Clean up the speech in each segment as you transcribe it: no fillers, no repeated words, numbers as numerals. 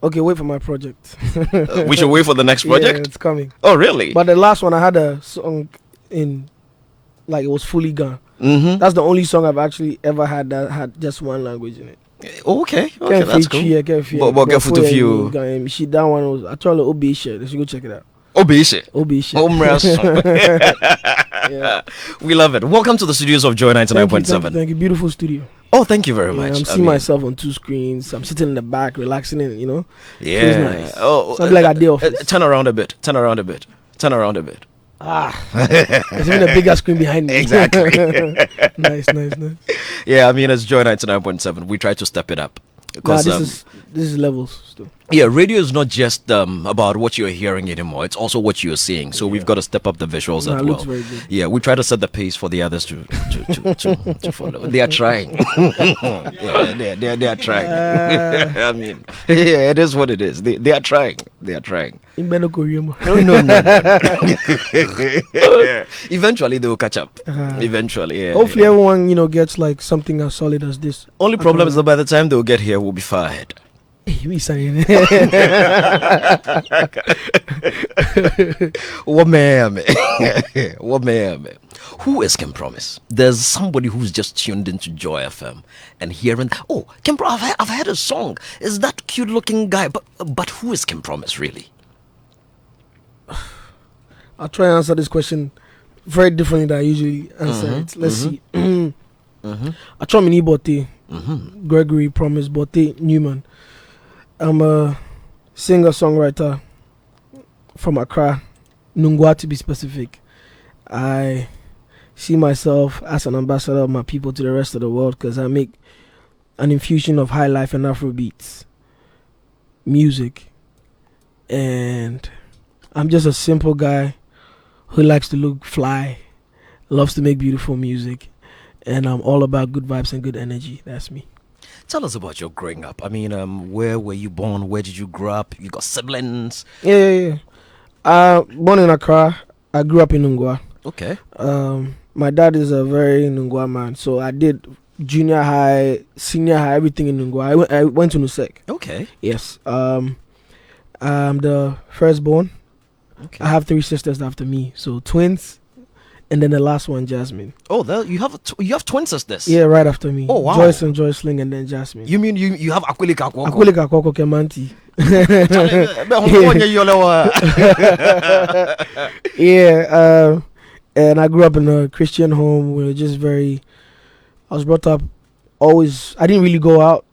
Okay, wait for my project. We should wait for the next project? Yeah, it's coming. Oh, really? But the last one, I had a song in, like, it was fully gone. Mm-hmm. That's the only song I've actually ever had that had just one language in it. Okay, that's cool. But get for few. She that one was I told her Obi shit. You should go check it out. Obi shit. Yeah. We love it. Welcome to the studios of Joy 99.7. Thank you. Beautiful studio. Oh, thank you very much. I'm seeing myself on 2 screens. I'm sitting in the back, relaxing in, you know. Yeah. Feels nice. Oh, something like a day office. Turn around a bit. There's even a bigger screen behind me. Exactly. Nice. Yeah, I mean, it's Joy 99.7. We try to step it up. Because this is levels still. Yeah, radio is not just about what you're hearing anymore. It's also what you're seeing. So we've got to step up the visuals as well. Looks very good. Yeah, we try to set the pace for the others to follow. They are trying. Yeah, they are trying. I mean, yeah, it is what it is. They are trying. No. Eventually they will catch up. Eventually, yeah. Hopefully everyone, gets like something as solid as this. Only problem is that by the time they will get here, we'll be fired. What man? Who is Kim Promise? There's somebody who's just tuned into Joy FM and hearing, oh, Kim Promise, I've heard a song. Is that cute looking guy? But who is Kim Promise really? I'll try and answer this question very differently than I usually answer it. Let's see. I try me Bote, Gregory Promise Bote Newman. I'm a singer-songwriter from Accra, Nungwa to be specific. I see myself as an ambassador of my people to the rest of the world because I make an infusion of high life and Afrobeats music. And I'm just a simple guy who likes to look fly, loves to make beautiful music, and I'm all about good vibes and good energy. That's me. Tell us about your growing up. I mean, where were you born? Where did you grow up? You got siblings? Yeah. Born in Accra. I grew up in Nungwa. Okay. My dad is a very Nungwa man, so I did junior high, senior high, everything in Nungwa. I went to Nusek. Okay. Yes. I'm the firstborn. Okay. I have 3 sisters after me, so twins. And then the last one, Jasmine. Oh, you have twin sisters? Yeah, right after me. Oh, wow. Joyce and Joyceling, and then Jasmine. You mean you have Akwilika Kwoko? Akwilika Kwoko Kemanti. Yeah, and I grew up in a Christian home. We were just I was brought up always, I didn't really go out.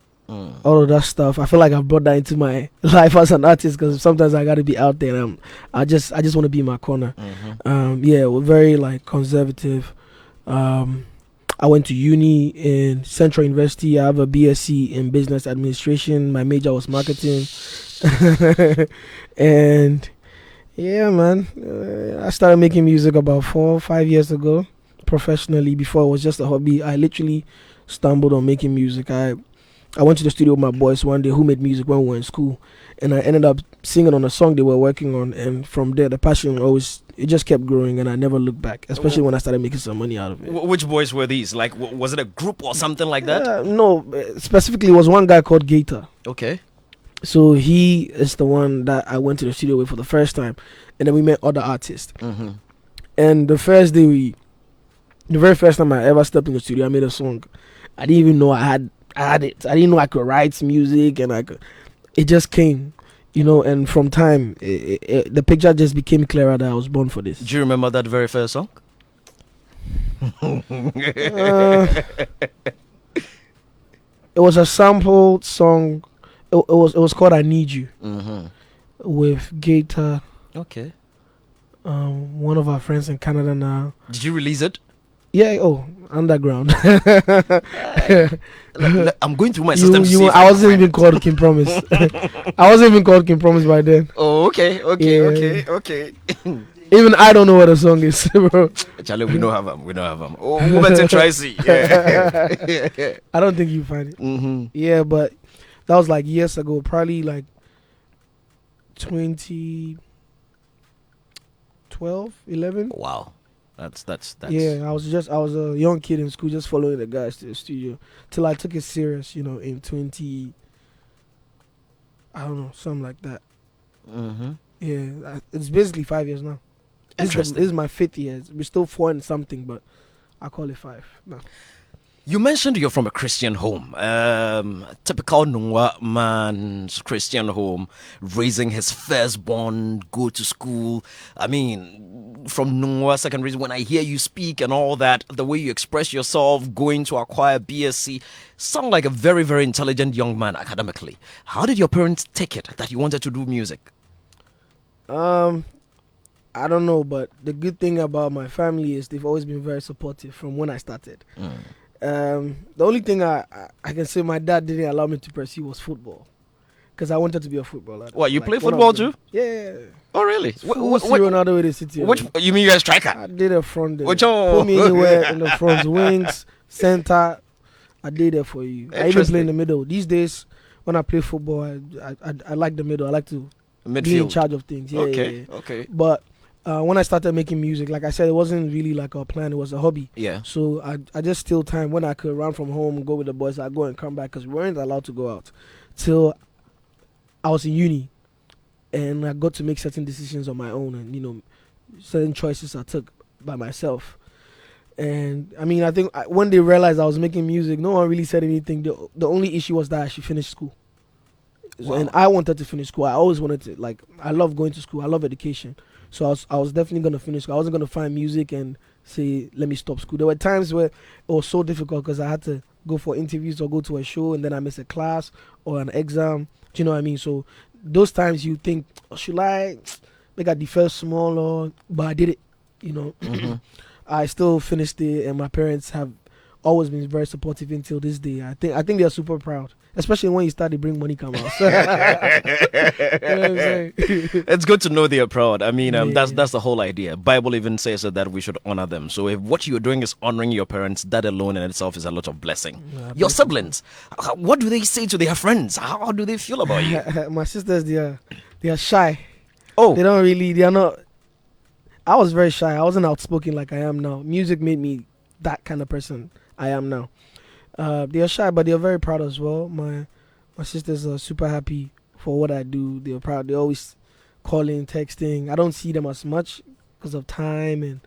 All of that stuff. I feel like I've brought that into my life as an artist because sometimes I got to be out there and I just want to be in my corner. Yeah, we're very like conservative. I went to uni in Central University. I have a BSc in business administration. My major was marketing. And yeah, man, I started making music about 4 or 5 years ago professionally. Before it was just a hobby. I literally stumbled on making music. I went to the studio with my boys one day who made music when we were in school, and I ended up singing on a song they were working on, and from there the passion it just kept growing, and I never looked back, especially when I started making some money out of it. Which boys were these? Like, was it a group or something like that? No, specifically it was one guy called Gator. Okay. So he is the one that I went to the studio with for the first time, and then we met other artists. And the very first time I ever stepped in the studio, I made a song. I didn't even know I had it. I didn't know I could write music, and it just came, and from time the picture just became clearer that I was born for this. Do you remember that very first song? It was a sampled song. It was called I Need You, with Gator. Okay. One of our friends in Canada now. Did you release it? Yeah, underground. I'm going through my system. I wasn't even called Kim Promise. I wasn't even called Kim Promise by then. Oh, okay. Even I don't know what a song is, bro. Charlie, we don't have them. Oh, women's in Tracy. Yeah. I don't think you find it. Yeah, but that was like years ago, probably like 2012, 11. Wow. That's yeah. I was a young kid in school, just following the guys to the studio till I took it serious, in I don't know, something like that. Mm-hmm. Yeah, it's basically 5 years now. Interesting. This is my 5th year. We're still 4 and something, but I call it 5 now. You mentioned you're from a Christian home, typical Nungwa man's Christian home, raising his firstborn, go to school. I mean, from Nungwa secondary, when I hear you speak and all that, the way you express yourself, going to acquire BSc, sound like a very, very intelligent young man academically. How did your parents take it that you wanted to do music? I don't know, but the good thing about my family is they've always been very supportive from when I started. The only thing I can say my dad didn't allow me to pursue was football, because I wanted to be a footballer. What, you play football too? Yeah. Oh, really? What Ronaldo with the city? Which, you mean you're a striker? I did a front there. Which one? Put me anywhere in the front, wings, center. I did it for you. I even play in the middle. These days, when I play football, I like the middle. I like to be in charge of things. Yeah, okay. But when I started making music, like I said, it wasn't really like a plan. It was a hobby. Yeah. So I just steal time when I could run from home, go with the boys. I go and come back, because we weren't allowed to go out till I was in uni, and I got to make certain decisions on my own, and certain choices I took by myself. And I mean, I think when they realized I was making music, no one really said anything. The only issue was that I should finish school. Wow. And I wanted to finish school. I always wanted to, like, I love going to school. I love education. So I was definitely going to finish school. I wasn't going to find music and say, let me stop school. There were times where it was so difficult because I had to go for interviews or go to a show, and then I miss a class or an exam. Do you know what I mean? So those times you think, should I make a defer small, but I did it, Mm-hmm. I still finished it, and my parents have always been very supportive until this day. I think they're super proud, especially when you start to bring money come out. You know what I'm saying? It's good to know they're proud. I mean, that's the whole idea. Bible even says that we should honor them. So if what you're doing is honoring your parents, that alone in itself is a lot of blessing. Your siblings, what do they say to their friends? How do they feel about you? My sisters, they are shy. Oh, they are not. I was very shy. I wasn't outspoken like I am now. Music made me that kind of person I am now. They are shy, but they are very proud as well. My sisters are super happy for what I do. They are proud. They always calling, texting. I don't see them as much because of time and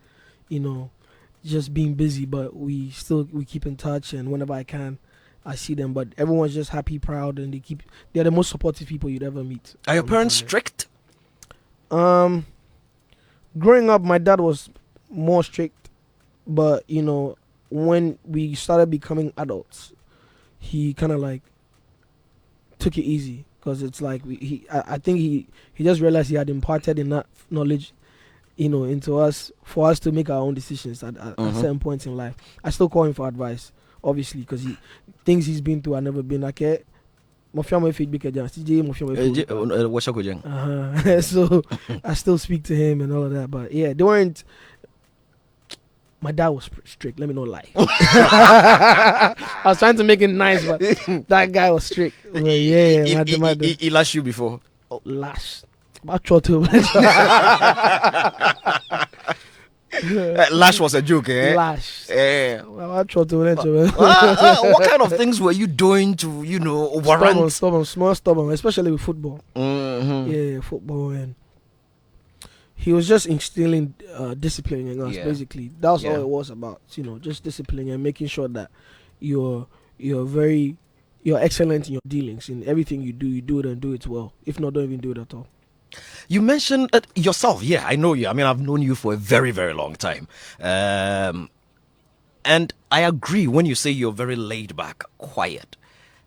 just being busy. But we keep in touch, and whenever I can, I see them. But everyone's just happy, proud, and they're the most supportive people you'd ever meet. Are your parents strict? Growing up, my dad was more strict, but when we started becoming adults, he kind of like took it easy, because it's like I think he just realized he had imparted enough knowledge into us for us to make our own decisions at certain points in life. I still call him for advice, obviously, because things he's been through I've never been like it. So I still speak to him and all of that, but yeah, they weren't. My dad was strict, let me not lie. I was trying to make it nice, but that guy was strict. He lashed you before? Oh, lash. About throttle. Lash was a joke, eh? Lash. About throttle. What kind of things were you doing to, warrant? Stubborn, especially with football. Mm-hmm. Yeah, football, and he was just instilling discipline in us. Basically, that's all it was about. Just discipline and making sure that you're excellent in your dealings. In everything you do it and do it well. If not, don't even do it at all. You mentioned yourself. Yeah, I know you. I mean, I've known you for a very, very long time. And I agree when you say you're very laid back, quiet.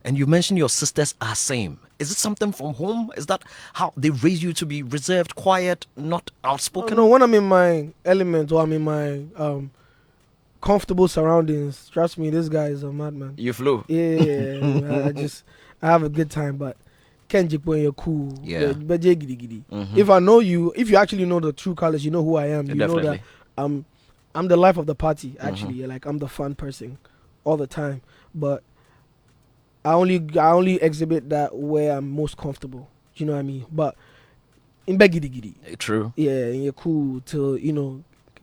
And you mentioned your sisters are same. Is it something from home? Is that how they raise you to be reserved, quiet, not outspoken? No, when I'm in my element or I'm in my comfortable surroundings, trust me, this guy is a madman. You flew. Yeah. I have a good time, but Kenjik, when you're cool. Yeah. Mm-hmm. If I know you, if you actually know the true colors, you know who I am. You Definitely. know that I'm the life of the party, actually. Mm-hmm. Like, I'm the fun person all the time. But I only exhibit that where I'm most comfortable. You know what I mean? But in Begidi. True. Yeah, and you're cool till,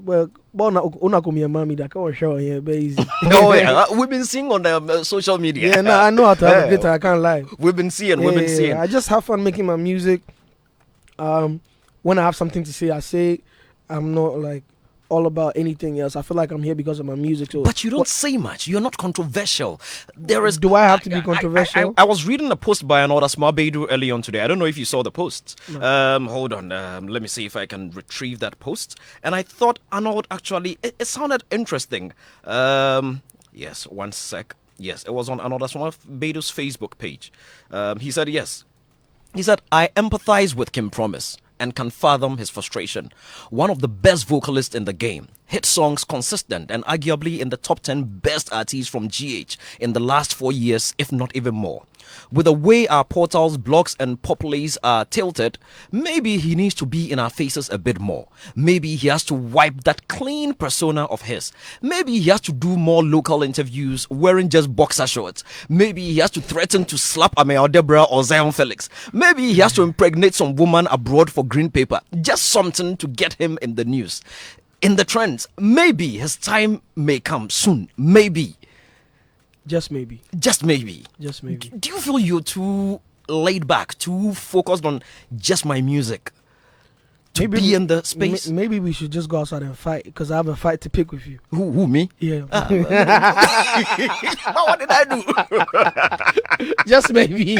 well, una come your mommy that can't show here, but easy. Oh yeah, we've been seeing on the social media. Yeah, no, I know how to have a guitar. I can't lie. We've been seeing. I just have fun making my music. When I have something to say, I say. I'm not like all about anything else. I feel like I'm here because of my music. So but you don't say much. You're not controversial. There is. Do I have to be controversial? I was reading a post by another small Beidou early on today. I don't know if you saw the post. No. Hold on. Let me see if I can retrieve that post. And I thought Arnold actually. It sounded interesting. Yes. One sec. Yes, it was on another small Beidou's Facebook page. He said yes. He said, I empathize with Kim Promise and can fathom his frustration. One of the best vocalists in the game. Hit songs consistent and arguably in the top 10 best artists from GH in the last 4 years, if not even more. With the way our portals, blogs and populace are tilted, maybe he needs to be in our faces a bit more. Maybe he has to wipe that clean persona of his. Maybe he has to do more local interviews wearing just boxer shorts. Maybe he has to threaten to slap Amel Deborah or Zion Felix. Maybe he has to impregnate some woman abroad for green paper. Just something to get him in the news. In the trends. Maybe his time may come soon. Maybe. Just maybe. Just maybe. Just maybe. Do you feel you're too laid back, too focused on just my music to be in the space? Maybe we should just go outside and fight, because I have a fight to pick with you. Who me? Yeah. What did I do? Just maybe.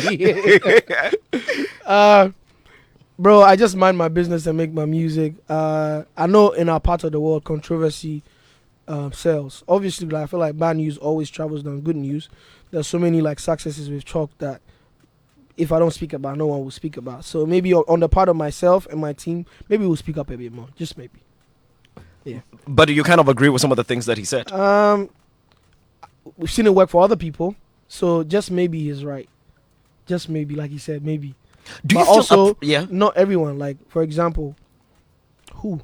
Bro, I just mind my business and make my music. I know in our part of the world, controversy sells. Obviously, like, I feel like bad news always travels than good news. There's so many like successes with chalk that if I don't speak about, no one will speak about. So maybe on the part of myself and my team, maybe we'll speak up a bit more. Just maybe. Yeah. But do you kind of agree with some of the things that he said? We've seen it work for other people, so just maybe he's right. Just maybe, like he said, maybe. Do but you feel also, yeah? Not everyone. Like, for example, who?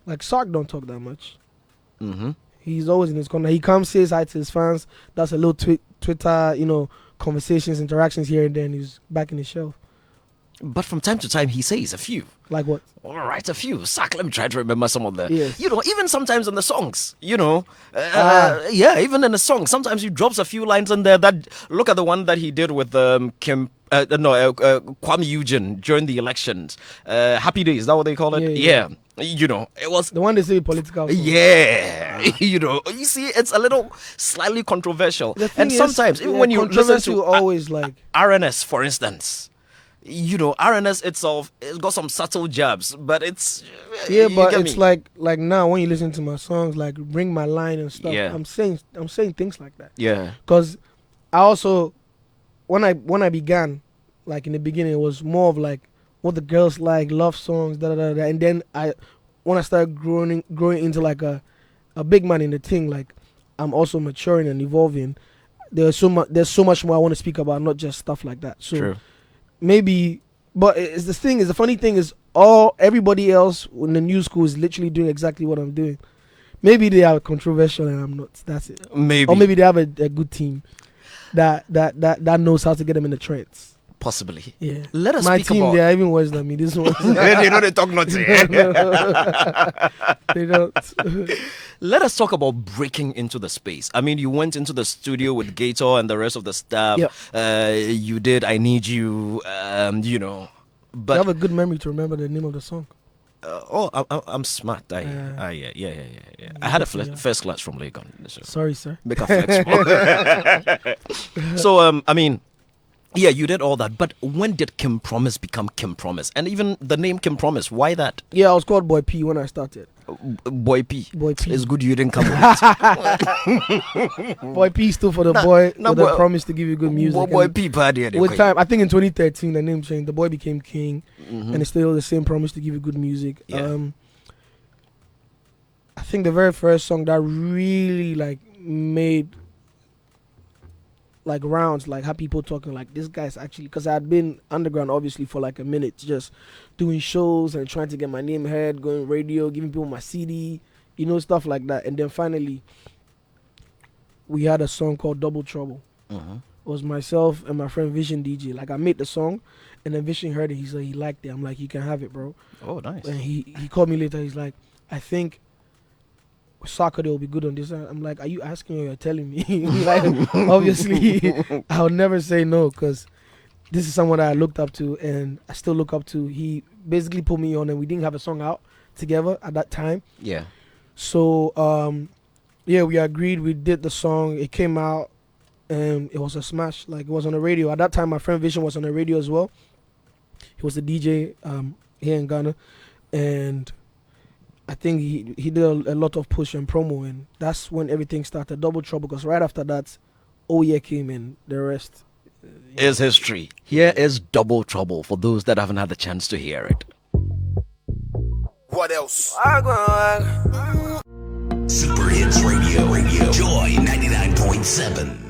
Like, Sark don't talk that much. Mm-hmm. He's always in his corner. He comes, says hi to his fans. Does a little Twitter, conversations, interactions here and then. He's back in his shell. But from time to time, he says a few. Like what? All right, a few. Sark, let me try to remember some of the. Yes. Even sometimes in the songs, yeah, even in the song, sometimes he drops a few lines in there. That look at the one that he did with Kwame Eugene during the elections. Happy Days, is that what they call it? Yeah. It was the one they say political. Yeah. You see, it's a little slightly controversial. And sometimes, even when you listen to always like RNS, for instance. RNS itself, it's got some subtle jabs, but it's but it's like now when you listen to my songs, like Bring My Line and stuff. Yeah. I'm saying things like that. Yeah. Because I also when I began, like in the beginning, it was more of like what the girls like, love songs, and then when I started growing into like a big man in the thing, like I'm also maturing and evolving. There's so much more I want to speak about, not just stuff like that. So. True. Maybe, but the funny thing is, everybody else in the new school is literally doing exactly what I'm doing. Maybe they are controversial and I'm not. That's it. Maybe, or maybe they have a good team that knows how to get them in the trends. Possibly. Yeah. Let us my speak team. about. They are even worse than me. This one. they talk nothing. They don't. Let us talk about breaking into the space. I mean, you went into the studio with Gator and the rest of the staff. Yep. You did I Need You, But you have a good memory to remember the name of the song. I'm smart. Yeah. I had a first class from Lagos. So sorry, sir. Make a flex. So, I mean, yeah, you did all that. But when did Kim Promise become Kim Promise? And even the name Kim Promise, why that? Yeah, I was called Boy P when I started. Boy P. Boy P. It's good you didn't come with it. Boy P stood for the boy with the promise to give you good music. Boy P party. With time, I think in 2013 the name changed. The boy became King, and it's still the same promise to give you good music. Yeah. I think the very first song that really like made like rounds, like had people talking like this guy's actually, because I had been underground obviously for like a minute, just doing shows and trying to get my name heard, going radio, giving people my CD, stuff like that. And then finally we had a song called Double Trouble. It was myself and my friend Vision DJ. Like I made the song and then Vision heard it. He said he liked it. I'm like, you can have it, bro. Oh, nice. And he called me later. He's like, I think soccer will be good on this. I'm like, are you asking or you're telling me? Like, obviously, I'll never say no because this is someone that I looked up to and I still look up to. He basically put me on and we didn't have a song out together at that time. Yeah. So, yeah, we agreed. We did the song. It came out and it was a smash. Like, it was on the radio. At that time, my friend Vision was on the radio as well. He was the DJ here in Ghana. And I think he did a lot of push and promo. And that's when everything started. Double Trouble. Because right after that, Oh Yeah came in. The rest is history. Here is Double Trouble for those that haven't had the chance to hear it. What else? Super Hits Radio. Joy 99.7.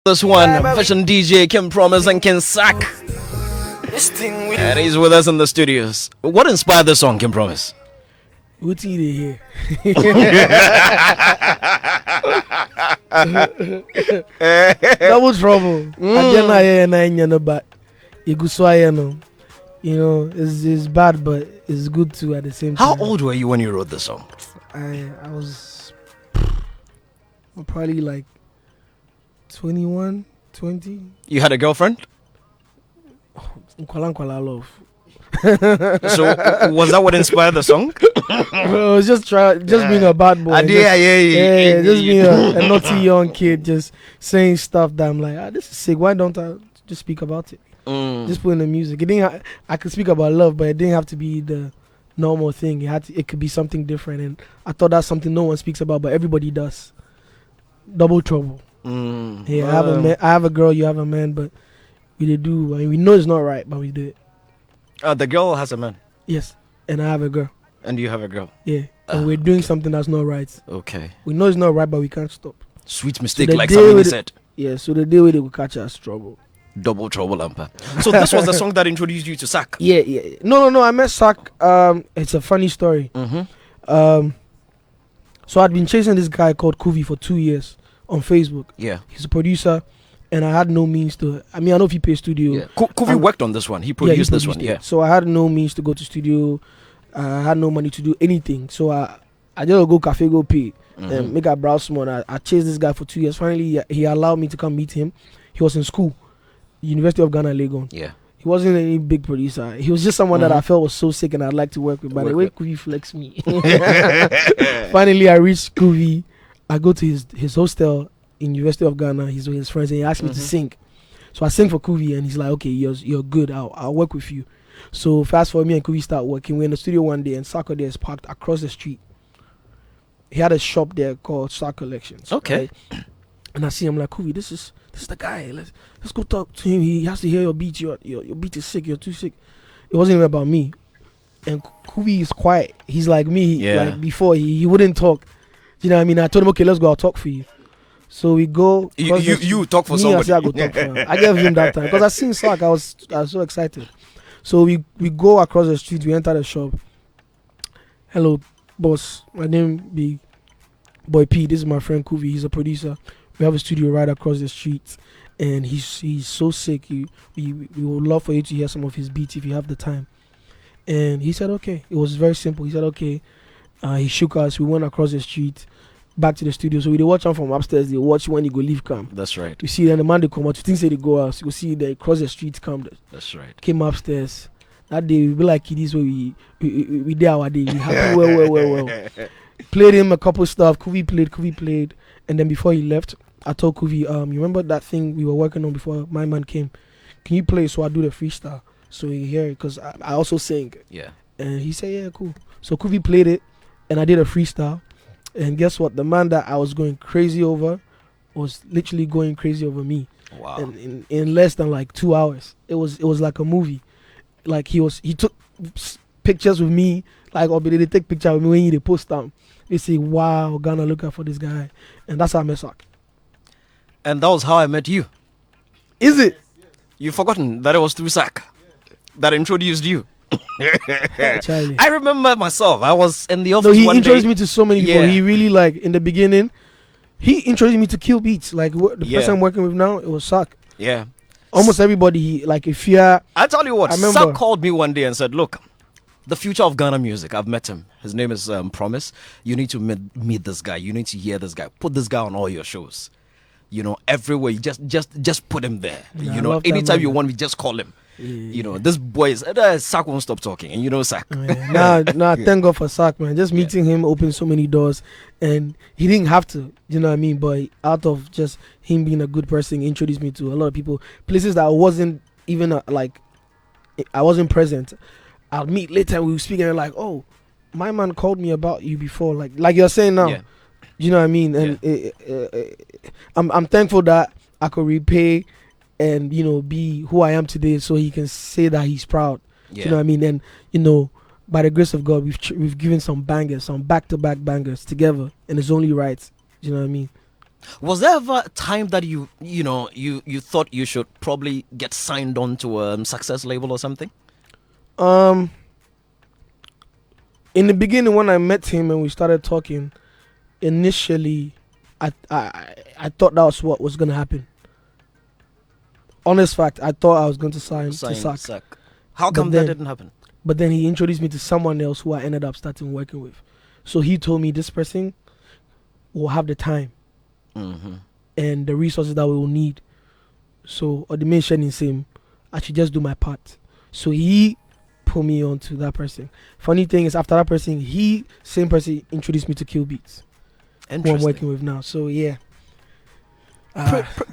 This one, fashion DJ Kim Promise and Ken Sack. And he's with us in the studios. What inspired the song, Kim Promise? What's he here? Double Trouble. You know, it's bad, but it's good too at the same time. How old were you when you wrote the song? I was probably like 21, 20. You had a girlfriend? Nkwala love. So was that what inspired the song? Bro, just being a bad boy. Just being a naughty young kid, just saying stuff that I'm like, this is sick. Why don't I just speak about it? Just put in the music. I could speak about love, but it didn't have to be the normal thing. It could be something different, and I thought that's something no one speaks about, but everybody does. Double Trouble. Yeah, I have a girl, you have a man, but we did do. I mean, we know it's not right, but we do it. The girl has a man. Yes, and I have a girl. And you have a girl. Yeah, and we're doing something that's not right. Okay. We know it's not right, but we can't stop. Sweet mistake, so like somebody said. Yeah, so the day with it will catch us trouble. Double Trouble, Lampa. So this was the song that introduced you to Sack. Yeah. No. I met Sack. It's a funny story. So I'd been chasing this guy called Kuvi for 2 years on Facebook. Yeah. He's a producer, and I had no means to. I mean, I know if he pays studio. Yeah. Kuvi worked on this one. He produced this one. Yeah. So I had no means to go to studio. I had no money to do anything. So I just go cafe, go pay, and make a browse more. I chased this guy for 2 years. Finally, he allowed me to come meet him. He was in school, University of Ghana, Legon. Yeah. He wasn't any big producer. He was just someone that I felt was so sick and I'd like to work with. By the way, Kuvi flex me. Finally, I reached Kuvi. I go to his hostel in University of Ghana. He's with his friends, and he asked me to sing. So I sing for Kuvi, and he's like, "Okay, you're good. I'll work with you." So fast forward, me and Kuvi start working. We're in the studio one day, and Sako there is parked across the street. He had a shop there called Star Collections. Okay. Right? And I see him like, Kuvi, this is the guy. Let's go talk to him. He has to hear your beat. Your beat is sick. You're too sick. It wasn't even about me. And Kuvi is quiet. He's like me. Yeah. Like before, he wouldn't talk. You know what I mean? I told him, okay, let's go. I'll talk for you. So we go. You talk for me, somebody. I go talk for him. I gave him that time because I seen Slack. I was so excited. So we go across the street. We enter the shop. Hello, boss. My name be Boy P. This is my friend Kuvi. He's a producer. We have a studio right across the street, and he's so sick. We would love for you to hear some of his beats if you have the time. And he said okay. It was very simple. He said okay. He shook us. We went across the street back to the studio. So we dey watch him from upstairs. They watch when you go leave camp. That's right. You see then the man they come out. You think say they go out. You see they cross the street come. That's right. Came upstairs. That day we be like kiddies where we did our day. We happy well. Played him a couple stuff. Kuvi played. And then before he left, I told Kuvi, you remember that thing we were working on before my man came? Can you play so I do the freestyle? So he hear it because I also sing. Yeah. And he said, yeah, cool. So Kuvi played it and I did a freestyle. And guess what? The man that I was going crazy over was literally going crazy over me. Wow. And in less than like 2 hours. It was like a movie. Like he took pictures with me. Like or they take picture with me when they post them. They say, wow, Ghana looking for this guy. And that's how I met Sak. And that was how I met you. Is it? You've forgotten that it was through Sak that introduced you. Charlie. I remember myself. I was in the office No, he one introduced day. me to so many people. Yeah. He really like in the beginning. He introduced me to Killbeatz. Like the Yeah. person I'm working with now, it was Sak. Yeah. Almost everybody. Like if you're, I tell you what, I remember. Sak called me one day and said, look, the future of Ghana music, I've met him. His name is Promise. You need to meet this guy. You need to hear this guy. Put this guy on all your shows. You know, everywhere. You just put him there. Yeah, you I know, love that anytime man. you want me, just call him. Yeah. You know, this boy is Sak won't stop talking, and you know Sak. Nah, thank God for Sak, man. Just meeting him opened so many doors, and he didn't have to, you know what I mean? But out of just him being a good person, he introduced me to a lot of people, places that I wasn't even I wasn't present. I'll meet later. We were speaking, and like, oh, my man called me about you before, like you're saying now. Yeah. You know what I mean? And I'm thankful that I could repay and be who I am today, so he can say that he's proud. Yeah. You know what I mean? And by the grace of God, we've given some bangers, some back-to-back bangers together, and it's only right. You know what I mean? Was there ever a time that you thought you should probably get signed on to a success label or something? In the beginning, when I met him and we started talking, initially, I thought that was what was gonna happen. Honest fact, I thought I was going to sign to Sak. How come that didn't happen? But then he introduced me to someone else who I ended up starting working with. So he told me this person will have the time and the resources that we will need. So, or the mention is same, I should just do my part. So he put me on to that person. Funny thing is, after that person, same person introduced me to Killbeatz, who I'm working with now. So yeah.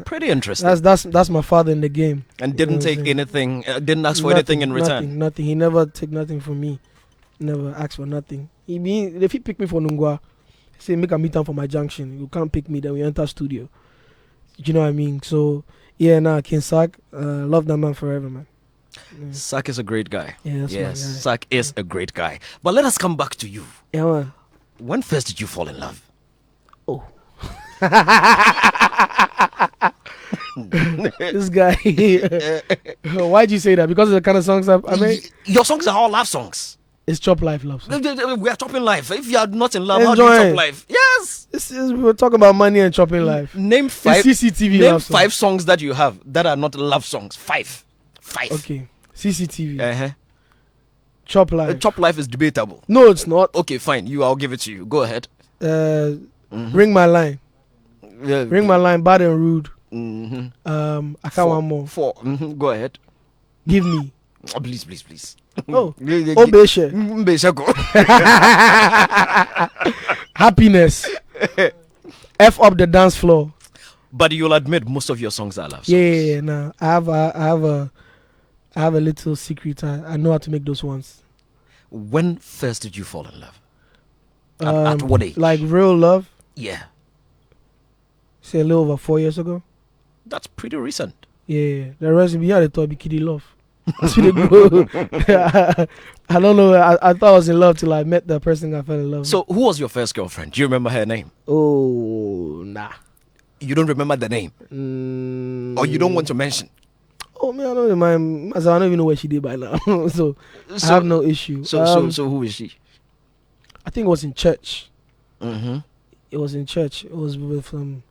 Pretty interesting. That's my father in the game. And didn't take anything, didn't ask for anything in return. Nothing. He never took nothing from me. Never asked for nothing. If he pick me for Nungwa, say make a meet time for my junction. You can't pick me, then we enter studio. You know what I mean? So yeah, King Sak, love that man forever, man. Yeah. Sak is a great guy. Yeah, that's my guy. Sak is a great guy. But let us come back to you. Yeah, man. When first did you fall in love? Oh. This guy. Why'd you say that? Because of the kind of songs I make? Your songs are all love songs. It's Chop Life love songs. We are chopping life. If you are not in love, Enjoy. how do you chop life? Yes. We're talking about money and chopping life. Name five. It's CCTV Name love songs. 5 songs that you have that are not love songs. 5. Okay. CCTV. Uh-huh. Chop Life. Chop life is debatable. No, it's not. Okay, fine. I'll give it to you. Go ahead. Ring My Line. Ring My Line, Bad and Rude. I can't want more. 4. Go ahead. Give Me. Oh, please. Oh, Obeshe. Happiness. F Up the Dance Floor. But you'll admit most of your songs are love songs. Yeah. Nah, I have I have a little secret. I know how to make those ones. When first did you fall in love? At what age? Like real love. Yeah. Say a little over 4 years ago. That's pretty recent. Yeah. The rest of me, I thought be kiddie love. That's what it go. I don't know. I thought I was in love till I met the person I fell in love with. So, who was your first girlfriend? Do you remember her name? Oh, nah. You don't remember the name? Or you don't want to mention? Oh, man, I don't remember. I don't even know where she did by now. so I have no issue. So who is she? I think it was in church. Mm-hmm. It was in church. It was with some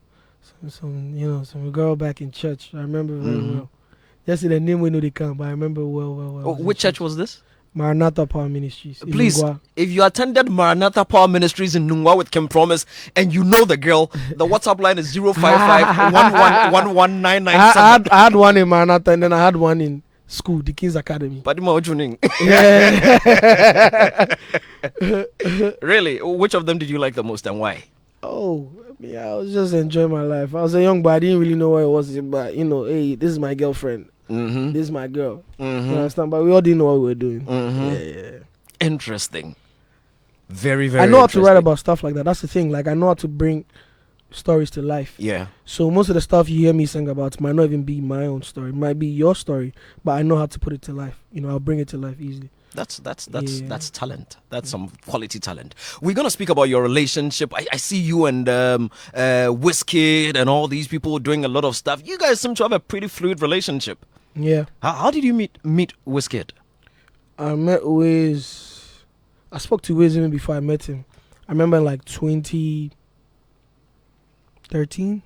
girl back in church. I remember very well. Just the name we know they come, but I remember well. Which church was this? Maranatha Power Ministries. Please, if you attended Maranatha Power Ministries in Nungwa with Kim Promise and you know the girl, the WhatsApp line is 055 I had one in Maranatha and then I had one in school, the King's Academy. Yeah. Really? Which of them did you like the most and why? Oh, yeah, I was just enjoying my life. I was a young boy. I didn't really know what it was, but hey, this is my girlfriend. Mm-hmm. This is my girl. Mm-hmm. You understand? But we all didn't know what we were doing. Mm-hmm. Yeah. Interesting. Very, very. I know how to write about stuff like that. That's the thing. Like I know how to bring stories to life. Yeah. So most of the stuff you hear me sing about might not even be my own story. It might be your story, but I know how to put it to life. I'll bring it to life easily. That's talent. That's some quality talent. We're gonna speak about your relationship. I see you and Wizkid and all these people doing a lot of stuff. You guys seem to have a pretty fluid relationship. Yeah. How did you meet Wizkid? I spoke to Wiz even before I met him. I remember like 2013,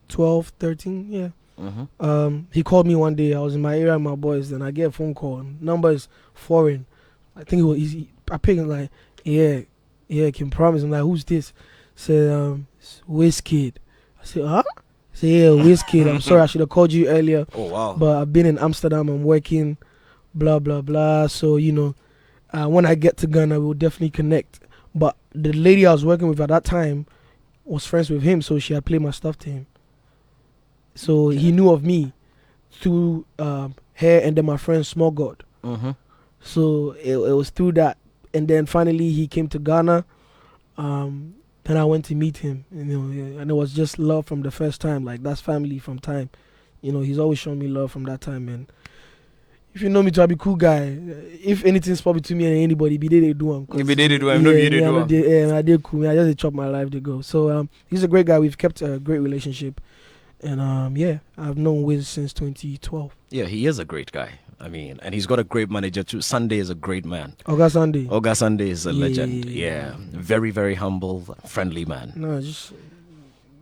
12, 13, yeah. Mm-hmm. He called me one day. I was in my area with my boys, and I get a phone call. Number is foreign. I think it was easy. I picked him like, yeah, can promise. I'm like, who's this? Said, it's Wizkid. I said, huh? I said, yeah, Wizkid. I'm sorry, I should have called you earlier. Oh, wow. But I've been in Amsterdam. I'm working, blah, blah, blah. So, when I get to Ghana, we'll definitely connect. But the lady I was working with at that time was friends with him, so she had played my stuff to him. So he knew of me through her and then my friend Small God. Mm-hmm. So it was through that. And then finally he came to Ghana. Then I went to meet him. And it was just love from the first time. Like, that's family from time. He's always shown me love from that time. And if you know me, to be cool guy. If anything's probably to me and anybody, be they do him. Be they do him. No, you do him. Yeah, I did cool. I just chop my life to go. So he's a great guy. We've kept a great relationship. And I've known Wiz since 2012. Yeah, he is a great guy. I mean, and he's got a great manager too. Sunday is a great man. Oga Sunday is a legend. Yeah. Very, very humble, friendly man. No, just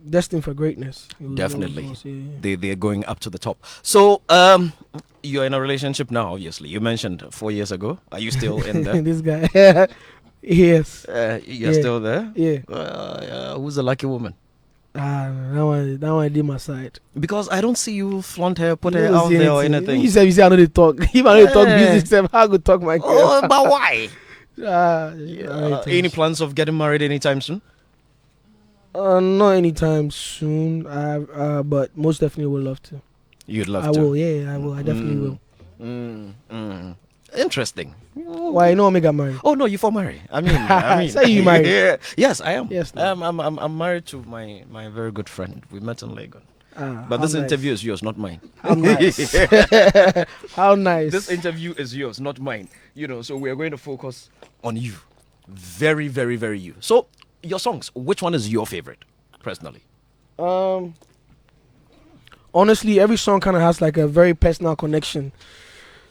destined for greatness. Definitely. They're going up to the top. So, you're in a relationship now, obviously. You mentioned 4 years ago. Are you still in there? This guy. Yes. You're still there? Yeah. Who's the lucky woman? That one I did my side. Because I don't see you flaunt her, put her out there or anything. You say I know they talk. If I know they talk business, how could talk my girl? Oh, but why? Any plans of getting married anytime soon? Not anytime soon. But most definitely would love to. You'd love to? I will, yeah, I will. I definitely will. Interesting. Why? I got married. Oh no, you for married. I mean, say you married. Yeah. Yes, I am. Yes, I'm married to my very good friend. We met in Lagos. But this interview is yours, not mine. How nice. How nice. This interview is yours, not mine. So we are going to focus on you. Very, very, very you. So your songs, which one is your favorite, personally? Honestly, every song kind of has like a very personal connection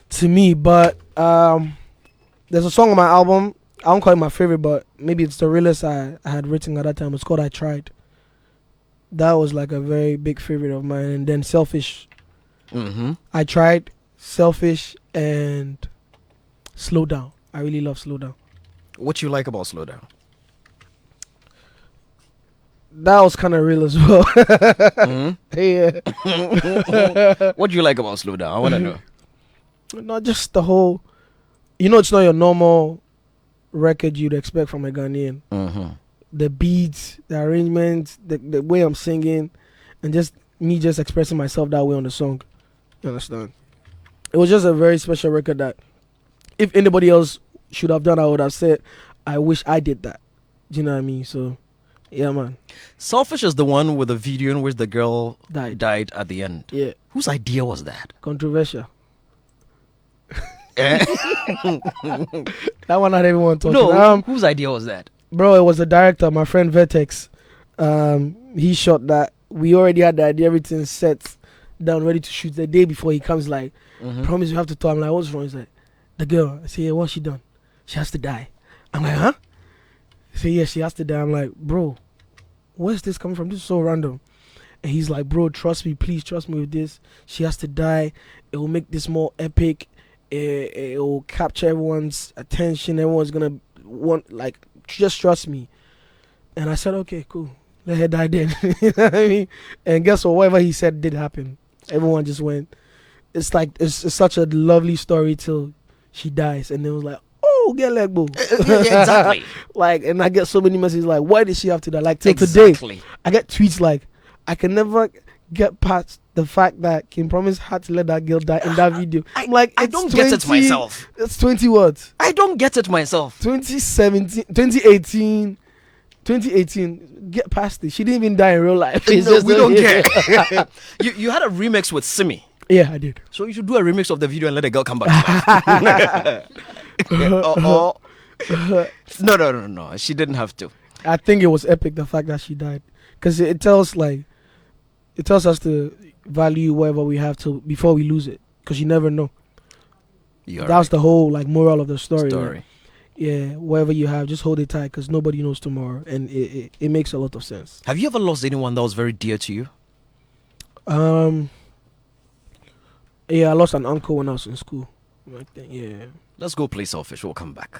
to me, but there's a song on my album. I don't call it my favorite, but maybe it's the realest I had written at that time. It's called I Tried. That was like a very big favorite of mine. And then Selfish. Mm-hmm. I Tried, Selfish, and Slow Down. I really love Slow Down. What you like about Slow Down? That was kind of real as well. Mm-hmm. Yeah. What do you like about Slow Down? I want to know. Not just the whole, it's not your normal record you'd expect from a Ghanaian. Mm-hmm. The beats, the arrangements, the way I'm singing, and just me just expressing myself that way on the song. You understand? it was just a very special record that if anybody else should have done, I would have said, I wish I did that. Do you know what I mean? So, yeah, man. Selfish is the one with the video in which the girl Died. at the end. Yeah. Whose idea was that? Controversial. That one not everyone talking. No, whose idea was that? Bro, it was the director, my friend Vertex. He shot that. We already had the idea, everything set down, ready to shoot. The day before he comes, like, promise you have to talk. I'm like, what's wrong? He's like, the girl. I say, yeah, what's she done? She has to die. I'm like, huh? He say, yeah, she has to die. I'm like, bro, where's this coming from? This is so random. And he's like, bro, trust me, please trust me with this. She has to die. It will make this more epic. It will capture everyone's attention. Everyone's gonna want, like, just trust me. And I said, okay, cool. Let her die then. You know what I mean? And guess what? Whatever he said did happen. Everyone just went. It's like it's such a lovely story till she dies, and it was like, oh, get leg boo. Yeah, exactly. Like, and I get so many messages like, why did she have to die? Like till Exactly. today, I get tweets like, I can never get past the fact that Kim Promise had to let that girl die in that video. I'm like, I don't get it myself. It's 20 words. I don't get it myself. 2017, 2018. 2018, get past it. She didn't even die in real life. It's No, just we a- don't care. You had a remix with Simi. Yeah, I did. So you should do a remix of the video and let the girl come back to life. No. She didn't have to. I think it was epic, the fact that she died, because it tells us to value whatever we have to before we lose it, because you never know. That's the whole like moral of the story. Like, yeah, whatever you have, just hold it tight, because nobody knows tomorrow, and it makes a lot of sense. Have you ever lost anyone that was very dear to you? Yeah, I lost an uncle when I was in school. Like that, yeah. Let's go play Selfish. We'll come back.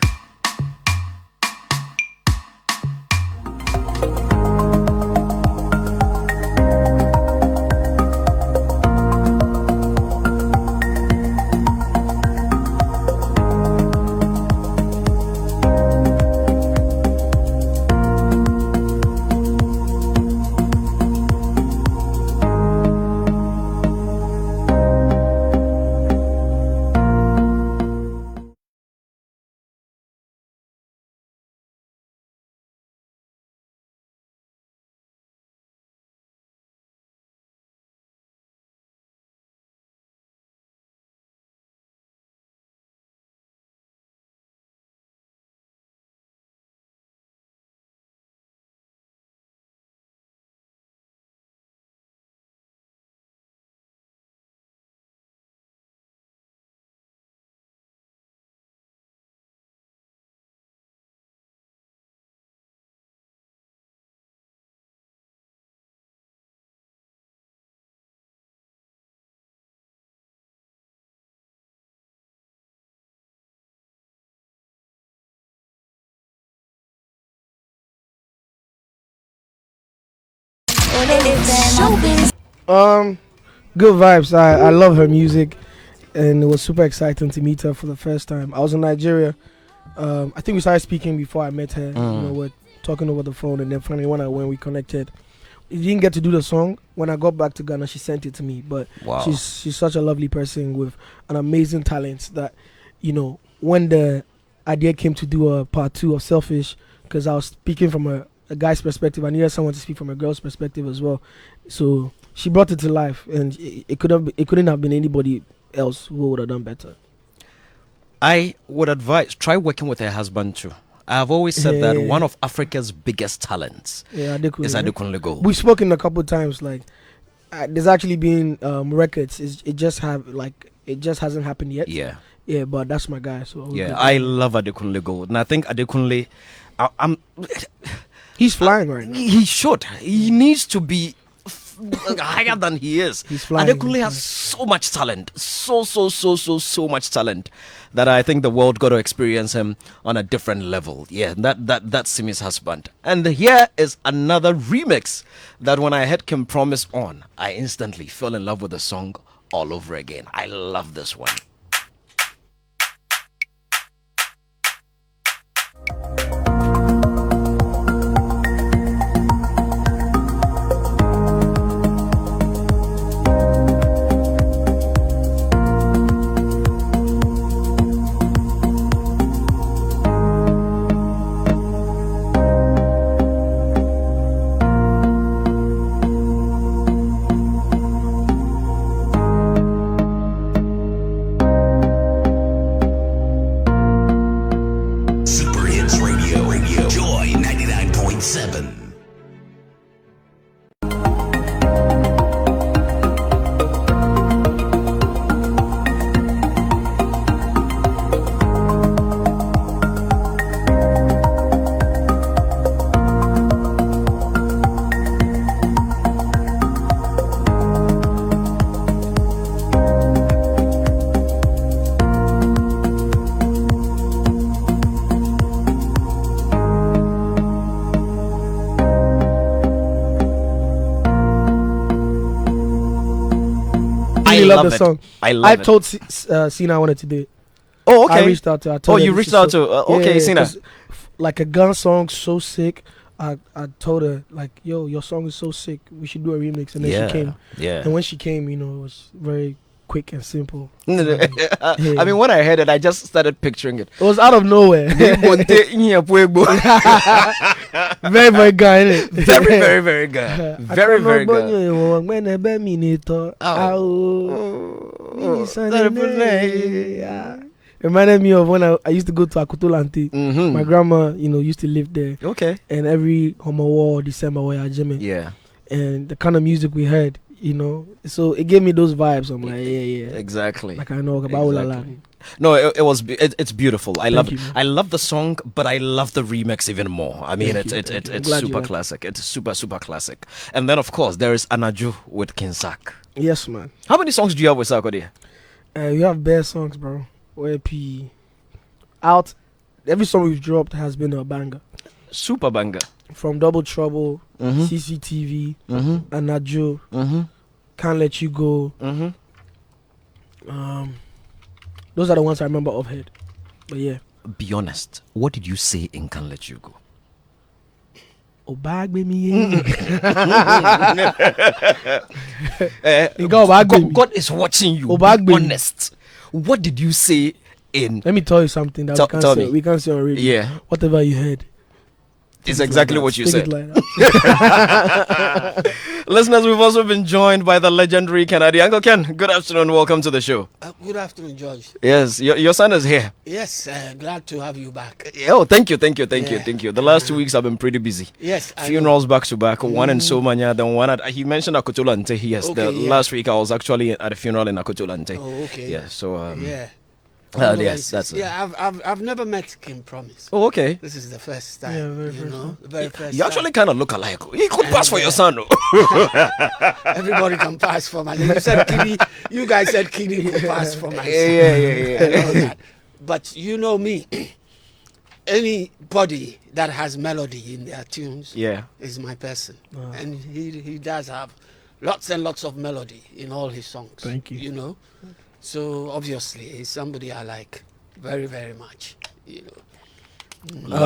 Showbiz. Good vibes. I love her music, and it was super exciting to meet her for the first time. I was in Nigeria. I think we started speaking before I met her. You know, we're talking over the phone, and then finally when we connected, we didn't get to do the song. When I got back to Ghana, she sent it to me. But Wow. she's such a lovely person with an amazing talent that, you know, when the idea came to do a part 2 of Selfish, because I was speaking from a guy's perspective, I needed someone to speak from a girl's perspective as well. So she brought it to life, and it couldn't have been anybody else who would have done better. I would advise try working with her husband too. I've always said that one of Africa's biggest talents Yeah, is Adekunle Gold. We've spoken a couple times. Like, there's actually been records. It just hasn't happened yet. Yeah, But that's my guy. So yeah. I love Adekunle Gold, and I think Adekunle, he's flying right now. he should. He needs to be higher than he is. He's flying. Adekunle has so much talent, so much talent that I think the world got to experience him on a different level. Yeah, that's Simi's husband. And here is another remix that when I heard Kim Promise on, I instantly fell in love with the song all over again. I love this one. love the song. I told Sina I wanted to do it. Oh, okay. I reached out to her. I told her you this reached is out so- to okay, Sina. Like a gun song, so sick. I told her like, yo, your song is so sick. We should do a remix. And then she came. Yeah. And when she came, it was very quick and simple. I mean, when I heard it, I just started picturing it. It was out of nowhere. Very, very guy, innit? Very, very good. Very, very good. Reminded me of when I used to go to Akutulante. Mm-hmm. My grandma, used to live there. Okay. And every Homo War December, Yeah. and the kind of music we heard, so it gave me those vibes. I'm like, yeah. Exactly. Like I know about Wildaland. No, it's beautiful. I love it. you, man. I love the song, but I love the remix even more. I mean, Thank you. it's I'm glad you super like it. classic. It's super classic. And then of course there is Anaju with Kinsak. Yes, man. How many songs do you have with Sarkodie? You have bare songs, bro. OAP out. Every song we've dropped has been a banger. Super banger. From Double Trouble, Mhm. CCTV, Mhm. Anajo, Mhm. Can't Let You Go. Mhm. Those are the ones I remember off head. But yeah. Be honest. What did you say in Can't Let You Go? Oh, bag me. God is watching you. Oh, Be bag me. honest. What did you say in? Let me tell you something that Tell me. we can't say on radio. Yeah, Whatever you heard. it's take it exactly like what that. you Take said. it like that. Listeners, we've also been joined by the legendary Kennedy. Uncle Ken, good afternoon. Welcome to the show. Good afternoon, George. Yes, your son is here. Yes, glad to have you back. Oh, thank you. Yeah. The last 2 weeks have been pretty busy. Yes, I know. Funerals back to back, one in Somanya, then one at, he mentioned Akutulante. Yes, Okay, the yeah. last week I was actually at a funeral in Akutulante. Oh, okay. Yeah, so, Yeah. yes, that's it. Yeah, I've never met Kim Promise. Oh, okay. This is the first time. Yeah, very you first know, the very first. You actually kind of look alike. He could pass for your son. Oh. time. Everybody can pass for my. You said Kiddy. You guys said Kiddy could pass for my son. Yeah. I know that. But you know me. Anybody that has melody in their tunes Yeah. is my person, and he does have lots and lots of melody in all his songs. Thank you. You know, so obviously he's somebody I like very, very much. You know,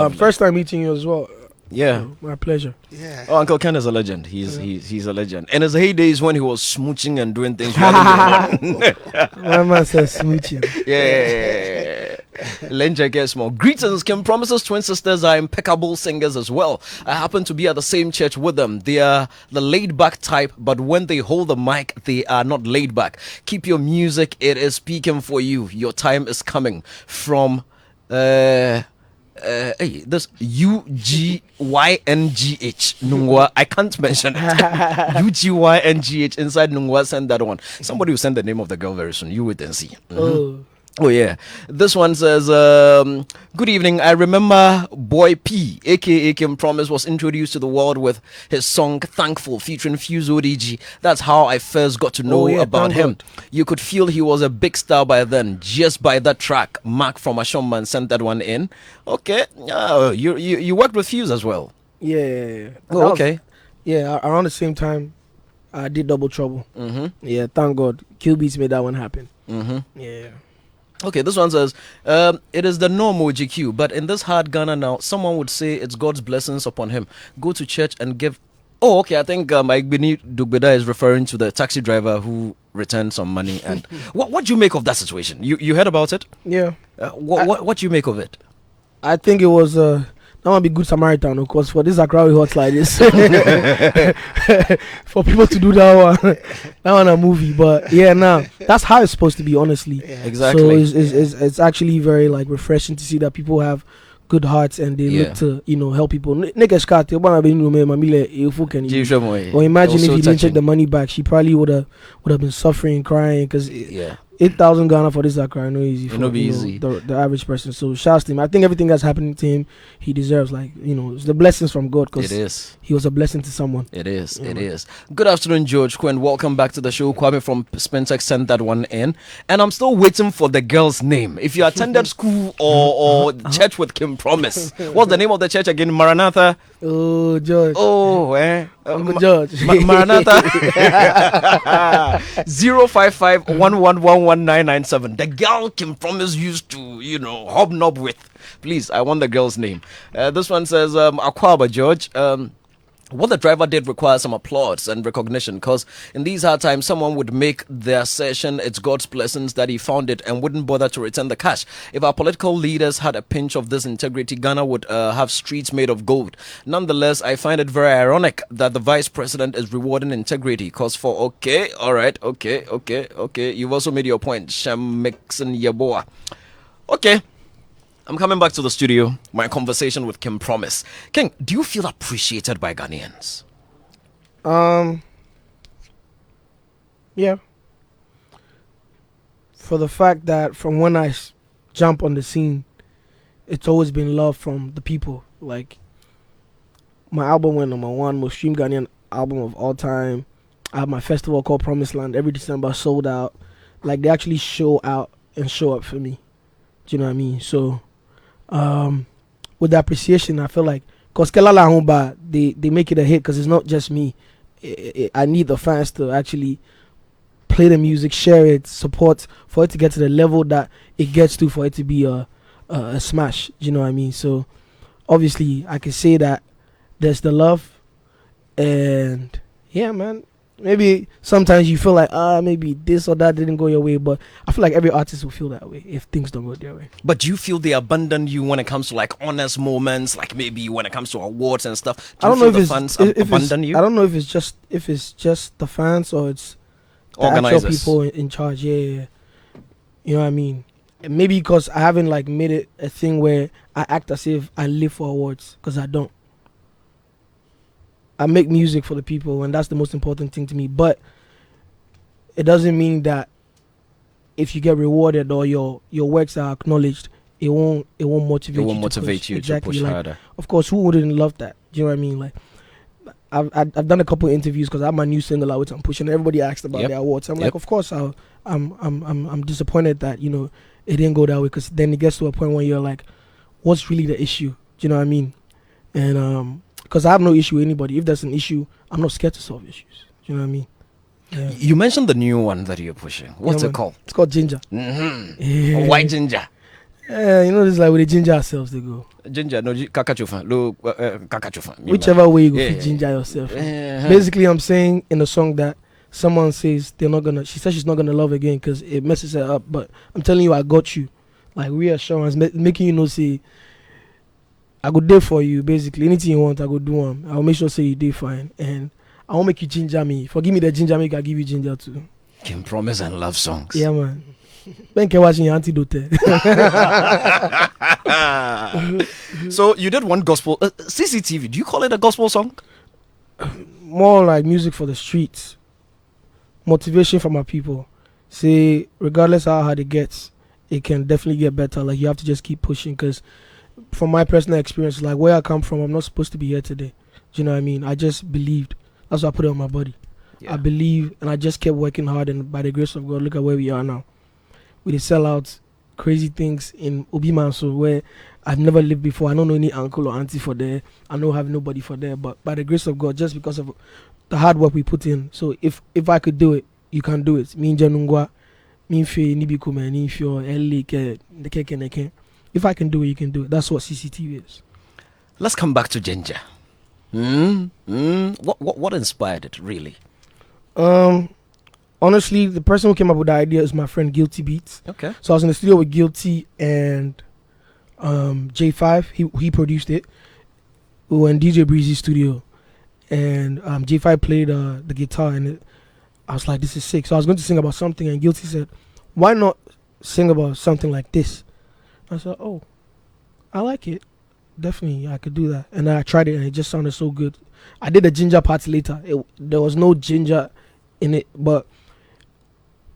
First time meeting you as well. Yeah. My pleasure. yeah. Oh, Uncle Ken is a legend. He's a legend. In his heydays when he was smooching and doing things. Yeah. My man says smooching. Lenja gets more. Greetings. Kim Promise's twin sisters are impeccable singers as well. I happen to be at the same church with them. They are the laid back type, but when they hold the mic, they are not laid back. Keep your music. It is speaking for you. Your time is coming. From this UGYNGH Nungwa. I can't mention it. UGYNGH inside Nungwa. Send that one. Somebody will send the name of the girl very soon. You wait and see. Oh yeah, this one says, good evening. I remember Boy P, aka Kim Promise, was introduced to the world with his song Thankful featuring Fuse ODG. That's how I first got to know about him. You could feel he was a big star by then, just by that track. Mark from Ashomman sent that one in. Okay, you worked with Fuse as well. Yeah. Oh, okay. Around the same time, I did Double Trouble. Mm-hmm. Yeah, thank God. Killbeatz made that one happen. Mm-hmm. Yeah. Okay, this one says, it is the normal GQ, but in this hard Ghana now, someone would say it's God's blessings upon him. Go to church and give. Oh, okay, I think Igbini Dugbeda is referring to the taxi driver who returned some money. And what do you make of that situation? You heard about it? Yeah. What do you make of it? I think it was that might be good Samaritan, of course, for this Accra hot like this. For people to do that one a movie. But yeah, that's how it's supposed to be, honestly. Yeah. Exactly. So it's actually very like refreshing to see that people have good hearts and they look to help people. Or imagine if he didn't take the money back, she probably would have been suffering, crying, because 8,000 Ghana for this Accra, no easy. For, It'll be easy. The average person. So shouts to him. I think everything that's happening to him, he deserves. Like, it's the blessings from God. Cause it is. He was a blessing to someone. It is. Good afternoon, George Quinn. Welcome back to the show. Kwame from Spentex sent that one in, and I'm still waiting for the girl's name. If you attended school or church with Kim Promise, what's the name of the church again? Maranatha. Oh, George. Oh, Uncle George. Maranatha. 055-111-1997. The girl Kim Promise used to, hobnob with. Please, I want the girl's name. This one says, Akwaba George. What the driver did requires some applause and recognition, because in these hard times, someone would make the assertion it's God's blessings that he found it and wouldn't bother to return the cash. If our political leaders had a pinch of this integrity, Ghana would have streets made of gold. Nonetheless, I find it very ironic that the vice president is rewarding integrity, because okay, you've also made your point, Shamixon Yaboa. Okay. I'm coming back to the studio. My conversation with Kim Promise. King, do you feel appreciated by Ghanaians? Yeah. For the fact that from when I jump on the scene, it's always been love from the people. Like, my album went #1, most streamed Ghanaian album of all time. I have my festival called Promised Land every December, sold out. Like, they actually show out and show up for me. Do you know what I mean? So, with the appreciation, I feel like, because Kelala Humba, they make it a hit, because it's not just me. I need the fans to actually play the music, share it, support, for it to get to the level that it gets to, for it to be a smash. Do you know what I mean? So, obviously, I can say that there's the love, and yeah, man. Maybe sometimes you feel like, maybe this or that didn't go your way, but I feel like every artist will feel that way if things don't go their way. But do you feel they abandon you when it comes to like honest moments, like maybe when it comes to awards and stuff? I don't know if the fans abandon you. I don't know if it's just the fans or it's the organizers, actual people in charge. Yeah. You know what I mean? And maybe because I haven't like made it a thing where I act as if I live for awards, because I don't. I make music for the people, and that's the most important thing to me. But it doesn't mean that if you get rewarded or your works are acknowledged, it won't motivate you. It won't motivate you to push harder. Of course, who wouldn't love that? Do you know what I mean? Like, I've done a couple of interviews because I have my new single out, which I'm pushing. Everybody asked about the awards. I'm like, of course, I'm disappointed that it didn't go that way, because then it gets to a point where you're like, what's really the issue? Do you know what I mean? And because I have no issue with anybody. If there's an issue, I'm not scared to solve issues. Do you know what I mean? Yeah. You mentioned the new one that you're pushing. What's it called? It's called Ginger. Mm-hmm. Yeah. White ginger. This is like with the ginger ourselves they go. Ginger, no, kakachufa. Kakachufa. Whichever way you go, ginger yourself. Basically, I'm saying in the song that someone says she says she's not gonna love again because it messes her up. But I'm telling you, I got you. Like reassurance, making you know, say, I go there for you, basically. Anything you want, I go do them. I'll make sure say you do fine. And I won't make you ginger me. Forgive me the ginger, make I give you ginger too. Can promise and love songs. Yeah, man. When can watching your antidote. So you did one gospel CCTV. Do you call it a gospel song? More like music for the streets. Motivation for my people. Say, regardless how hard it gets, it can definitely get better. Like, you have to just keep pushing, because from my personal experience, like where I come from, I'm not supposed to be here today. Do you know what I mean? I just believed. That's why I put it on my body. Yeah. I believe, and I just kept working hard, and by the grace of God, look at where we are now. We did sell out crazy things in Obimanso where I've never lived before. I don't know any uncle or auntie for there. I don't have nobody for there. But by the grace of God, just because of the hard work we put in. So if I could do it, you can do it. Me Janungwa, me Fe Nibikume, me Fio Elike, the Keke. If I can do it, you can do it. That's what CCTV is. Let's come back to Ginger. What inspired it, really? Honestly, the person who came up with the idea is my friend Guilty Beats. Okay. So I was in the studio with Guilty and J5. He produced it. We were in DJ Breezy's studio, and J5 played the guitar, and I was like, this is sick. So I was going to sing about something, and Guilty said, why not sing about something like this? I said, oh, I like it. Definitely, I could do that. And I tried it, and it just sounded so good. I did the ginger part later. There was no ginger in it, but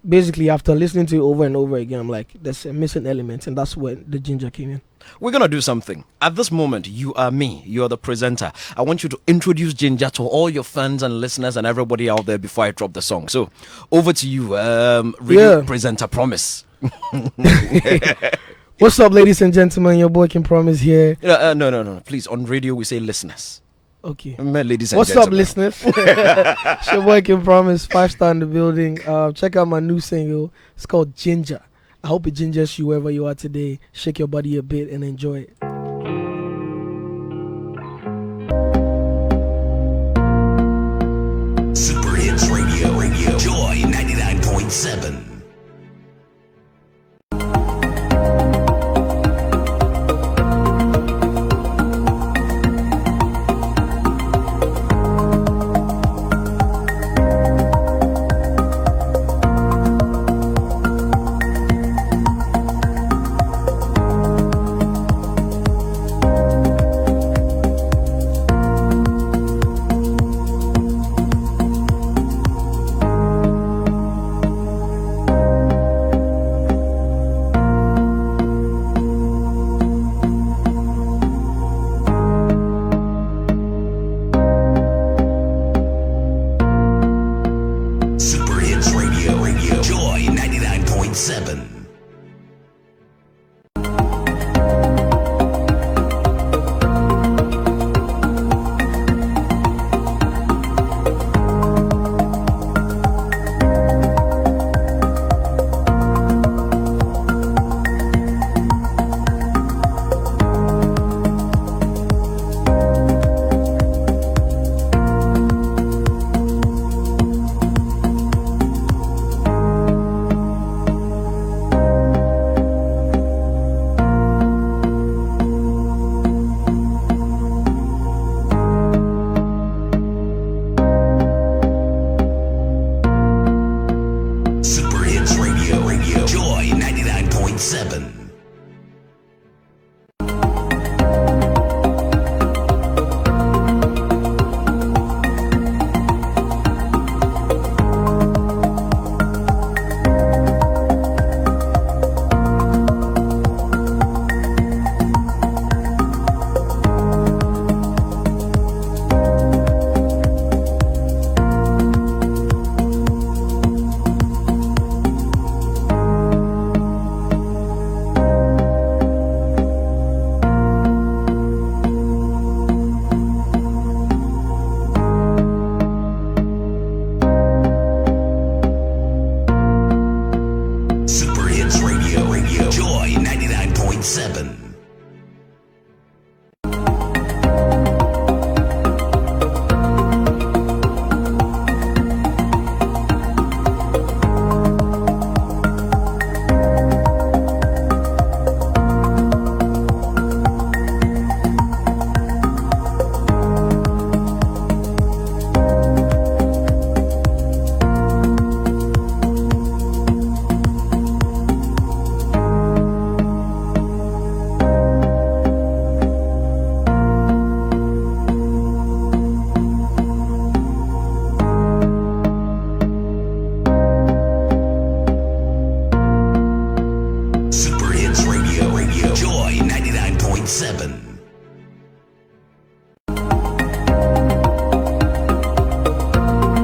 basically after listening to it over and over again, I'm like, there's a missing element, and that's where the ginger came in. We're going to do something. At this moment, you are me. You are the presenter. I want you to introduce Ginger to all your fans and listeners and everybody out there before I drop the song. So, over to you, radio presenter Promise. What's up, ladies and gentlemen? Your boy King Promise here. No. Please, on radio, we say listeners. Okay. Ladies and What's gentlemen. up, listeners? It's your boy King Promise, 5-star in the building. Check out my new single. It's called Ginger. I hope it gingers you wherever you are today. Shake your body a bit and enjoy it. Super Hits Radio. Joy 99.7.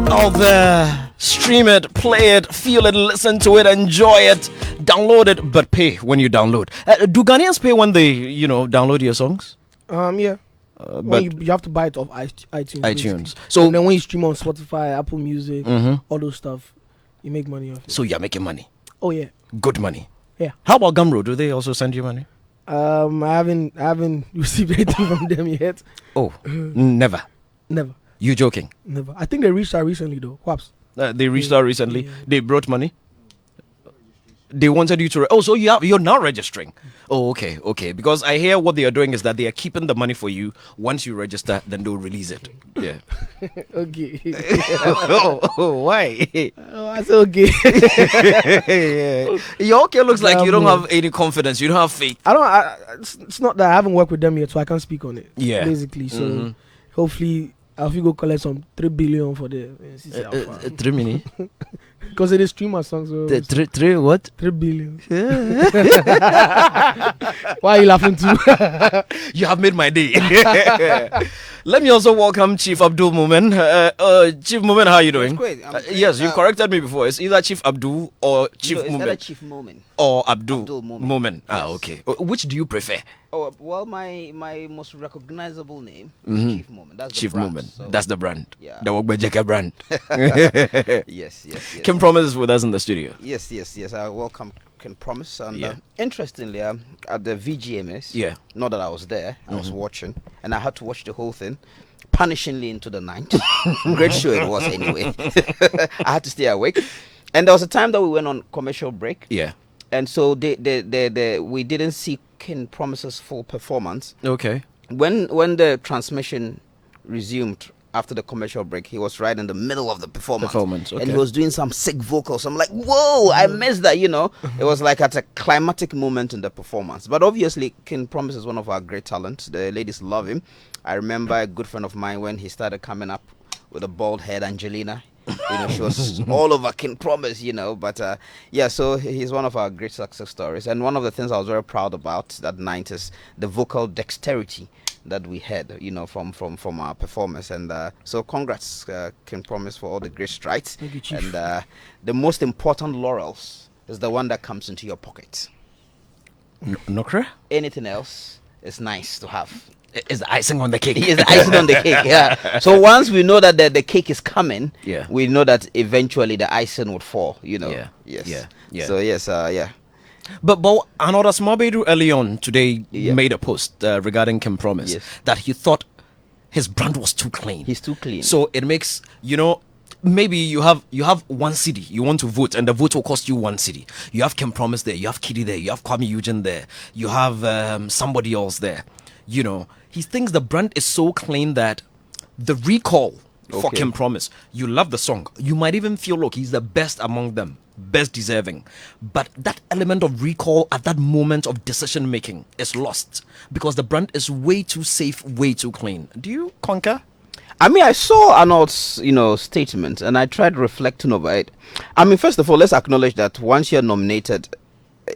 Out there, stream it, play it, feel it, listen to it, enjoy it, download it, but pay when you download. Do Ghanaians pay when they, download your songs? Yeah. But you have to buy it off iTunes. iTunes. So and then when you stream on Spotify, Apple Music, all those stuff, you make money off it. So you're making money. Oh yeah. Good money. Yeah. How about Gumroad? Do they also send you money? I haven't received anything from them yet. Oh, never. Never. You joking? Never. I think they reached out recently though. Whaps. They reached out recently. Yeah. They brought money. They wanted you to. So you're now registering. Oh, okay. Because I hear what they are doing is that they are keeping the money for you. Once you register, then they'll release it. Yeah. Okay. Why? Oh, I said okay. Yeah. Your okay looks like you don't have any confidence. You don't have faith. It's not that I haven't worked with them yet, so I can't speak on it. Yeah. Basically, so hopefully I'll go collect some 3 billion for the 3 million. Because it is streamer songs. So The three what? 3 billion. Why are you laughing too? You have made my day. Let me also welcome Chief Abdul Mumen. Chief Mumen, how are you doing? Great. Yes, you corrected me before. It's either Chief Abdul or Chief It's Mumen. either Chief Moment. Or Abdul Mumen. Mumen. Ah, okay. Which do you prefer? Oh well, my most recognizable name is Chief Moment. That's Chief the brand, Mumen. so- That's the brand. Yeah. The Wogbejeka brand. Yes. Kim Promise is with us in the studio. Yes. I welcome Can Promise. And Yeah. interestingly, at the VGMS, Yeah. not that I was there, I was watching, and I had to watch the whole thing, punishingly into the night. Great show it was anyway. I had to stay awake, and there was a time that we went on commercial break, Yeah. and so we didn't see Can Promise's full performance. Okay. When the transmission resumed after the commercial break, he was right in the middle of the performance. And okay. he was doing some sick vocals. I'm like, whoa, I missed that, you know. It was like at a climatic moment in the performance. But obviously, King Promise is one of our great talents. The ladies love him. I remember a good friend of mine when he started coming up with a bald head, Angelina. You know, she was all over King Promise, you know. But yeah, so he's one of our great success stories. And one of the things I was very proud about that night is the vocal dexterity that we had, you know, from our performance. And so congrats, King Promise, for all the great strides. Thank you, Chief. And the most important laurels is the one that comes into your pocket. Nokra? Anything else is nice to have. Is the icing on the cake. It's the icing on the cake, yeah. So once we know that the cake is coming, Yeah. we know that eventually the icing would fall, you know. Yeah. Yes. Yeah. So yes, yeah. But another small baby early on today Yeah. made a post regarding Kim Promise Yes. that he thought his brand was too clean. He's too clean. So it makes, you know, maybe you have one city you want to vote, and the vote will cost you one city. You have Kim Promise there, you have Kiddy there, you have Kwame Eugene there, you have somebody else there. You know, he thinks the brand is so clean that the recall for Okay. Kim Promise, you love the song, you might even feel, look, he's the best among them, best deserving, but that element of recall at that moment of decision making is lost because the brand is way too safe, way too clean. Do you concur? I mean, I saw Arnold's, you know, statement, and I tried reflecting over it. I mean, first of all, let's acknowledge that once you're nominated,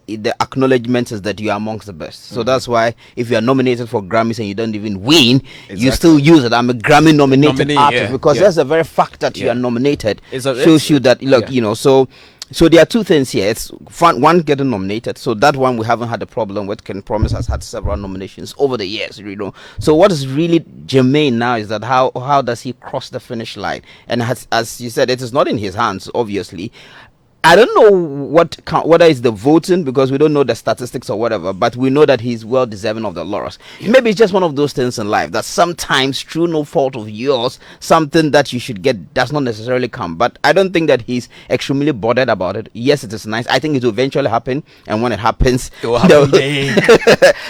the acknowledgement is that you are amongst the best. So that's why if you are nominated for Grammys and you don't even win, you still use it. I'm a Grammy nominated Nominee, artist, yeah, because yeah. that's the very fact that you Yeah. are nominated It's a- shows you that, look, yeah. you know, so there are two things here. It's fun, one, getting nominated. So that one we haven't had a problem with. Ken Promise has had several nominations over the years, you know. So what is really germane now is that how does he cross the finish line? And as you said, it is not in his hands, obviously. I don't know whether it's the voting, because we don't know the statistics or whatever, but we know that he's well deserving of the laurels. Maybe it's just one of those things in life that sometimes, through no fault of yours, something that you should get does not necessarily come. But I don't think that he's extremely bothered about it. Yes, it is nice. I think it will eventually happen, and when it happens, It will happen.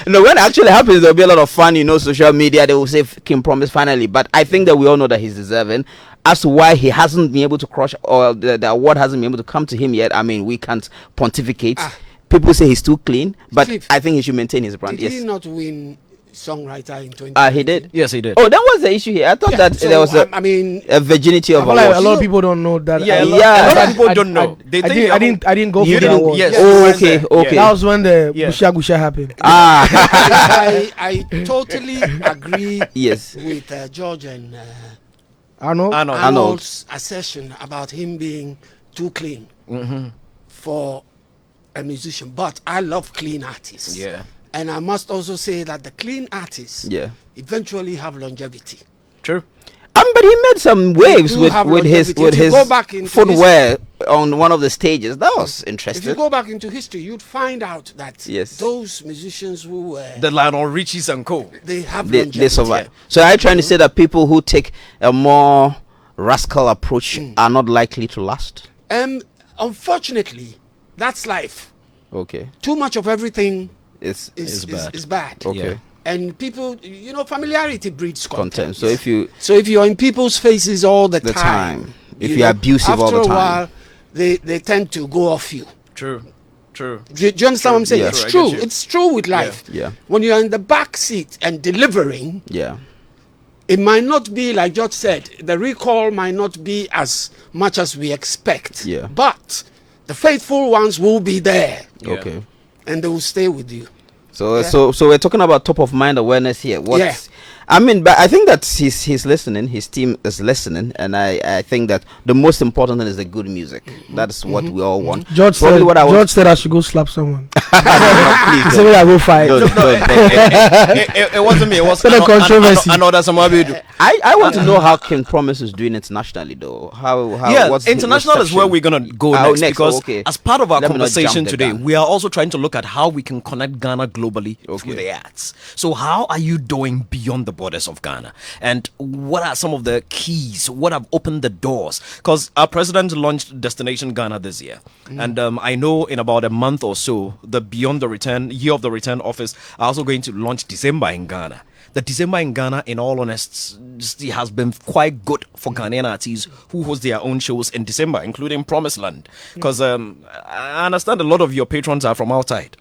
no, when it actually happens, there'll be a lot of fun. You know, social media, they will say Kim Promise finally. But I think that we all know that he's deserving. As to why he hasn't been able to crush, or the award hasn't been able to come to him yet, I mean, we can't pontificate. People say he's too clean, but Chief, I think he should maintain his brand. Did Yes. he not win songwriter in 20? He did. Yes, he did. Oh, that was the issue here. I thought that So, there was I mean, a virginity of I feel like a awards. lot of people don't know that. Yeah, a lot of people don't know. They think you I didn't go You for the didn't- award. yes. Oh, Yes. okay, Yeah. okay. That was when the Yeah. Gusha happened. I totally agree Yes. with George and Arnold. Arnold's assertion about him being too clean for a musician. But I love clean artists. Yeah. And I must also say that the clean artists Yeah. eventually have longevity. True. But he made some waves do with have his longevity. If you go back into footwear on one of the stages. That was If you interesting. go back into history, you'd find out that Yes. those musicians who were, The Lionel Richies and co. they have They longevity. survive. So are you trying to say that people who take a more rascal approach are not likely to last? Unfortunately, that's life. Okay. Too much of everything It's is bad. bad. okay. Yeah. And people, you know, familiarity breeds Content. contempt. So if you So if you're in people's faces all the time, if you you're know, abusive all after the a time. while, they tend to go off you. True. True. Do you understand what I'm saying? Yeah. It's True, I true. get you. It's true with life. Yeah. When you're in the back seat and delivering, yeah. It might not be, like George said, the recall might not be as much as we expect. Yeah. But the faithful ones will be there. Yeah. Okay. And they will stay with you. So Yeah. so we're talking about top of mind awareness here. What? Yeah. I mean, but I think that he's listening. His team is listening, and I think that the most important thing is the good music. That's what we all want. George Probably said, what I want. George said I should go slap someone. Please He said I go fight. don't. It wasn't me. It was Still a controversy. another somebody. I want to know how King Promise is doing internationally, though. How Yeah, what's the international is where reception? we're gonna go Oh, next, next, because okay. as part of our Let me not conversation jump the today, gun. we are also trying to look at how we can connect Ghana globally through the arts. So how are you doing beyond the borders of Ghana? And what are some of the keys? What have opened the doors? Because our president launched Destination Ghana this year. And I know in about a month or so, the Beyond the Return, Year of the Return office are also going to launch December in Ghana. The December in Ghana, in all honesty, has been quite good for Ghanaian artists who host their own shows in December, including Promised Land. Because I understand a lot of your patrons are from outside.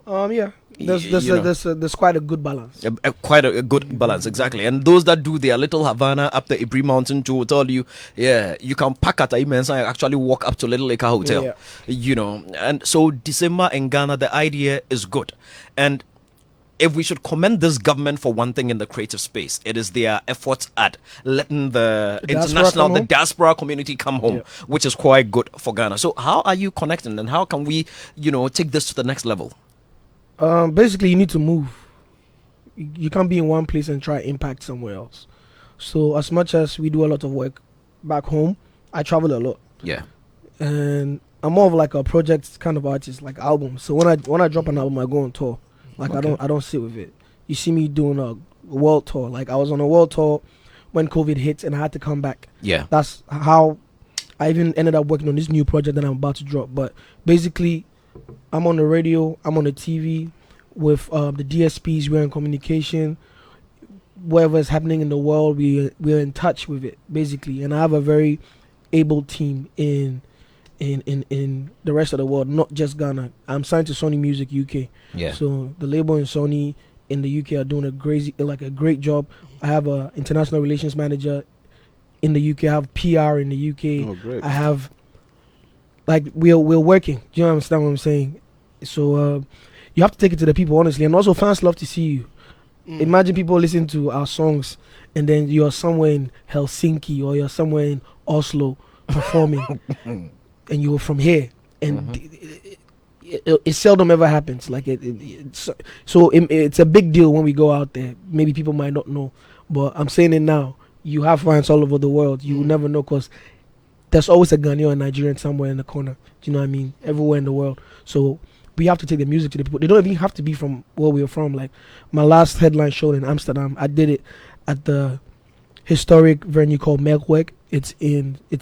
Yeah. You know. There's quite a good balance. Quite a good balance, exactly. And those that do their little Havana up the Ibri Mountain to will tell you, yeah, you can pack at Imensa and actually walk up to Little Acre Hotel. Yeah. You know, and so December in Ghana, the idea is good. And if we should commend this government for one thing in the creative space, it is their efforts at letting the diaspora community come home, which is quite good for Ghana. So how are you connecting, and how can we, take this to the next level? Basically, you need to move. You can't be in one place and try impact somewhere else. So as much as we do a lot of work back home, I travel a lot. Yeah. And I'm more of like a project kind of artist, like albums. So when I drop an album, I go on tour. Like I don't sit with it. You see me doing a world tour. Like I was on a world tour when COVID hit, and I had to come back. Yeah. That's how I even ended up working on this new project that I'm about to drop. But basically, I'm on the radio, I'm on the TV with the DSPs. We're in communication. Whatever is happening in the world, we're in touch with it, basically. And I have a very able team in the rest of the world, not just Ghana. I'm signed to Sony Music UK. Yeah. So the label and Sony in the UK are doing a great job. I have a international relations manager in the UK. I have PR in the UK. Oh, great. I have we're working. Do you understand what I'm saying? So you have to take it to the people, honestly. And also fans love to see you. Imagine people listen to our songs and then you're somewhere in Helsinki or you're somewhere in Oslo performing and you're from here, and it seldom ever happens. Like it's a big deal when we go out there. Maybe people might not know, but I'm saying it now. You have fans all over the world. You will never know, because there's always a Ghanaian or Nigerian somewhere in the corner. Do you know what I mean? Everywhere in the world. So we have to take the music to the people. They don't even have to be from where we're from. Like my last headline show in Amsterdam, I did it at the historic venue called Melkweg. It's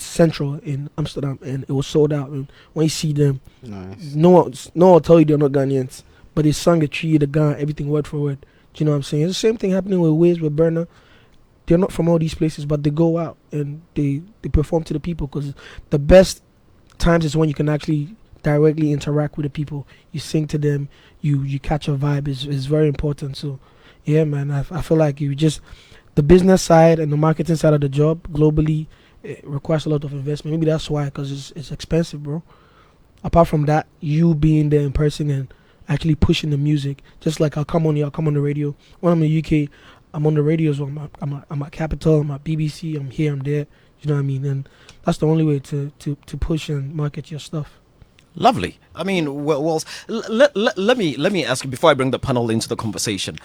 central in Amsterdam, and it was sold out. And when you see them, Nice. no one will tell you they're not Ghanaians, but they sung a tree, the Ghana, everything word for word. Do you know what I'm saying? It's the same thing happening with Wiz, with Burner. They're not from all these places, but they go out and they perform to the people, because the best times is when you can actually directly interact with the people. You sing to them, you catch a vibe. Is very important. So yeah, man, I feel like the business side and the marketing side of the job globally, it requires a lot of investment. Maybe that's why, because it's expensive, bro. Apart from that, you being there in person and actually pushing the music, just like I'll come on the radio. When I'm in the UK, I'm on the radio as well. I'm at Capital, I'm at BBC, I'm here, I'm there. You know what I mean? And that's the only way to push and market your stuff. Lovely. I mean, well, let me ask you before I bring the panel into the conversation.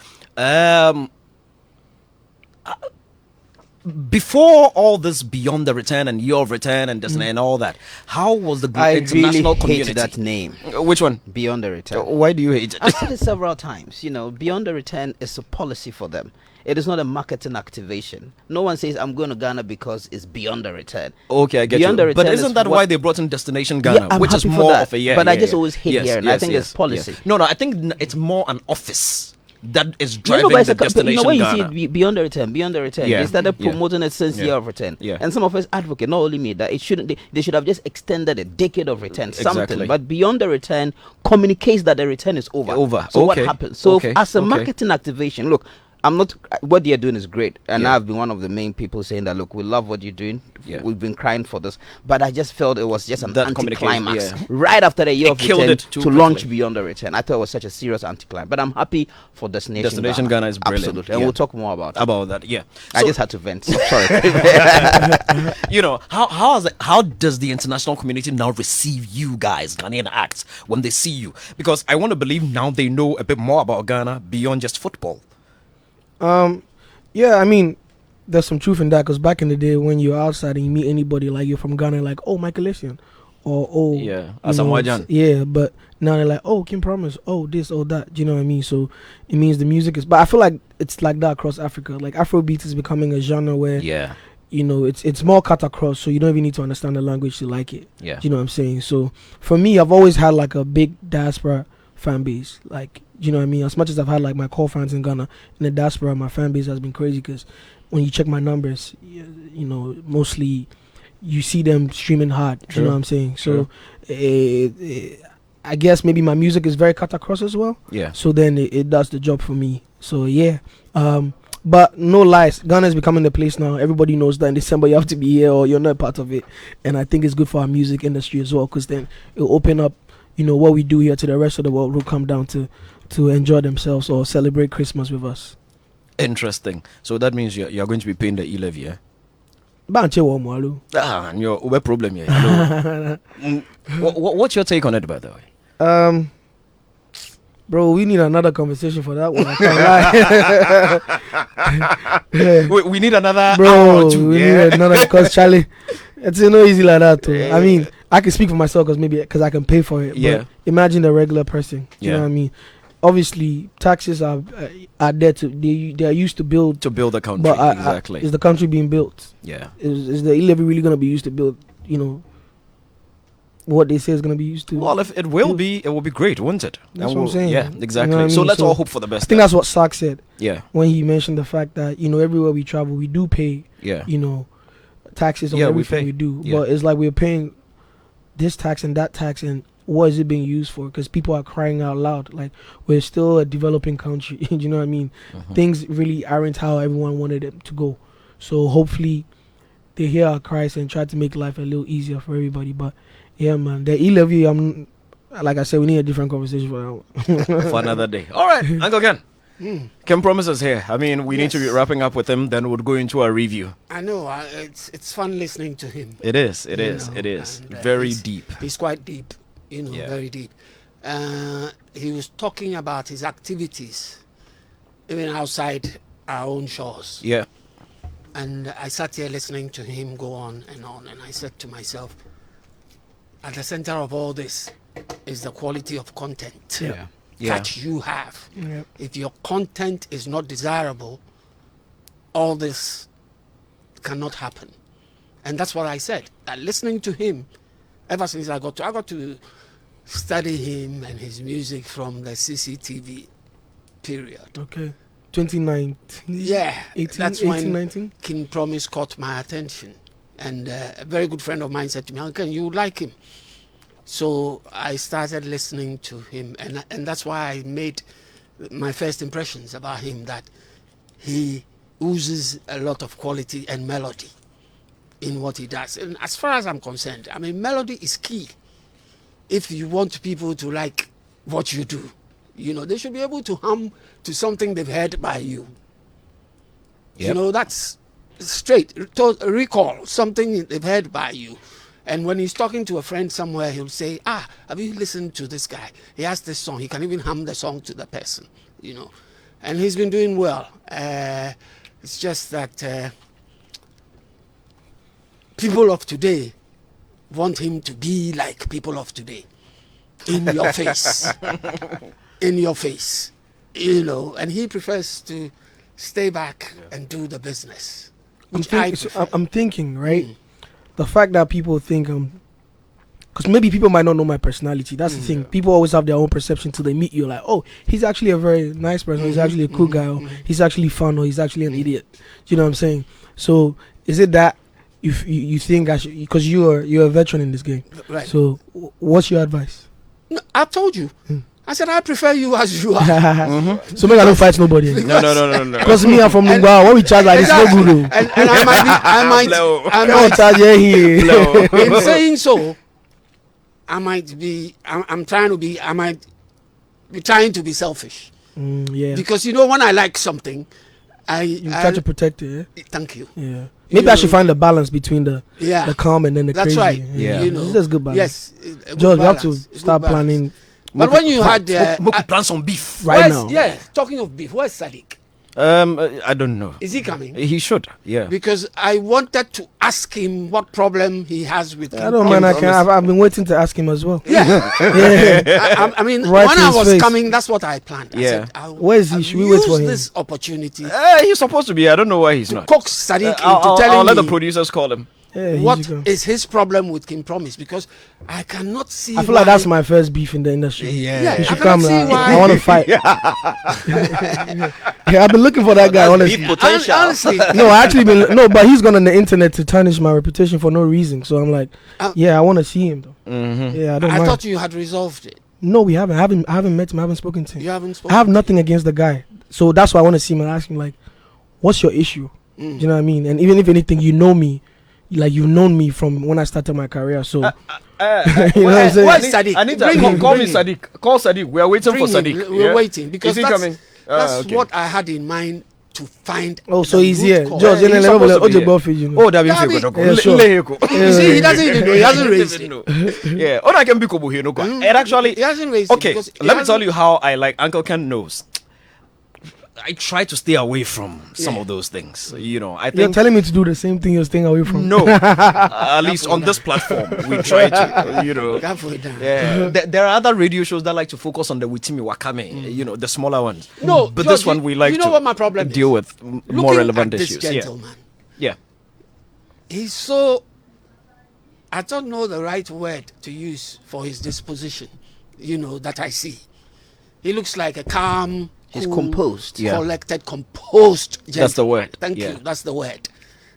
Before all this, Beyond the Return and Year of Return and Disney and all that, how was the international community? Hate that name. Which one? Beyond the Return. Why do you hate it? I've said it several times. Beyond the Return is a policy for them. It is not a marketing activation. No one says I'm going to Ghana because it's Beyond the Return. Okay, I get Beyond you. the Return But isn't that why they brought in Destination Ghana, Yeah, I'm which is happy for more that. of a But I just always hate here, and I think it's policy. No, I think it's more an office that is No, driving but the Destination when you Ghana. see it, Beyond the Return, Yeah, they started yeah. promoting it since Yeah. Year of Return. Yeah. And some of us advocate, not only me, that it shouldn't. They should have just extended a decade of return, something. Exactly. But Beyond the Return communicates that the return is over. Over. So what Okay. happens? So Okay. as a Okay. marketing activation, look, I'm not. What you're doing is great, and Yeah. I've been one of the main people saying that. Look, we love what you're doing. Yeah. We've been crying for this, but I just felt it was just an That communication, anticlimax. yeah. Right after the year It of killed return it too to launch quickly. Beyond the Return, I thought it was such a serious anticlimax. But I'm happy for Destination Ghana is brilliant. Absolutely, and Yeah. we'll talk more about it. About that, yeah. I So, just had to vent. Sorry. you know, how does the international community now receive you guys, Ghanaian acts, when they see you? Because I want to believe now they know a bit more about Ghana beyond just football. Yeah, I mean, there's some truth in that because back in the day when you're outside and you meet anybody like you're from Ghana, like, oh, Michael Essien, or oh, Yeah, you Asamoah know, Gyan. yeah, but now they're like, oh, Kim Promise, oh, this, oh, that. Do you know what I mean? So it means the music is, but I feel like it's like that across Africa. Like Afrobeat is becoming a genre where, Yeah, you know, it's more cut across, so you don't even need to understand the language to like it. yeah. Do you know what I'm saying? So for me, I've always had like a big diaspora fan base. Like, do you know what I mean? As much as I've had like my core fans in Ghana, in the diaspora, my fan base has been crazy because when you check my numbers, you know, mostly you see them streaming hard. Do True. you know what I'm saying? So I guess maybe my music is very cut across as well. Yeah. So then it does the job for me. So yeah. But no lies, Ghana is becoming the place now. Everybody knows that in December you have to be here or you're not part of it. And I think it's good for our music industry as well because then it'll open up, you know, what we do here to the rest of the world who come down to enjoy themselves or celebrate Christmas with us. Interesting. So that means you're going to be paying the e-levy, yeah? Banche wa mwalu. And your Uber problem here. Hello. What's your take on it, by the way? Bro, we need another conversation for that one. I can't lie. We need another hour Bro, or two. we Yeah. need another because Charlie, it's no easy like that too. I mean, I can speak for myself because I can pay for it. Yeah. But imagine the regular person. Do you know Yeah. what I mean? Obviously, taxes are there to they are used to build. To build a country. But Exactly. is the country being built? Yeah. Is the e-levy really going to be used to build? You know, what they say is going to be used to. Well, if it will be, it will be great, won't it? That's And what I'm saying. Yeah, You know exactly. what I So mean? let's So all hope for the best. I think that's what Sark said Yeah, when he mentioned the fact that, you know, everywhere we travel, we do pay, yeah. you know, taxes on Yeah, we everything pay. we do. Yeah. But it's like we're paying this tax and that tax, and what is it being used for? Because people are crying out loud. Like, we're still a developing country. You know what I mean? Mhm. Things really aren't how everyone wanted them to go. So hopefully they hear our cries and try to make life a little easier for everybody. But yeah, man, the e-levy, like I said, we need a different conversation for that one. For another day. All right, Uncle Ken. Kim Promise is here. I mean, we need to be Yes. wrapping up with him, then we'll go into our review. I know. It's fun listening to him. It is, it You is, know, it is. and, Very he's- deep. He's quite deep, you know, Yeah. very deep. He was talking about his activities, even outside our own shores. Yeah, And I sat here listening to him go on, and I said to myself, at the center of all this is the quality of content Yeah. that you have. Yep. If your content is not desirable, all this cannot happen. And that's what I said. That listening to him, ever since I got to study him and his music from the CCTV period. Okay. 2019. Yeah, 18, that's 18, when 19. King Promise caught my attention. And a very good friend of mine said to me, "Uncle, you like him." So I started listening to him, and that's why I made my first impressions about him, that he oozes a lot of quality and melody in what he does. And as far as I'm concerned, I mean, melody is key. If you want people to like what you do, you know, they should be able to hum to something they've heard by you. You Yep. know, that's straight. Recall something they've heard by you. And when he's talking to a friend somewhere, he'll say, have you listened to this guy? He has this song. He can even hum the song to the person, you know. And he's been doing well. It's just that people of today want him to be like people of today. In your face. In your face. You know, and he prefers to stay back and do the business. Which I prefer. I'm thinking, right? The fact that people think because maybe people might not know my personality. That's the thing. People always have their own perception till they meet you. Like, oh, he's actually a very nice person. He's actually a cool guy. Or he's actually fun. Or he's actually an idiot. Do you know what I'm saying? So is it that you think I should, because you're a veteran in this game? Right. So what's your advice? No, I told you. I said, I prefer you as you are. So maybe I don't fight nobody. No. Because me, I'm from Lingua. When we charge like this, no good. And I might Charge here. in saying so, I might be trying to be selfish. Yeah. Because when I like something, You try to protect it. Yeah? Thank you. Yeah. Maybe I should find the balance between the calm and then the That's crazy. right. Yeah. That's good balance. Yes. George, we have to start planning But when you had plan some beef right now. Yeah. Talking of beef, where's Sadiq? I don't know. Is he coming? He should. Yeah. Because I wanted to ask him what problem he has with. I don't mind. I've been waiting to ask him as well. Yeah. Yeah. I mean, Right when to I his was face. coming, that's what I planned. I Yeah. said, Where is he? Should we wait for him? Use this opportunity He's supposed to be. I don't know why he's to not. coax Sadiq into I'll telling let the me producers call him. Yeah, he what should come. is his problem with King Promise, because I cannot see. I feel like that's my first beef in the industry. Yeah, He should I cannot come. see why. I want to fight. Yeah, I've been looking for that guy. Honestly. Beef potential. Honestly, No, I actually been but he's gone on the internet to tarnish my reputation for no reason. So I'm like, yeah, I want to see him though. Yeah, I don't I mind. thought you had resolved it. No, we haven't. I haven't met him. I haven't spoken to him. You haven't I spoken. have nothing against the guy. So that's why I want to see him and ask him like, what's your issue? Do you know what I mean? And even if anything, you know me. Like you've known me from when I started my career. So you know what I'm saying? Where's Sadiq? I need to Bring him, call me bring him. Sadiq. Call Sadiq. We are waiting Bring for him. Sadiq. We're Yeah? waiting because Is he that's, coming? that's Okay. what I had in mind to find. Oh, so the he's root here. cause. George, he's supposed to be Oje here. Buffy, you know. Oh, that Dabi. means Yeah, sure. You see, he doesn't even know. He hasn't raised it. Yeah. Oh, I can be Kobo here. No, and actually, He hasn't raised it. okay. because he Let me hasn't- tell you how I like. Uncle Ken knows. I try to stay away from some of those things. You know, I You're think telling me to do the same thing you're staying away from. no. At least on this platform, we try to. You know. That for it down. Yeah, there are other radio shows that like to focus on the Witimi Wakame, you know, the smaller ones. No, but George, this one we like you know to what my problem is? deal with more Looking relevant at this issues. Yeah, gentleman, yeah. he's so. I don't know the right word to use for his disposition. That I see. He looks like a calm. He's cool, composed. Yeah. collected, composed gentleman. That's the word. Thank Yeah. you. That's the word.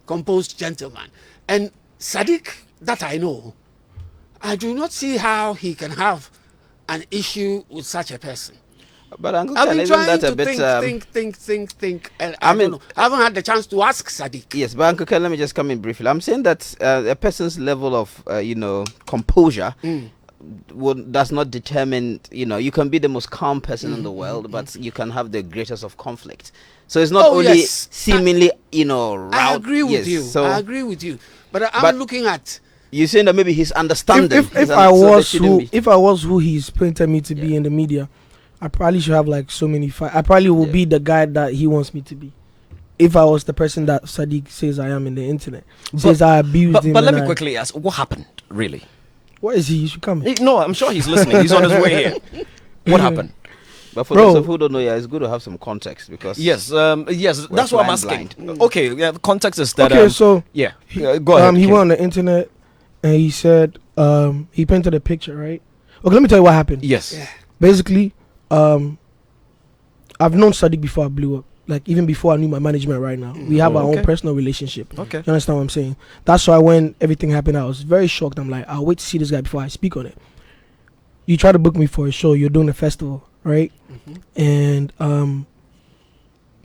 Composed gentleman. And Sadiq, that I know, I do not see how he can have an issue with such a person. But Uncle I've Ken, been isn't trying that a to bit? think. And I I mean- don't know. I haven't had the chance to ask Sadiq. Yes, but Uncle Ken, let me just come in briefly. I'm saying that a person's level of, composure does not determine, you can be the most calm person in the world, but you can have the greatest of conflict. So it's not Oh, only yes. seemingly, I agree with yes, you. So I agree with you. But I'm But- looking at. you're saying that maybe his understanding. If I was who he's painted me to be in the media, I probably should have like so many fights. I probably will be the guy that he wants me to be. If I was the person that Sadiq says I am in the internet, says I abused him. But let and me quickly ask, what happened really? Where is he? You should come. No, I'm sure he's listening. He's on his way here. What happened? But for Bro. those who don't know, it's good to have some context because Yes, that's what I'm asking. flying Okay, yeah, the context is that. Okay, so yeah, go ahead. he Kim. went on the internet and he said he painted a picture, right? Okay, let me tell you what happened. Yes. Yeah. Basically, I've known Sadiq before I blew up. Like even before I knew my management right now. We have our okay. own personal relationship. Okay. You understand what I'm saying? That's why when everything happened, I was very shocked. I'm like, I'll wait to see this guy before I speak on it. You try to book me for a show, you're doing a festival, right? And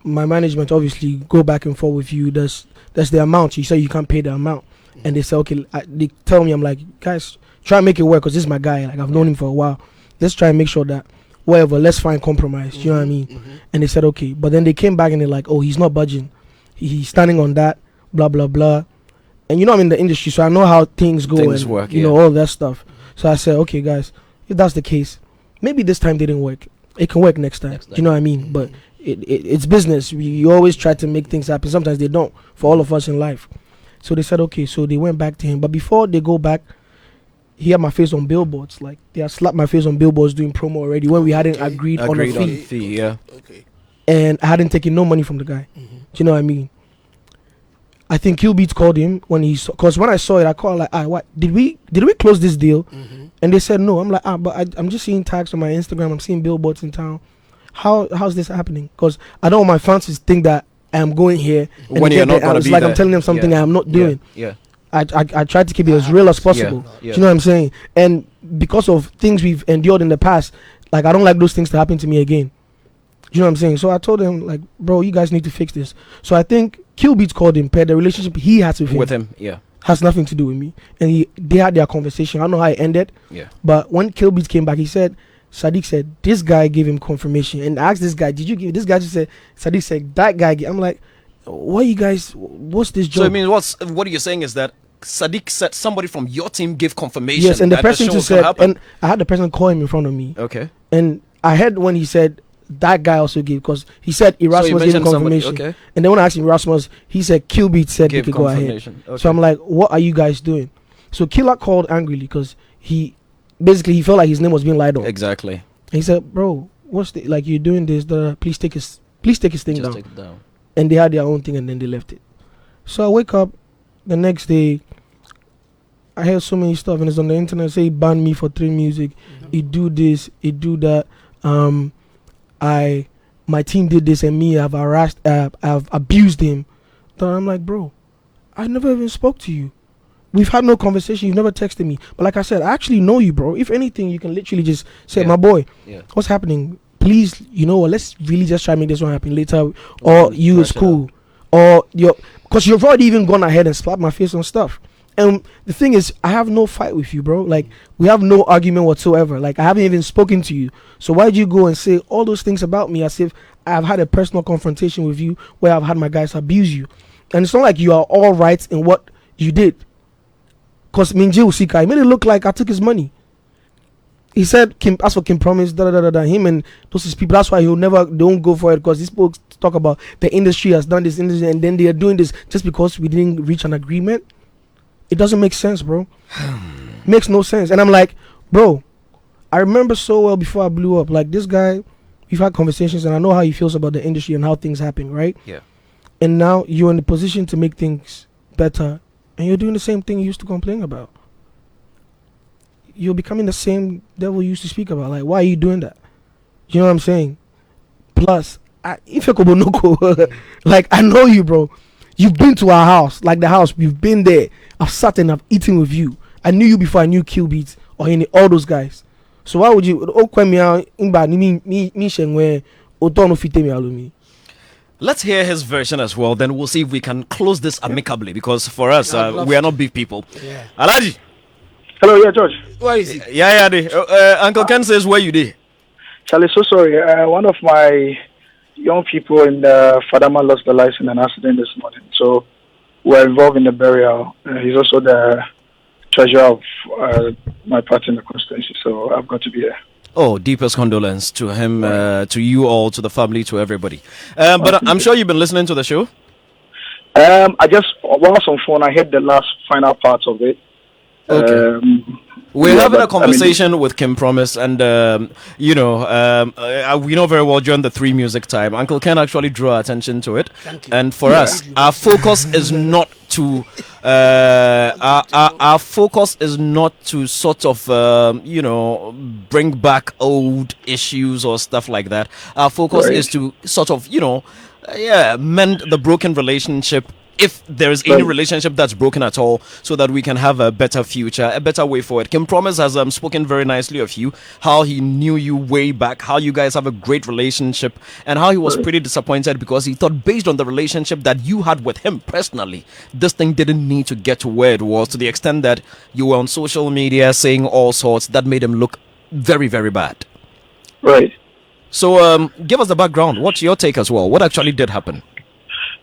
my management obviously go back and forth with you. That's the amount. You say you can't pay the amount. And they say, okay, they tell me, I'm like, guys, try and make it work because this is my guy. Like I've known him for a while. Let's try and make sure that whatever, let's find compromise. You know what I mean? And they said, okay. But then they came back and they're like, oh, he's not budging. He's standing on that, blah, blah, blah. And you know I'm in the industry, so I know how things go Things and work, you know, all that stuff. So I said, okay, guys, if that's the case, maybe this time they didn't work. It can work next time. Do you know what I mean? But it's business. We always try to make things happen. Sometimes they don't for all of us in life. So they said, okay. So they went back to him. But before they go back, he had my face on billboards. Like they had slapped my face on billboards doing promo already when we hadn't agreed on a Agreed on fee. the fee, yeah. Okay. And I hadn't taken no money from the guy. Do you know what I mean? I think Killbeatz called him when he saw, because when I saw it, I called like, what did we close this deal? And they said no. I'm like, but I'm just seeing tags on my Instagram. I'm seeing billboards in town. How's this happening? Because I don't want my fans to think that I am going here and When they you're get not there, gonna it's be like there. I'm telling them something Yeah. I'm not doing. Yeah. I tried to keep it as real as possible. Yeah. Do you know what I'm saying? And because of things we've endured in the past, Like, I don't like those things to happen to me again. You know what I'm saying? So I told him, like, bro, you guys need to fix this. So I think Killbeatz called him, the relationship he has with him. Yeah. Has nothing to do with me. And they had their conversation. I don't know how it ended. Yeah. But when Killbeatz came back, he said, Sadiq said, this guy gave him confirmation. And I asked this guy, did you give? This guy just said, Sadiq said, that guy. I'm like, what you guys, what's this job? So I mean, what you're saying is that Sadiq said somebody from your team gave confirmation. Yes, and the that person show just was gonna said, happen. and I had the person call him in front of me. Okay. And I heard when he said, that guy also gave, because he said Erasmus gave him mentioned somebody, confirmation. okay. And then when I asked him Erasmus, he said Killbeatz said Gave he could go ahead. confirmation, okay. So I'm like, what are you guys doing? So Killer called angrily because he felt like his name was being lied on. Exactly. And he said, bro, what's the, like, you're doing this, please take his thing Just down. take it down. And they had their own thing and then they left it. So I wake up the next day, I hear so many stuff and it's on the internet. Say he banned me for 3 music. He do this, he do that. My team did this and me, I've harassed, I've abused him. Then I'm like, bro, I never even spoke to you. We've had no conversation. You've never texted me. But like I said, I actually know you, bro. If anything, you can literally just say, my boy, what's happening? Please, you know what? Let's really just try and make this one happen later. Or you is cool. Or because you've already even gone ahead and slapped my face on stuff. And the thing is, I have no fight with you, bro. Like, we have no argument whatsoever. Like, I haven't even spoken to you. So why'd you go and say all those things about me as if I've had a personal confrontation with you where I've had my guys abuse you? And it's not like you are all right in what you did. Because Minji Usika, he made it look like I took his money. He said, as for Kim Promise, him and those his people, that's why don't go for it, because these folks talk about the industry has done this industry and then they are doing this just because we didn't reach an agreement. It doesn't make sense, bro. Makes no sense. And I'm like, bro, I remember so well before I blew up. Like, this guy, we've had conversations and I know how he feels about the industry and how things happen, right? Yeah. And now you're in the position to make things better and you're doing the same thing you used to complain about. You're becoming the same devil you used to speak about. Like, why are you doing that? You know what I'm saying? Plus, like, I know you, bro. You've been to our house, like the house. We've been there. I've sat and I've eaten with you. I knew you before I knew Killbeatz or any all those guys. So why would you? Let's hear his version as well. Then we'll see if we can close this amicably, because for us, we are not big people. Yeah. Alaji. Hello, yeah, George. Where is he? Uncle Ken says, where you did? Charlie, so sorry. One of my young people in the Fadama lost their life in an accident this morning. So we're involved in the burial. He's also the treasurer of my party in the constituency. So I've got to be there. Oh, deepest condolence to him, to you all, to the family, to everybody. But I'm sure you've been listening to the show. I just, whilst on phone, I heard the last final part of it. Okay. We're having a conversation with Kim Promise, and we know very well during the 3 music time, Uncle Ken actually drew our attention to it. And for us, our focus is not to our focus is not to sort of bring back old issues or stuff like that. Our focus is to sort of mend the broken relationship, if there is any relationship that's broken at all, so that we can have a better future, a better way forward. Kim Promise has spoken very nicely of you, how he knew you way back, how you guys have a great relationship, and how he was pretty disappointed because he thought, based on the relationship that you had with him personally, this thing didn't need to get to where it was, to the extent that you were on social media saying all sorts that made him look very, very bad. Right. So give us the background. What's your take as well? What actually did happen?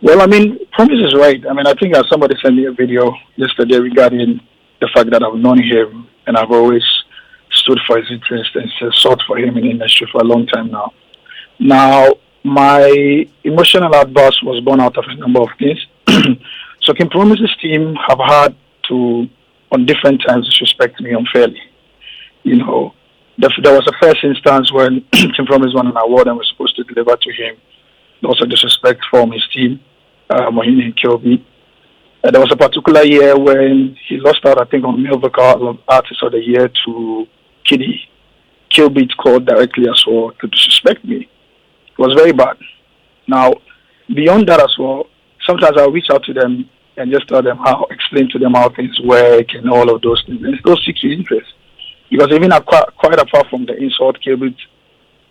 Well, Promise is right. I think somebody sent me a video yesterday regarding the fact that I've known him and I've always stood for his interest and sought for him in the industry for a long time now. Now, my emotional outburst was born out of a number of things. So Kim Promise's team have had to, on different times, disrespect me unfairly. There was a first instance when Kim Promise won an award and was supposed to deliver to him. Also disrespect from his team, Mohini and Killbeatz. There was a particular year when he lost out, I think, on Male Vocal Artist of the Year to Kiddy. Killbeatz called directly as well to disrespect me. It was very bad. Now, beyond that as well, sometimes I'll reach out to them and just explain to them how things work and all of those things. And it's those seek your interest. Because even quite apart from the insult Killbeatz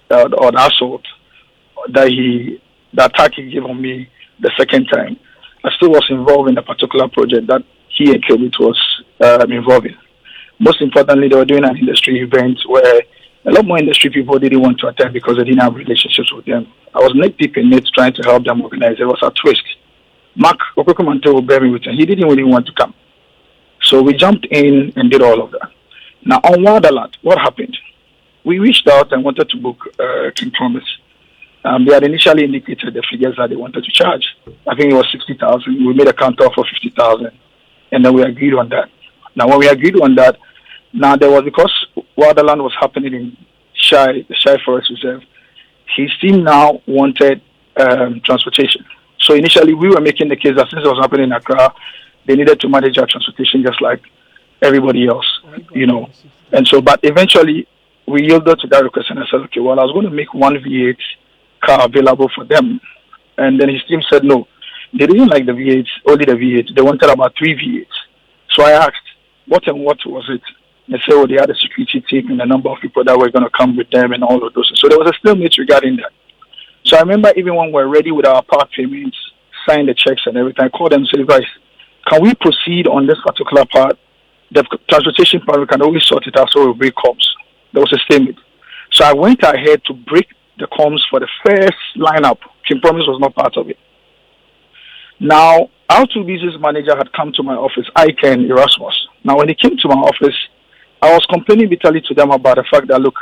or the assault the attack he gave on me the second time, I still was involved in a particular project that he and Killbeatz was involved in. Most importantly, they were doing an industry event where a lot more industry people didn't want to attend because they didn't have relationships with them. I was neck deep in it trying to help them organize. It was a twist. Mark Okokomante will bear me with him. He didn't really want to come. So we jumped in and did all of that. Now, on Wildaland, what happened? We reached out and wanted to book King Promise. They had initially indicated the figures that they wanted to charge. I think it was 60,000. We made a counter for 50,000, and then we agreed on that. Now, when we agreed on that, now there was, because Wildaland was happening in the Shy Forest Reserve, his team now wanted transportation. So initially, we were making the case that since it was happening in Accra, they needed to manage our transportation just like everybody else, you know. And so, but eventually, we yielded to that request, and I said, okay, well, I was going to make one V8 car available for them. And then his team said no. They didn't like the V8, only the V8. They wanted about 3 V8s. So I asked, what and what was it? They said, oh, they had a security team and a number of people that were going to come with them and all of those. So there was a stalemate regarding that. So I remember even when we were ready with our part payments, signed the checks and everything, I called them and said, guys, can we proceed on this particular part? The transportation part, we can always sort it out so we'll break comms. There was a stalemate. So I went ahead to break the comms for the first lineup. King Promise was not part of it. Now, R2B's manager had come to my office, Ike and Erasmus. Now, when he came to my office, I was complaining bitterly to them about the fact that, look,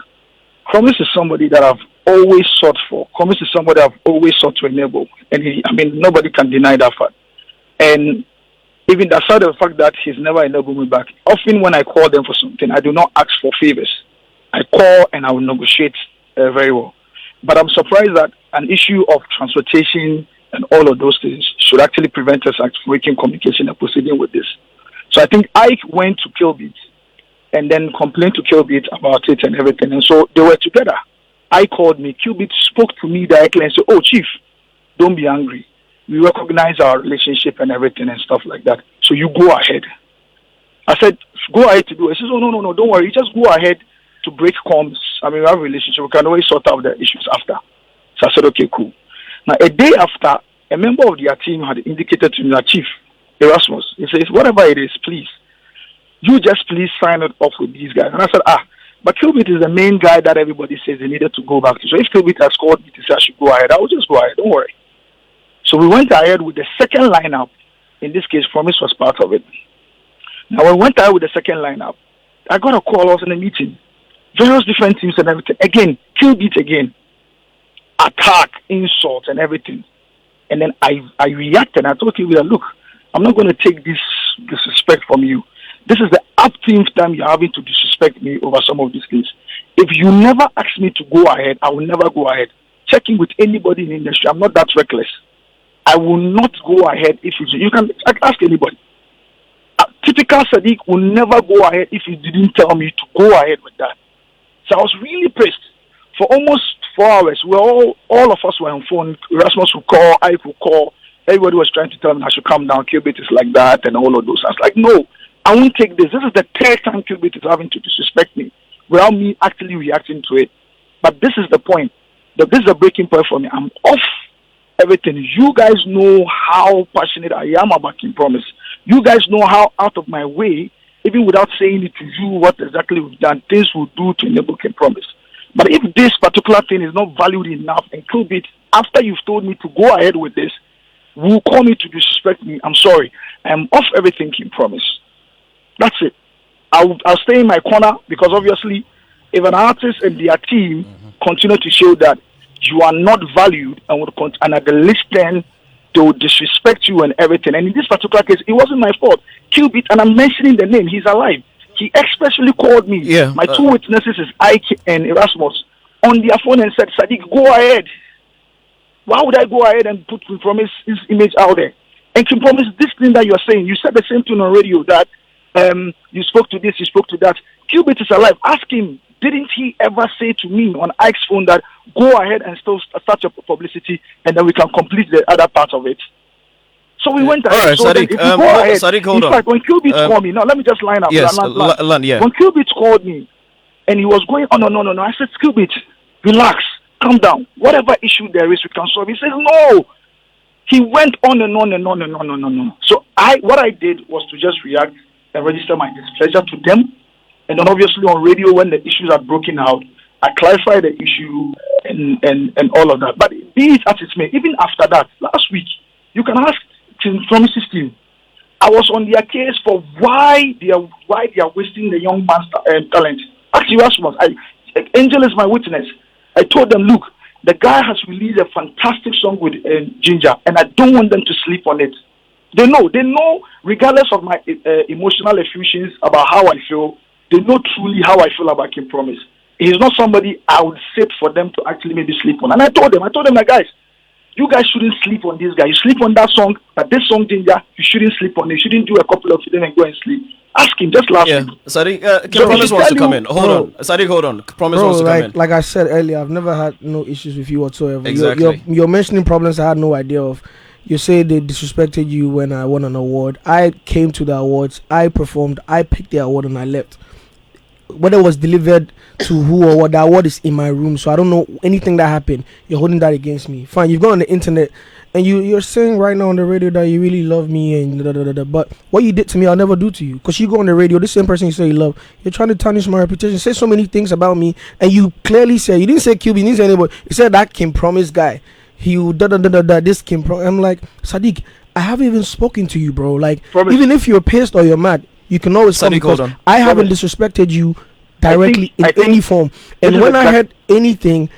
Promise is somebody that I've always sought for. Promise is somebody I've always sought to enable. And nobody can deny that fact. And even aside of the fact that he's never enabled me back, often when I call them for something, I do not ask for favors. I call and I will negotiate very well. But I'm surprised that an issue of transportation and all of those things should actually prevent us from making communication and proceeding with this. So I think Ike went to Killbeatz and then complained to Killbeatz about it and everything. And so they were together. Ike called me. Killbeatz spoke to me directly and said, oh, Chief, don't be angry. We recognize our relationship and everything and stuff like that. So you go ahead. I said, go ahead to do it. He says, oh, no, don't worry. Just go ahead to break comms. We have a relationship. We can always sort out the issues after. So I said, okay, cool. Now, a day after, a member of their team had indicated to me that, Chief, Erasmus, he says, whatever it is, please, you just please sign it off with these guys. And I said, but Killbeatz is the main guy that everybody says they needed to go back to. So if Killbeatz has called me to say I should go ahead, I will just go ahead. Don't worry. So we went ahead with the second lineup. In this case, Promise was part of it. Now, when we went ahead with the second lineup, I got a call. I was in a meeting. Various different teams and everything. Again, Killbeatz again. Attack, insult, and everything. And then I reacted. I told Killbeatz, look, I'm not going to take this disrespect from you. This is the upteenth time you're having to disrespect me over some of these things. If you never ask me to go ahead, I will never go ahead. Checking with anybody in the industry. I'm not that reckless. I will not go ahead if you can ask anybody. Typical Sadiq will never go ahead if you didn't tell me to go ahead with that. So I was really pissed. For almost 4 hours, all of us were on phone. Erasmus would call, Ike would call. Everybody was trying to tell me I should come down. Killbeatz is like that and all of those. I was like, no, I won't take this. This is the third time Killbeatz is having to disrespect me without me actually reacting to it. But this is the point. This is a breaking point for me. I'm off everything. You guys know how passionate I am about King Promise. You guys know how out of my way, even without saying it to you, what exactly we've done, things we'll do to enable King Promise. But if this particular thing is not valued enough and Killbeatz, after you've told me to go ahead with this, will call me to disrespect me, I'm sorry. I'm off everything King Promise. That's it. I'll stay in my corner because obviously if an artist and their team continue to show that you are not valued and at the least then they will disrespect you and everything. And in this particular case, it wasn't my fault. Killbeatz, and I'm mentioning the name, he's alive. He especially called me. Yeah, my two witnesses is Ike and Erasmus on their phone and said, Sadiq, go ahead. Why would I go ahead and put King Promise his image out there? And King Promise, this thing that you're saying, you said the same thing on radio that you spoke to this, you spoke to that. Killbeatz is alive. Ask him, didn't he ever say to me on Ike's phone that go ahead and still start your publicity and then we can complete the other part of it? So we went ahead. All right, so Sadiq, Sadiq, hold on. In fact, when Killbeatz called me, now let me just line up. Yes, yeah. When Killbeatz called me and he was going, oh, no. I said, Killbeatz, relax. calm down. Whatever issue there is, we can solve. He says, no. He went on and on and on and on and on. So what I did was to just react and register my displeasure to them. And then obviously on radio, when the issues are broken out, I clarify the issue and all of that. But be it as it may, even after that, last week, you can ask King Promise's team. I was on their case for why they are wasting the young man's talent. Actually, Rasmus, Angel is my witness. I told them, look, the guy has released a fantastic song with Ginger, and I don't want them to sleep on it. They know, regardless of my emotional effusions about how I feel, they know truly how I feel about King Promise. He's not somebody I would sit for them to actually maybe sleep on. And I told them, like, guys, you guys shouldn't sleep on this guy. You sleep on that song, but this song, Ginger, you shouldn't sleep on it. You shouldn't do a couple of them and go and sleep. Ask him just last week. Sadiq, Promise wants to come in. Hold on. Sadiq, hold on. Promise wants to come in. Like I said earlier, I've never had no issues with you whatsoever. Exactly. You're mentioning problems I had no idea of. You say they disrespected you when I won an award. I came to the awards. I performed. I picked the award and I left. Whether it was delivered to who or what, the award is in my room, so I don't know anything that happened. You're holding that against me. Fine, you've gone on the internet and you're saying right now on the radio that you really love me and but what you did to me, I'll never do to you. Because you go on the radio, this same person you say you love, you're trying to tarnish my reputation, say so many things about me, and you clearly say, you didn't say Killbeatz, you didn't say anybody, you said that King Promise guy, he this King Promise. I'm like, Sadiq, I haven't even spoken to you, bro. Like, Promise. Even if you're pissed or you're mad, you can always come because I haven't disrespected you directly in any form. And when I heard anything,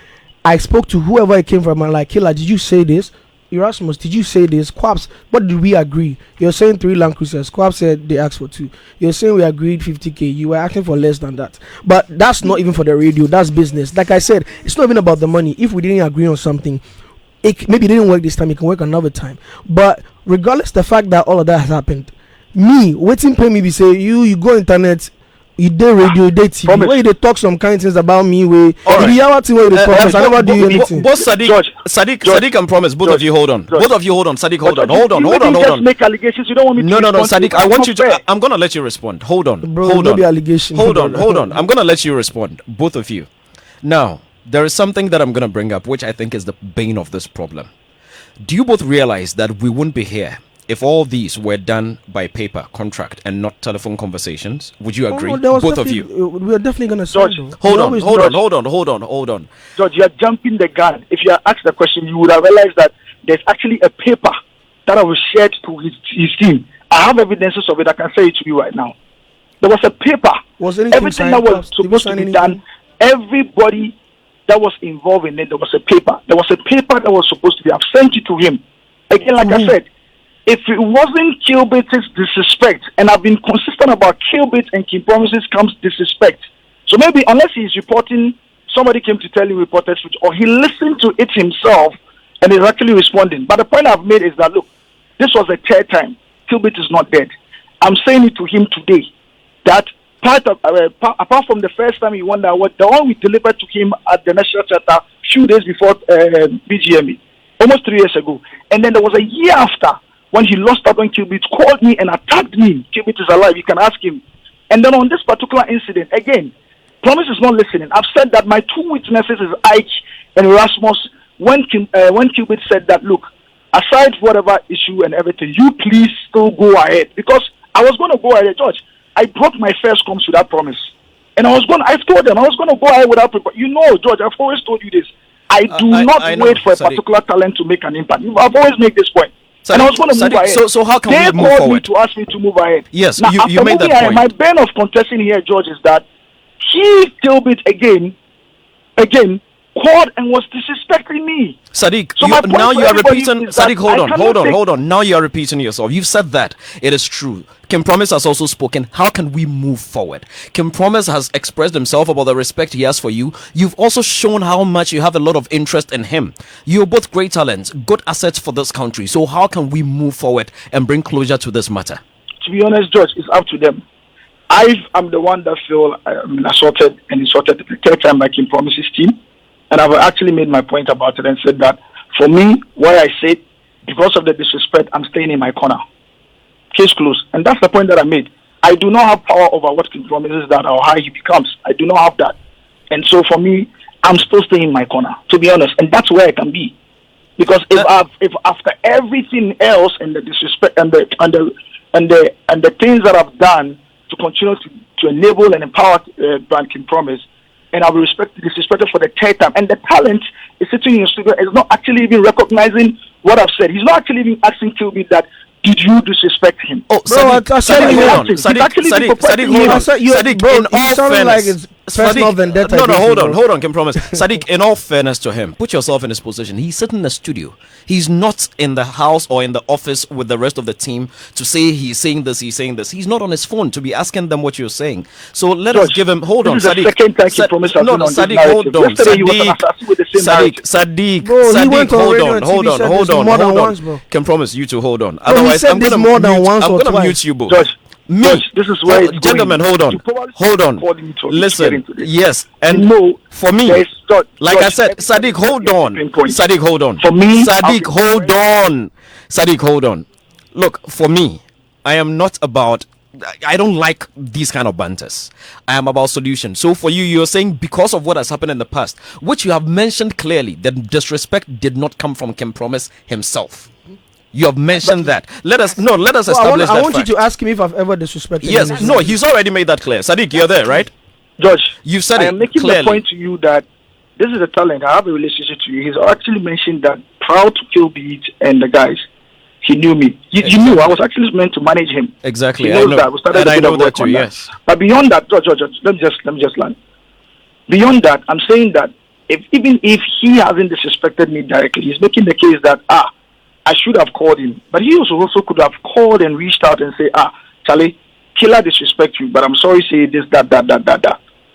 I spoke to whoever it came from. I'm like, Killer, did you say this? Erasmus, did you say this? Quaps, what did we agree? You're saying 3 Land Cruisers. Quaps said they asked for 2. You're saying we agreed 50K. You were asking for less than that. But that's not even for the radio. That's business. Like I said, it's not even about the money. If we didn't agree on something, maybe it didn't work this time. It can work another time. But regardless the fact that all of that has happened, me waiting pay me be say you go internet, you did radio, you did TV. Where they talk some kind of things about me, where the reality where they promise, I never do anything. Both Sadiq and Promise, both of you hold on. Both of you hold on. Sadiq, hold on. Hold on. Just make allegations. You don't want me to. No, Sadiq. I want you to. I'm gonna let you respond. Hold on. Bro, hold on. Allegation. Hold on. I'm gonna let you respond. Both of you. Now, there is something that I'm gonna bring up, which I think is the bane of this problem. Do you both realize that we wouldn't be here if all these were done by paper, contract, and not telephone conversations? Would you agree? Both of you. We're definitely going to George, hold on. George, you're jumping the gun. If you are asked the question, you would have realized that there's actually a paper that I was shared to his team. I have evidences of it. I can say it to you right now. There was a paper. Was anything everything that was supposed to be done, everybody that was involved in it, there was a paper. There was a paper that was supposed to be. I've sent it to him. Again, like I said, if it wasn't Killbeatz's disrespect, and I've been consistent about Killbeatz and King Promises comes disrespect. So maybe unless he's reporting, somebody came to tell him reported switch, or he listened to it himself and is actually responding. But the point I've made is that, look, this was the 3rd time. Killbeatz is not dead. I'm saying it to him today, that apart from the first time he won the award, the one we delivered to him at the National Theatre few days before BGME, almost 3 years ago. And then there was a year after, when he lost out on Killbeatz, called me and attacked me. Killbeatz is alive, you can ask him. And then on this particular incident, again, Promise is not listening. I've said that my 2 witnesses is Ike and Erasmus. When Killbeatz said that, look, aside whatever issue and everything, you please still go ahead. Because I was going to go ahead, George. I brought my first comes with that promise. And I told them I was going to go ahead without paper. You know, George, I've always told you this. I do not wait for a particular talent to make an impact. I've always made this point. And I was going to move ahead. So how can we move forward? They called me forward? to ask me to move ahead. Yes, now, you made that point. My bane of contesting here, George, is that he Killbeatz again, called and was disrespecting me. Sadiq, now you are repeating. Sadiq, hold on. Now you are repeating yourself. You've said that. It is true. Kim Promise has also spoken. How can we move forward? Kim Promise has expressed himself about the respect he has for you. You've also shown how much you have a lot of interest in him. You're both great talents, good assets for this country. So how can we move forward and bring closure to this matter? To be honest, George, it's up to them. I'm the one that feel assaulted and insulted the 3rd time by Kim Promise's team. And I've actually made my point about it and said that for me, why I said, because of the disrespect, I'm staying in my corner. Case closed. And that's the point that I made. I do not have power over what King promises that or how he becomes. I do not have that. And so for me, I'm still staying in my corner, to be honest, and that's where I can be. Because if after everything else and the disrespect and the things that I've done to continue to enable and empower Banking Promise, and I'll be disrespected for the third time, and the talent is sitting in the studio is not actually even recognizing what I've said. He's not actually even asking Killbeatz that, did you disrespect him? Oh, bro, Sadiq, hold on. Sadiq, hold on. Sadiq, bro, in all fairness, like it's personal vendetta. No, hold on, can promise. Sadiq, in all fairness to him, put yourself in his position. He's sitting in the studio. He's not in the house or in the office with the rest of the team to say he's saying this, he's saying this. He's not on his phone to be asking them what you're saying. So let us give him. Hold on, Sadiq. Sadiq, hold on. Sadiq, hold on. Can promise you to hold on. Otherwise, I'm gonna mute you both. George, this is where gentlemen, hold on. Listen, yes, and for me, like I said, Sadiq, hold on. For me, Sadiq, hold on. Look, for me, I am not about. I don't like these kind of banters. I am about solution. So for you, you're saying because of what has happened in the past, which you have mentioned clearly, that disrespect did not come from Kim Promise himself. You have mentioned that. Let us establish that. I want you to ask him if I've ever disrespected him. Yes, no, he's already made that clear. Sadiq, you're there, right? George, you've said I am making the point to you that this is a talent. I have a relationship to you. He's actually mentioned that prior to Killbeatz and the guys, he knew me. You knew I was actually meant to manage him. Exactly, he knows that. We started I know that too. Yes. But beyond that, George, let me just land. Beyond that, I'm saying that even if he hasn't disrespected me directly, he's making the case that I should have called him. But he also could have called and reached out and say, Charlie, Killer disrespect you, but I'm sorry, say this, that.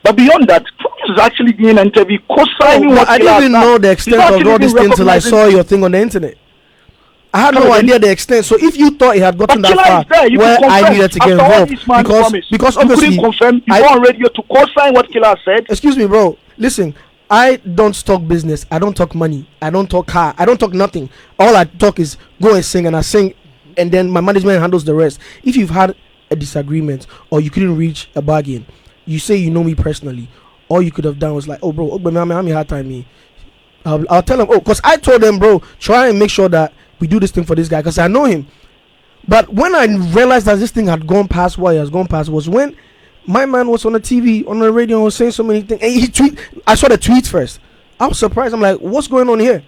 But beyond that, Promise is actually doing an interview, co-signing what I didn't even know the extent of all this thing until I saw your thing on the internet. I had no idea the extent. So if you thought it had gotten that far, where I needed to get involved, because obviously you confirm you go on radio to co-sign what Killer said. Excuse me, bro. Listen, I don't talk business. I don't talk money. I don't talk car. I don't talk nothing. All I talk is go and sing, and I sing, and then my management handles the rest. If you've had a disagreement or you couldn't reach a bargain, you say you know me personally. All you could have done was like, oh, bro, I'm a hard time me. I'll tell them, because I told them, bro, try and make sure that we do this thing for this guy, because I know him. But when I realized that this thing had gone past what it has gone past was when my man was on the TV, on the radio, and was saying so many things. And I saw the tweets first. I was surprised. I'm like, what's going on here?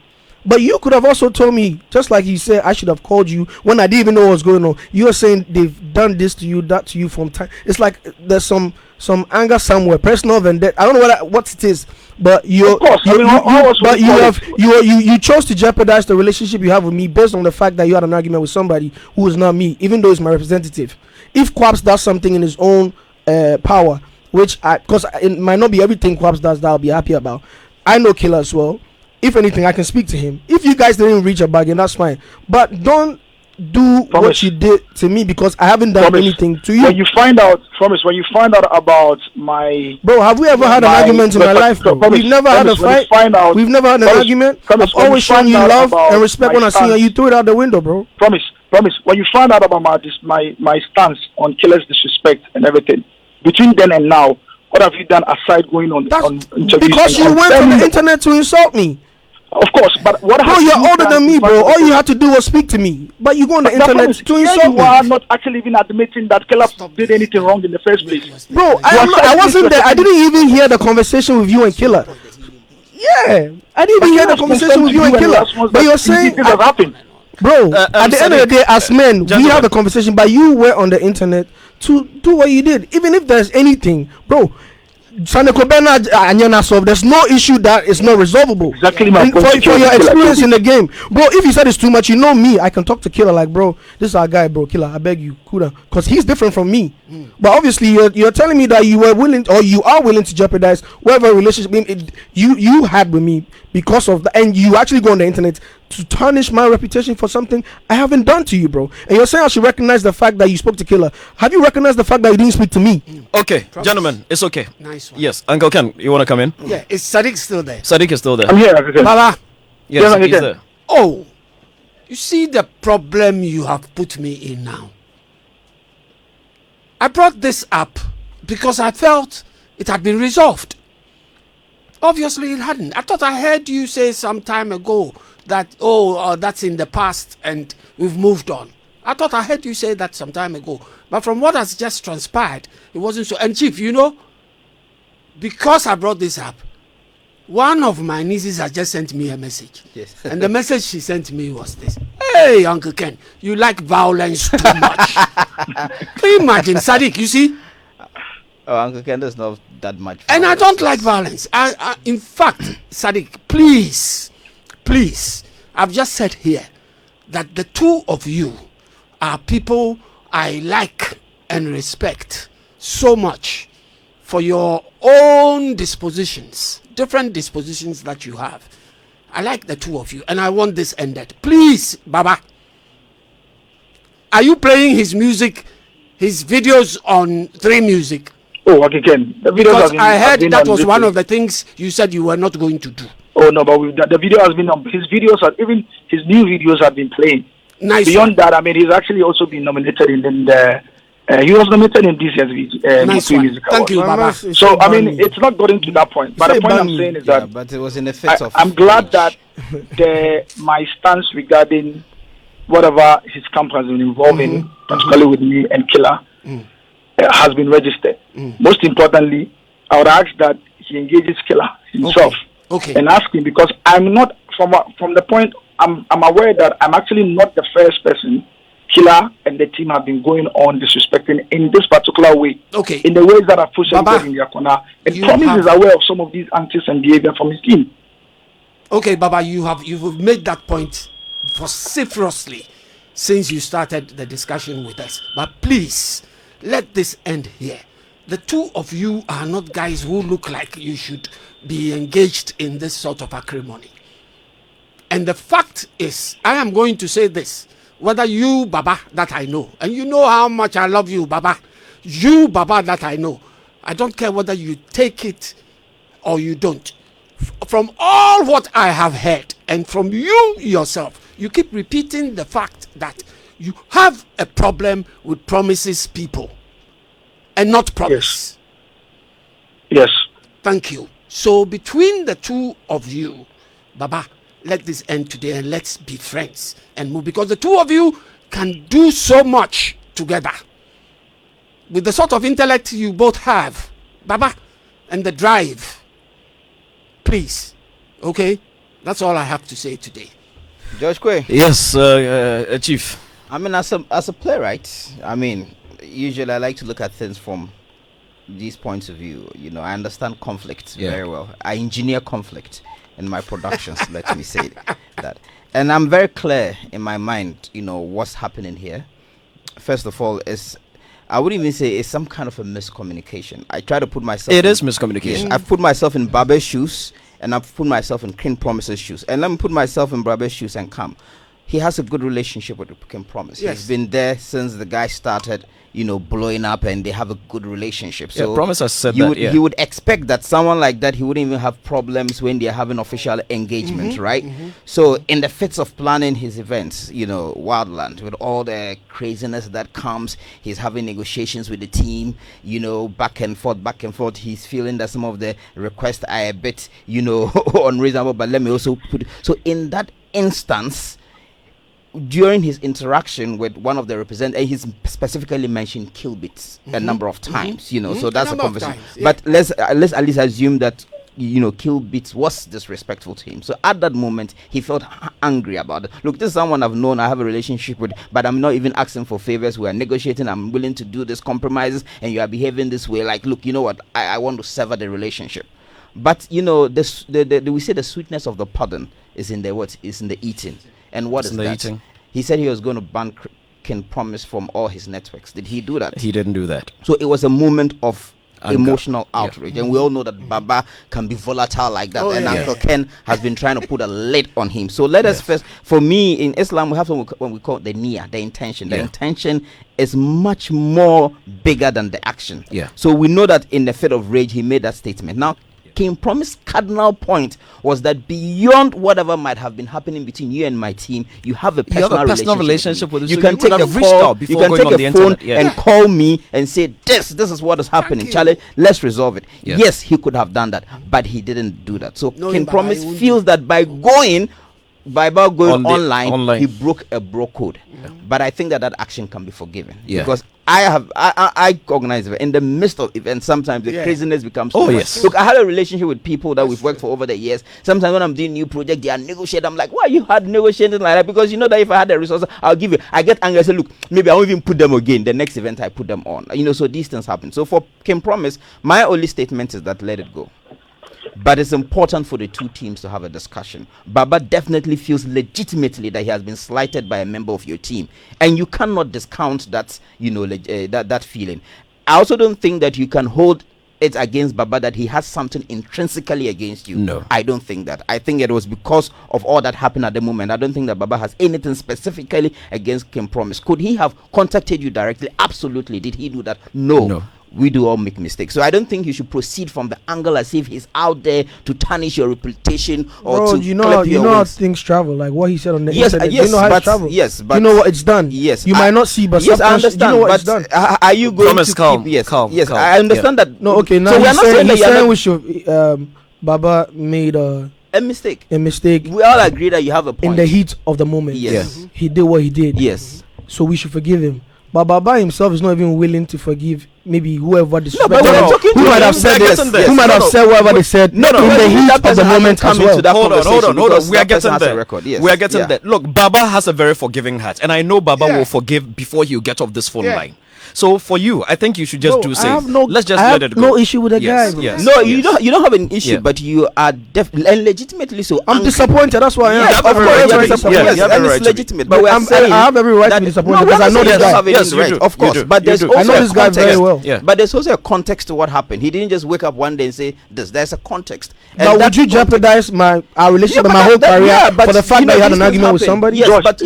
But you could have also told me, just like he said, I should have called you when I didn't even know what was going on. You were saying they've done this to you, that to you from time. It's like there's some anger somewhere, personal vendetta. I don't know what it is, but you chose to jeopardize the relationship you have with me based on the fact that you had an argument with somebody who is not me, even though it's my representative. If Quaps does something in his own power, which because it might not be everything Quaps does that I'll be happy about. I know Killer as well. If anything, I can speak to him. If you guys didn't reach a bargain, that's fine. But don't do what you did to me because I haven't done anything to you. When you find out about my... Bro, have we ever had an argument in my life, bro? We've never had a fight. We've never had an argument. I've always shown you love and respect when I see you, and you threw it out the window, bro. Promise. When you find out about my stance on Killer's disrespect and everything, between then and now, what have you done aside going on interviews? Because you went on the internet to insult me. Of course, but what? Bro, you're older than me, bro. All you had to do was speak to me. But you go on the internet to insult me. You are not actually even admitting that Killer did anything wrong in the first place. Bro, I wasn't there. I didn't even hear the conversation with you and Killer. Yeah, I didn't even hear the conversation with you and Killer. But you're saying this has happened. Bro, at the end of the day, as men, we have a conversation, but you were on the internet to do what you did. Even if there's anything, bro, there's no issue that is not resolvable. Exactly my point. For your experience in the game, bro. If you said it's too much, you know me. I can talk to Killer like, bro, this is our guy, bro. Killer, I beg you, cool down, because he's different from me. But obviously, you're telling me that you were willing, or you are willing to jeopardize whatever relationship you had with me because of that, and you actually go on the internet to tarnish my reputation for something I haven't done to you, bro. And you're saying I should recognize the fact that you spoke to Killer. Have you recognized the fact that you didn't speak to me? Okay, gentlemen, it's okay. Nice one. Yes, Uncle Ken, you want to come in? Yeah, is Sadiq still there? Sadiq is still there. I'm here. Baba. Yes, he's there. Oh, you see the problem you have put me in now. I brought this up because I felt it had been resolved. Obviously, it hadn't. I thought I heard you say some time ago that, that's in the past and we've moved on. I thought I heard you say that some time ago. But from what has just transpired, it wasn't so. And Chief, because I brought this up, one of my nieces has just sent me a message. Yes. And the message she sent me was this. Hey, Uncle Ken, you like violence too much. Can you imagine, Sadiq, you see? Oh, Uncle Ken, there's not that much violence. And I don't like violence. In fact, Sadiq, please, I've just said here that the two of you are people I like and respect so much for your own dispositions, different dispositions that you have. I like the two of you, and I want this ended. Please, Baba, are you playing his music, his videos on 3 Music? Oh, okay, Ken. The videos Because have been, I heard that was on one YouTube. of the things you said you were not going to do. Oh no, but the video has been on his videos. Even his new videos have been playing. Nice. Beyond that, I mean, he's actually also been nominated in the. He was nominated in this year's Nice Music one. Music Thank you, Awards. Baba. So I mean, it's not gotten to that point. But the point I'm saying is that but it was in the face of. I'm glad that my stance regarding whatever his camp has been involved in, particularly with me and Killer, has been registered. Most importantly, I would ask that he engages Killer himself Okay. and ask him, because I'm not from the point I'm aware that I'm actually not the first person Killer and the team have been going on disrespecting in this particular way. Okay. In the ways that are pushing Baba, in their corner. And you Promise have- is aware of some of these antics and behavior from his team. Okay, Baba, you've made that point vociferously since you started the discussion with us. But please, let this end here. The two of you are not guys who look like you should be engaged in this sort of acrimony. And the fact is, I am going to say this, whether you, Baba, that I know, and you know how much I love you, Baba, you, Baba, that I know, I don't care whether you take it or you don't. From all what I have heard, and from you yourself, you keep repeating the fact that you have a problem with Promise's people and not Promise. Yes. Thank you. So between the two of you, Baba, let this end today and let's be friends and move, because the two of you can do so much together with the sort of intellect you both have, Baba, and the drive. Please, okay? That's all I have to say today. George Quay. Yes, Chief. I mean, as a playwright, I mean, usually I like to look at things from these points of view. I understand conflict very well. I engineer conflict in my productions. Let me say that, and I'm very clear in my mind. What's happening here. First of all, I wouldn't even say it's some kind of a miscommunication. I try to put myself. It is miscommunication. I've put myself in Baba's shoes, and I've put myself in King Promise's shoes, and let me put myself in Baba's shoes and come. He has a good relationship with King Promise. Yes. He's been there since the guy started, blowing up, and they have a good relationship. So Yeah, Promise has said you that. would, Yeah. you would expect that someone like that, he wouldn't even have problems when they're having official engagement, right? So in the fits of planning his events, Wildaland, with all the craziness that comes, he's having negotiations with the team, back and forth. He's feeling that some of the requests are a bit, unreasonable, but let me also put. So in that instance, during his interaction with one of the representatives, he's specifically mentioned Killbeatz a number of times, so that's a number of conversation. times, yeah. But let's at least assume that Killbeatz was disrespectful to him. So at that moment, he felt angry about it. Look, this is someone I've known, I have a relationship with, but I'm not even asking for favors. We are negotiating. I'm willing to do this compromises, and you are behaving this way. Like, look, you know what? I want to sever the relationship. But we say the sweetness of the pardon is in the what? Is in the eating. And what It's is in the that? eating. He said he was going to ban King Promise from all his networks. Did he do that? He didn't do that. So it was a moment of Anger. emotional outrage, and we all know that Baba can be volatile like that, and yeah. Uncle Ken has been trying to put a lid on him. So let us first, for me in Islam, we have something when we call the niyyah, the intention. The Yeah. intention is much more bigger than the action. Yeah. So we know that in the fit of rage, he made that statement. Now, King Promise cardinal point was that beyond whatever might have been happening between you and my team, you have a personal relationship with him. You So can take a call, you can take a phone and call me and say, this is what is happening, Charlie, let's resolve it. Yes, he could have done that, but he didn't do that. So King Promise feels that by going online, he broke a bro code. But I think that action can be forgiven, because I recognize it in the midst of events. Sometimes the craziness becomes too much. Look, I had a relationship with people that we've worked for over the years. Sometimes when I'm doing new project, they are negotiating. I'm like, why you had negotiating like that? Because you know that if I had the resources, I'll give you. I get angry. I say, look, maybe I won't even put them again. The next event I put them on. So these things happen. So for King Promise, my only statement is that let it go. But it's important for the two teams to have a discussion. Baba definitely feels legitimately that he has been slighted by a member of your team, and you cannot discount that, that feeling. I also don't think that you can hold it against Baba that he has something intrinsically against you. No, I don't think that. I think it was because of all that happened at the moment. I don't think that Baba has anything specifically against King Promise. Could he have contacted you directly? Absolutely. Did he do that? No. We do all make mistakes. So I don't think you should proceed from the angle as if he's out there to tarnish your reputation or to you know how things travel, like what he said on the internet. Yes, you know how it travels. Yes, but you know what it's done. Yes, you might not see, but yes, I understand. You know what but it's done. Are you going to calm? Yes, calm. I understand that. No, okay. Now so we're not saying that we should. Baba made a mistake. We all agree that you have a point. In the heat of the moment. Yes, he did what he did. Yes, so we should forgive him. But Baba himself is not even willing to forgive maybe whoever disrespected him. Who might have said this? Who might have said whatever they said? No, in the heat of the moment as well. Hold on. We are getting there. We are getting there. Look, Baba has a very forgiving heart, and I know Baba will forgive before you get off this phone line. So for you, I think you should just do safe. Let's just let it go. No issue with the guy. Yes. No, you don't have an issue, but you are definitely and legitimately so. I'm disappointed. That's why I am. Of course, and it's legitimate. But I have every right to be disappointed because I know this guy. Yes, right. Of course, but there's also I know this guy very well. But there's also a context to what happened. He didn't just wake up one day and say this. There's a context. But would you jeopardize our relationship and my whole career for the fact that you had an argument with somebody? Yes, but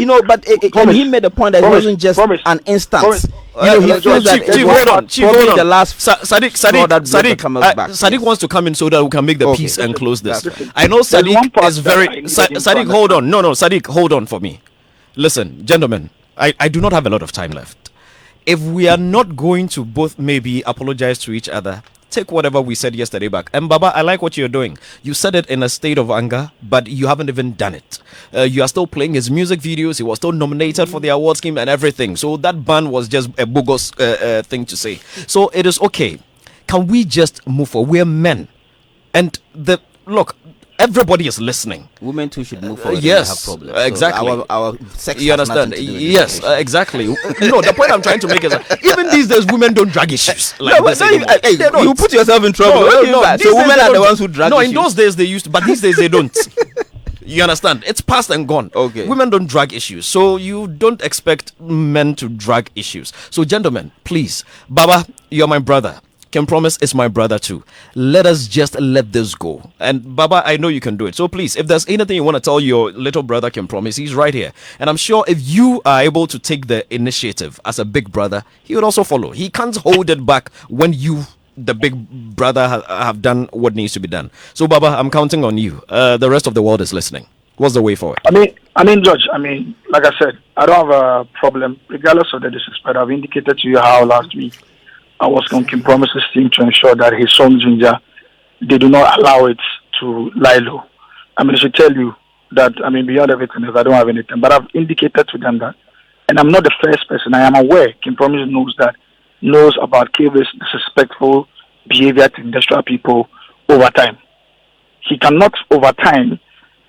he made a point that it wasn't just an instance. He feels that hold on. The last Sadiq wants to come in so that we can make the peace and close this. I know Sadiq is very Sadiq. Hold on, no, Sadiq, hold on for me. Listen, gentlemen, I do not have a lot of time left. If we are not going to both maybe apologize to each other, take whatever we said yesterday back. And Baba, I like what you're doing. You said it in a state of anger, but you haven't even done it. You are still playing his music videos. He was still nominated for the award scheme and everything. So that ban was just a bogus thing to say. So it is okay. Can we just move forward? We're men. And look, everybody is listening. Women too should move forward. Yes, have exactly. So our sex. You understand? Yes, exactly. No, the point I'm trying to make is that even these days, women don't drag issues. Like you put yourself in trouble. No, so women are the ones who drag. No, issues. in those days they used to, but these days they don't. You understand? It's past and gone. Okay. Women don't drag issues, so you don't expect men to drag issues. So, gentlemen, please, Baba, you're my brother. Can Promise is my brother too. Let us just let this go. And Baba, I know you can do it. So please, if there's anything you want to tell your little brother Can Promise, he's right here. And I'm sure if you are able to take the initiative as a big brother, he would also follow. He can't hold it back when you, the big brother, have done what needs to be done. So Baba, I'm counting on you. The rest of the world is listening. What's the way forward? I mean, George, like I said, I don't have a problem, regardless of the disrespect. I've indicated to you how last week I was on King Promise's team to ensure that his song Ginger, they do not allow it to lie low. I should tell you that, beyond everything else, I don't have anything. But I've indicated to them that, and I'm not the first person. I am aware King Promise knows about Killbeatz's disrespectful behavior to industrial people over time. He cannot, over time,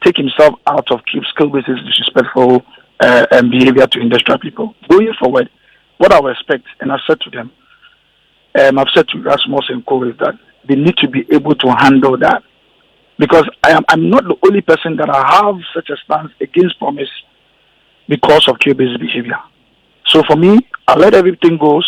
take himself out of Killbeatz's disrespectful behavior to industrial people. Going forward, what I will expect, and I said to them, I've said to Rasmus and Co is that they need to be able to handle that, because I'm not the only person that I have such a stance against Promise because of Killbeatz's behavior. So for me, I let everything go.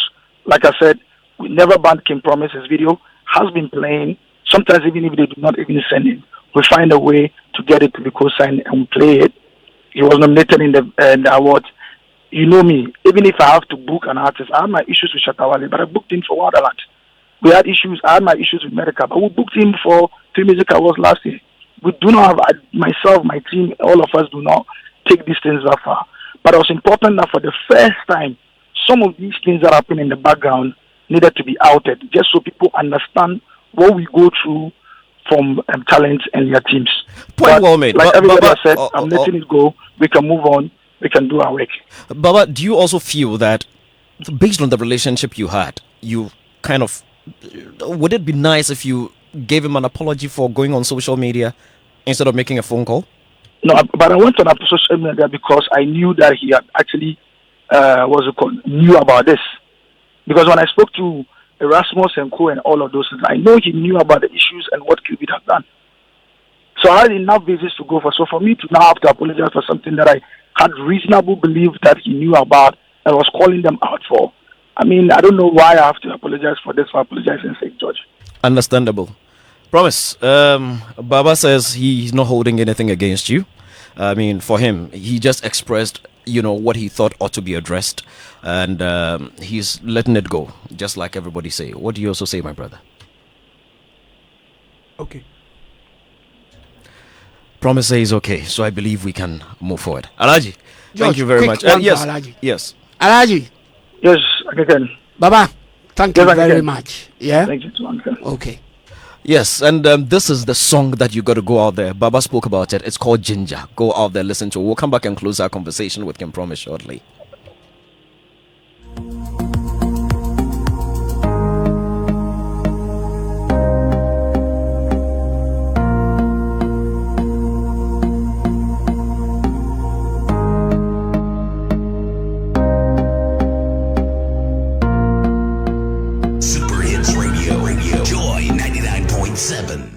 Like I said, we never banned King Promise's video. Has been playing. Sometimes even if they do not even send it, we find a way to get it to be co-signed and we play it. He was nominated in the award. You know me, even if I have to book an artist, I have my issues with Shatawale, but I booked him for Wildaland. We had issues. I had my issues with medical, but we booked him for 3 music awards last year. We do not have, myself, my team, all of us do not take these things that far. But it was important that for the first time, some of these things that happen in the background needed to be outed, just so people understand what we go through from talents and their teams. Point well made. Like everybody has said, I'm letting it go. We can move on. We can do our work. Baba, do you also feel that based on the relationship you had, you kind of, would it be nice if you gave him an apology for going on social media instead of making a phone call? No, but I went on social media because I knew that he had actually knew about this. Because when I spoke to Erasmus and Co and all of those things, I know he knew about the issues and what Killbeatz had done. So I had enough basis to go for. So for me to now have to apologize for something that I had reasonable belief that he knew about and was calling them out for, I mean, I don't know why I have to apologize for this, for apologizing sake, George. Understandable. Promise. Baba says he's not holding anything against you. I mean, for him, he just expressed, what he thought ought to be addressed, and he's letting it go, just like everybody say. What do you also say, my brother? Okay. Promise says okay, so I believe we can move forward. Alaji, George, thank you very much. Yes, Alaji. yes. Alaji. Yes, again. Baba, thank you Yes, very again. much. Yeah? Thank you too, Uncle. Okay. Yes, and this is the song that you got to go out there. Baba spoke about it. It's called Ginger. Go out there, listen to it. We'll come back and close our conversation with Kim Promise shortly. Super Hits Radio. Joy 99.7.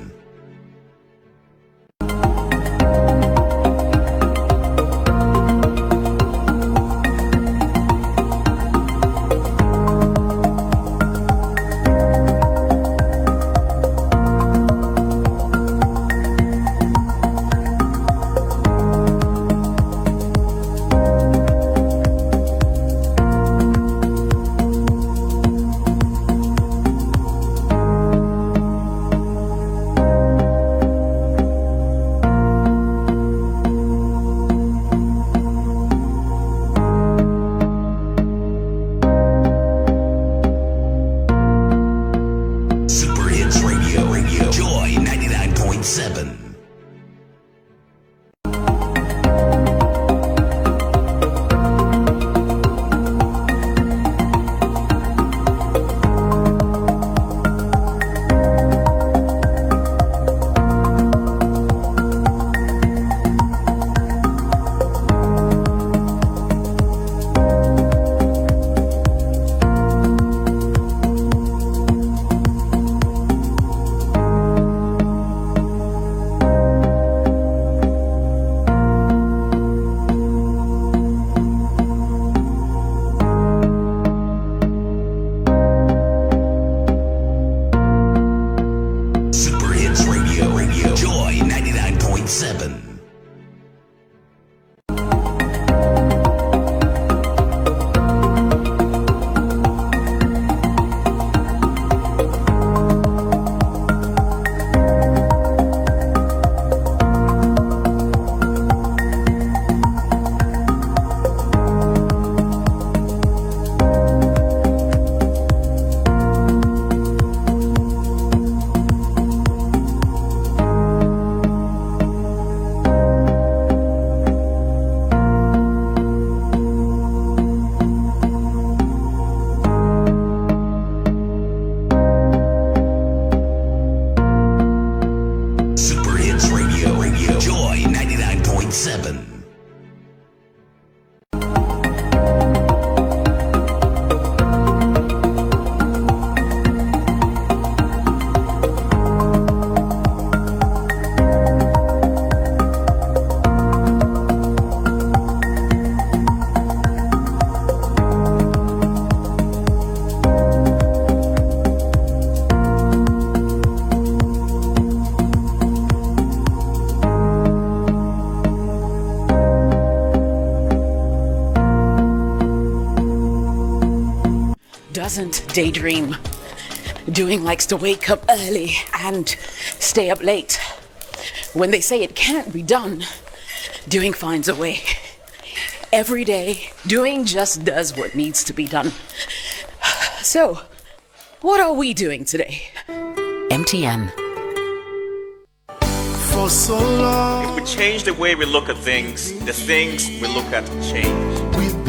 Super Hits Radio. Joy 99.7. Super Hits Radio. Joy 99.7. Super Hits Radio. Joy 99.7. Doesn't daydream. Doing likes to wake up early and stay up late. When they say it can't be done, Doing finds a way. Every day, Doing just does what needs to be done. So, what are we doing today? MTN. For so long. If we change the way we look at things, the things we look at change.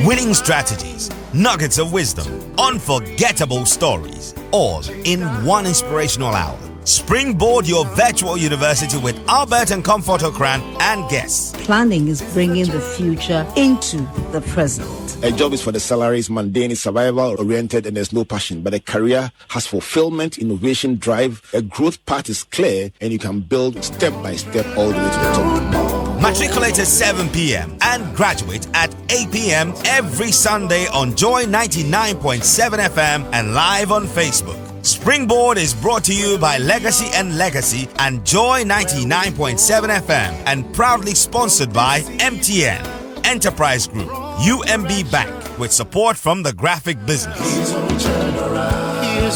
Winning strategies, nuggets of wisdom, unforgettable stories, all in one inspirational hour. Springboard your virtual university with Albert and Comfort Okran and guests. Planning is bringing the future into the present. A job is for the salaries, mundane, is survival oriented, and there's no passion. But a career has fulfillment, innovation, drive. A growth path is clear, and you can build step by step all the way to the top. Matriculate at 7 p.m. and graduate at 8 p.m. every Sunday on Joy 99.7 FM and live on Facebook. Springboard is brought to you by Legacy and Legacy and Joy 99.7 FM and proudly sponsored by MTN, Enterprise Group, UMB Bank with support from the graphic business. Here's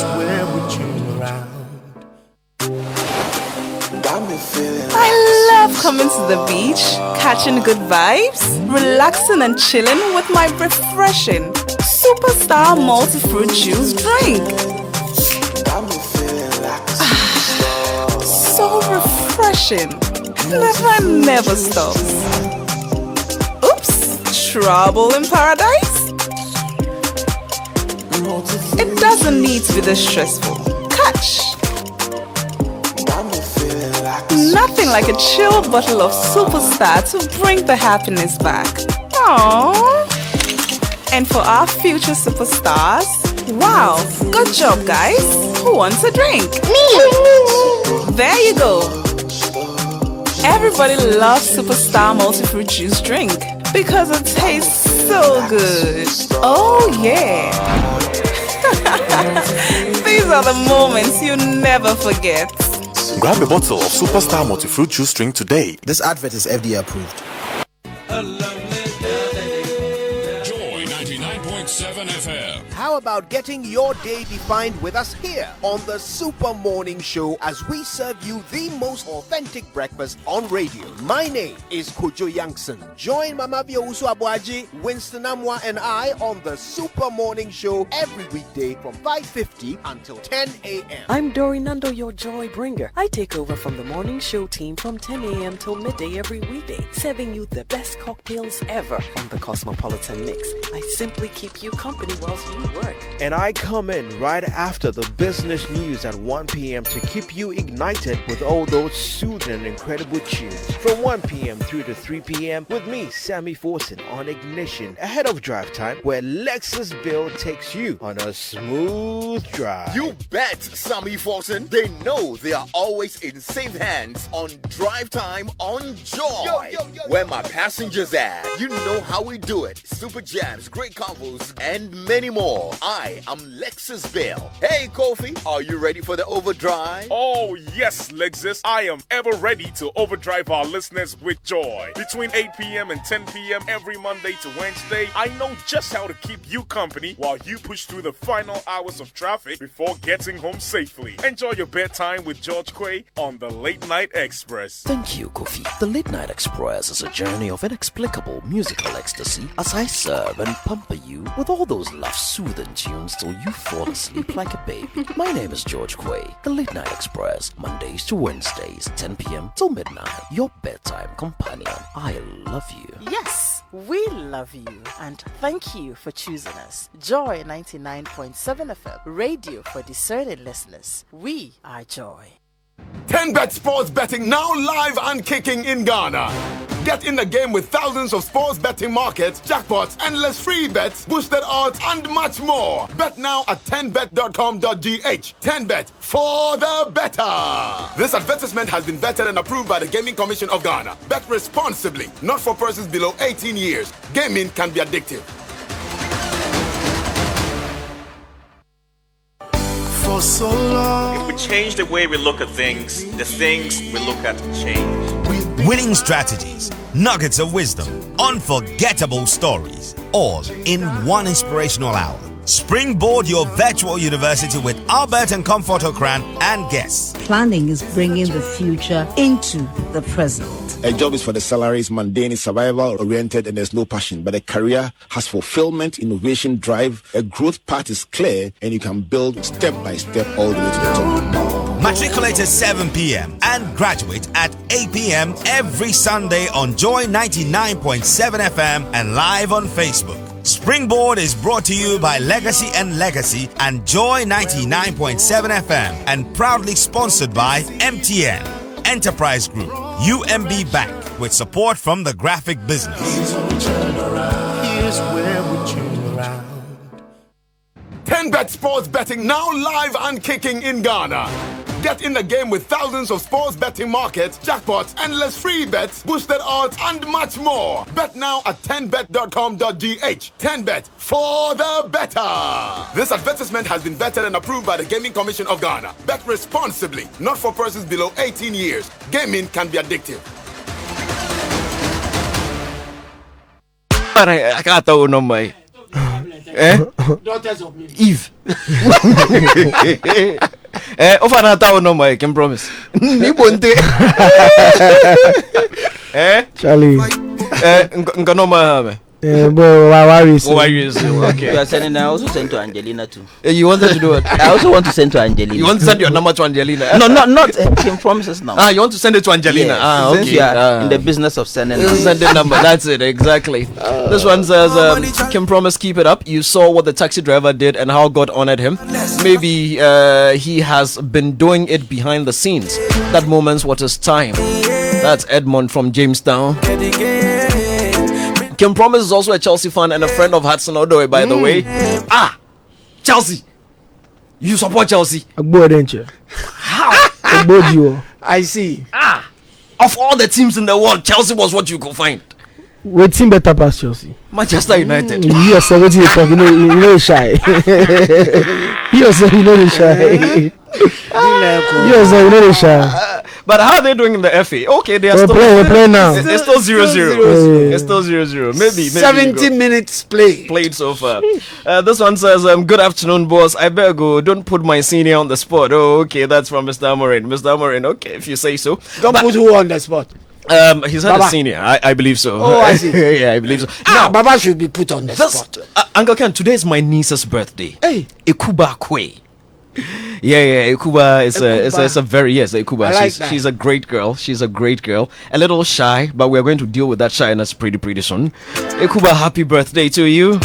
where we turn around. I love coming to the beach, catching good vibes, relaxing and chilling with my refreshing Superstar multi-fruit juice drink. So refreshing. Never stops. Oops, trouble in paradise? It doesn't need to be this stressful. Catch. Nothing like a chilled bottle of Superstar to bring the happiness back. Aww. And for our future superstars, wow, good job guys. Who wants a drink? Me! There you go. Everybody loves Superstar multi-fruit juice drink because it tastes so good. Oh yeah. These are the moments you never forget. Grab a bottle of Superstar multi-fruit juice drink today. This advert is FDA approved. Joy 99.7 FM. How about getting your day defined with us here on the Super Morning Show as we serve you the most authentic breakfast on radio? My name is Kojo Youngson. Join Mama Biousu Abuaji, Winston Amwa and I on the Super Morning Show every weekday from 5:50 until 10 a.m. I'm Dory Nando, your joy bringer. I take over from the morning show team from 10 a.m. till midday every weekday, serving you the best cocktails ever on the Cosmopolitan Mix. I simply keep you company whilst you work. And I come in right after the business news at 1 p.m. to keep you ignited with all those soothing and incredible tunes. From 1 p.m. through to 3 p.m. with me, Sammy Forson, on Ignition, ahead of drive time, where Lexus Bill takes you on a smooth drive. You bet, Sammy Forson. They know they are always in safe hands on drive time on Joy. Where my passengers at. You know how we do it. Super jams, great combos, and many more. I am Lexus Bill. Hey, Kofi, are you ready for the overdrive? Oh, yes, Lexus. I am ever ready to overdrive our listeners with joy. Between 8 p.m. and 10 p.m. every Monday to Wednesday, I know just how to keep you company while you push through the final hours of traffic before getting home safely. Enjoy your bedtime with George Quay on the Late Night Express. Thank you, Kofi. The Late Night Express is a journey of inexplicable musical ecstasy as I serve and pamper you with all those love-soothing tunes till you fall asleep like a baby. My name is George Quay. The Late Night Express, Mondays to Wednesdays, 10 p.m. till midnight. Your bedtime companion. I love you. Yes, we love you. And thank you for choosing us. Joy 99.7 FM, radio for discerning listeners. We are Joy. 10Bet Sports Betting now live and kicking in Ghana. Get in the game with thousands of sports betting markets, jackpots, endless free bets, boosted odds, and much more. Bet now at 10bet.com.gh. 10Bet for the better. This advertisement has been vetted and approved by the Gaming Commission of Ghana. Bet responsibly, not for persons below 18 years. Gaming can be addictive. For so long. If we change the way we look at things, the things we look at change. Winning strategies, nuggets of wisdom, unforgettable stories, all in one inspirational hour. Springboard your virtual university with Albert and Comfort Okran and guests. Planning is bringing the future into the present. A job is for the salaries, mundane, is survival-oriented, and there's no passion. But a career has fulfillment, innovation, drive. A growth path is clear, and you can build step by step all the way to the top. Matriculate at 7 p.m. and graduate at 8 p.m. every Sunday on Joy 99.7 FM and live on Facebook. Springboard is brought to you by Legacy and Joy 99.7 FM and proudly sponsored by MTN, Enterprise Group, UMB Bank with support from the graphic business. Here's where we turn around. 10Bet Sports Betting now live and kicking in Ghana. Get in the game with thousands of sports betting markets, jackpots, endless free bets, boosted odds, and much more. Bet now at 10bet.com.gh. 10Bet for the better. This advertisement has been vetted and approved by the Gaming Commission of Ghana. Bet responsibly, not for persons below 18 years. Gaming can be addictive. I can't tell no my. Daughters of me. Eve. Ofana tao no my can promise. Ni bonte. Charlie. Nganoma. Bro, why you okay. You are sending. I also send to Angelina too. You wanted to do it. I also want to send to Angelina. You want to send your number to Angelina? No, not Kim Promises now. You want to send it to Angelina? Yes. Okay. Since you are in the business of sending. Send the number. That's it. Exactly. This one says, Kim Promise, keep it up. You saw what the taxi driver did and how God honored him. Maybe he has been doing it behind the scenes. That moment's what is time. That's Edmond from Jamestown. Kim Promise is also a Chelsea fan and a friend of Hudson Odoi, by the way. Chelsea. You support Chelsea? How? I see. Of all the teams in the world, Chelsea was what you could find. What team better pass Chelsea? Manchester United. You are 70 years old, you know shy. You are 70 years shy. But how are they doing in the FA? Okay, they are still playing now. It's still 0-0. It's still 0-0. Maybe 70 minutes played so far. This one says, good afternoon, boss. I better go. Don't put my senior on the spot. Oh, okay, that's from Mr. Amorin. Mr. Amorin, okay, if you say so. Don't put who on the spot? He's not a senior. I believe so. Oh, I see. Yeah, I believe so. Now, Baba should be put on the spot. Uncle Ken, today is my niece's birthday. Hey. Ikuba Kwe. Yeah. Ikuba is a very Ikuba. Like she's a great girl. She's a great girl. A little shy, but we're going to deal with that shyness pretty soon. Ikuba, happy birthday to you.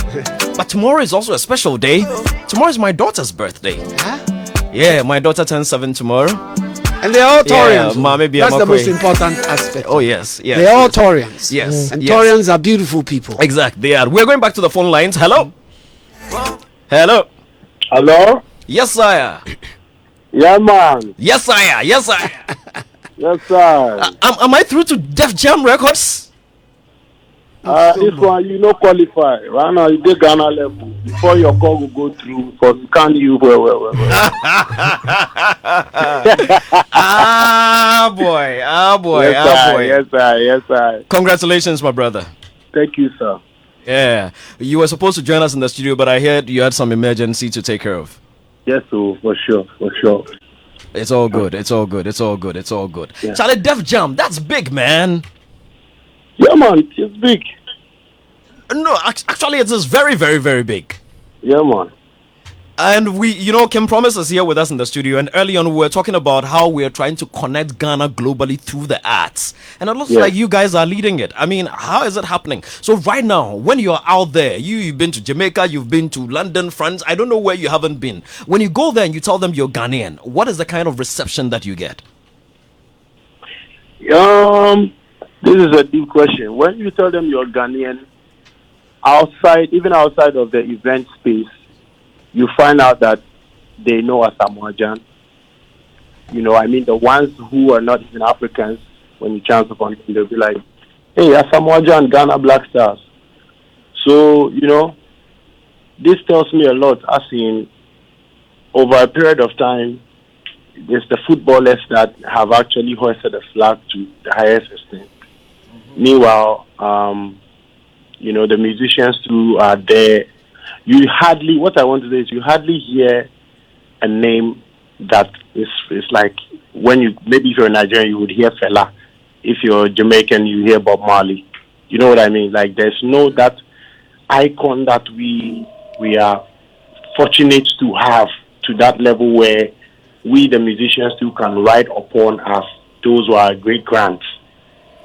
But tomorrow is also a special day. Tomorrow is my daughter's birthday. Huh? Yeah, my daughter turns 7 tomorrow. And they're all Taurians. That's the most important aspect. Oh, yes. They're all Taurians. Yes. And Taurians are beautiful people. Exactly, they are. We're going back to the phone lines. Hello? Hello? Yes, sire. Yeah, man. Yes, sire. Yes, sir. Am I through to Def Jam Records? This one, you no qualify. Right now, you get Ghana level. Before your call will go through, for scan you well. Boy. Yes, sir. Congratulations, my brother. Thank you, sir. Yeah. You were supposed to join us in the studio, but I heard you had some emergency to take care of. Yes, sir, for sure. It's all good. Yeah. Charlie, Def Jam, that's big, man. Yeah, man, it's big. No, actually, it is very, very, very big. Yeah, man. And Kim Promise is here with us in the studio. And early on, we were talking about how we are trying to connect Ghana globally through the arts. And it looks like you guys are leading it. I mean, how is it happening? So right now, when you're out there, you've been to Jamaica, you've been to London, France. I don't know where you haven't been. When you go there and you tell them you're Ghanaian, what is the kind of reception that you get? This is a deep question. When you tell them you're Ghanaian, even outside of the event space, you find out that they know a Samoajan. The ones who are not even Africans, when you chance upon them, they'll be like, hey, a Samoajan, Ghana Black Stars. So, this tells me a lot, as in, over a period of time, there's the footballers that have actually hoisted the flag to the highest extent. Meanwhile, the musicians who are there, what I want to say is you hardly hear a name that is like, maybe if you're a Nigerian, you would hear Fela. If you're Jamaican, you hear Bob Marley. You know what I mean? Like, there's no that icon that we are fortunate to have to that level where we, the musicians, too, can ride upon as those who are great grands.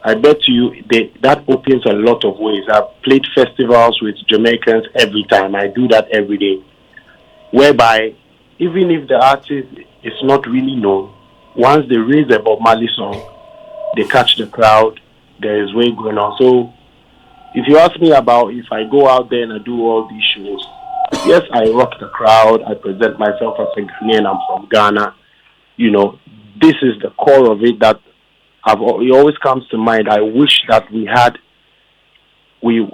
I bet you that opens a lot of ways. I've played festivals with Jamaicans every time. I do that every day. Whereby, even if the artist is not really known, once they raise a Bob Marley song, they catch the crowd. There is way going on. So, if you ask me about if I go out there and I do all these shows, yes, I rock the crowd. I present myself as a Ghanaian. I'm from Ghana. You know, this is the core of it that it always comes to mind. I wish that we had an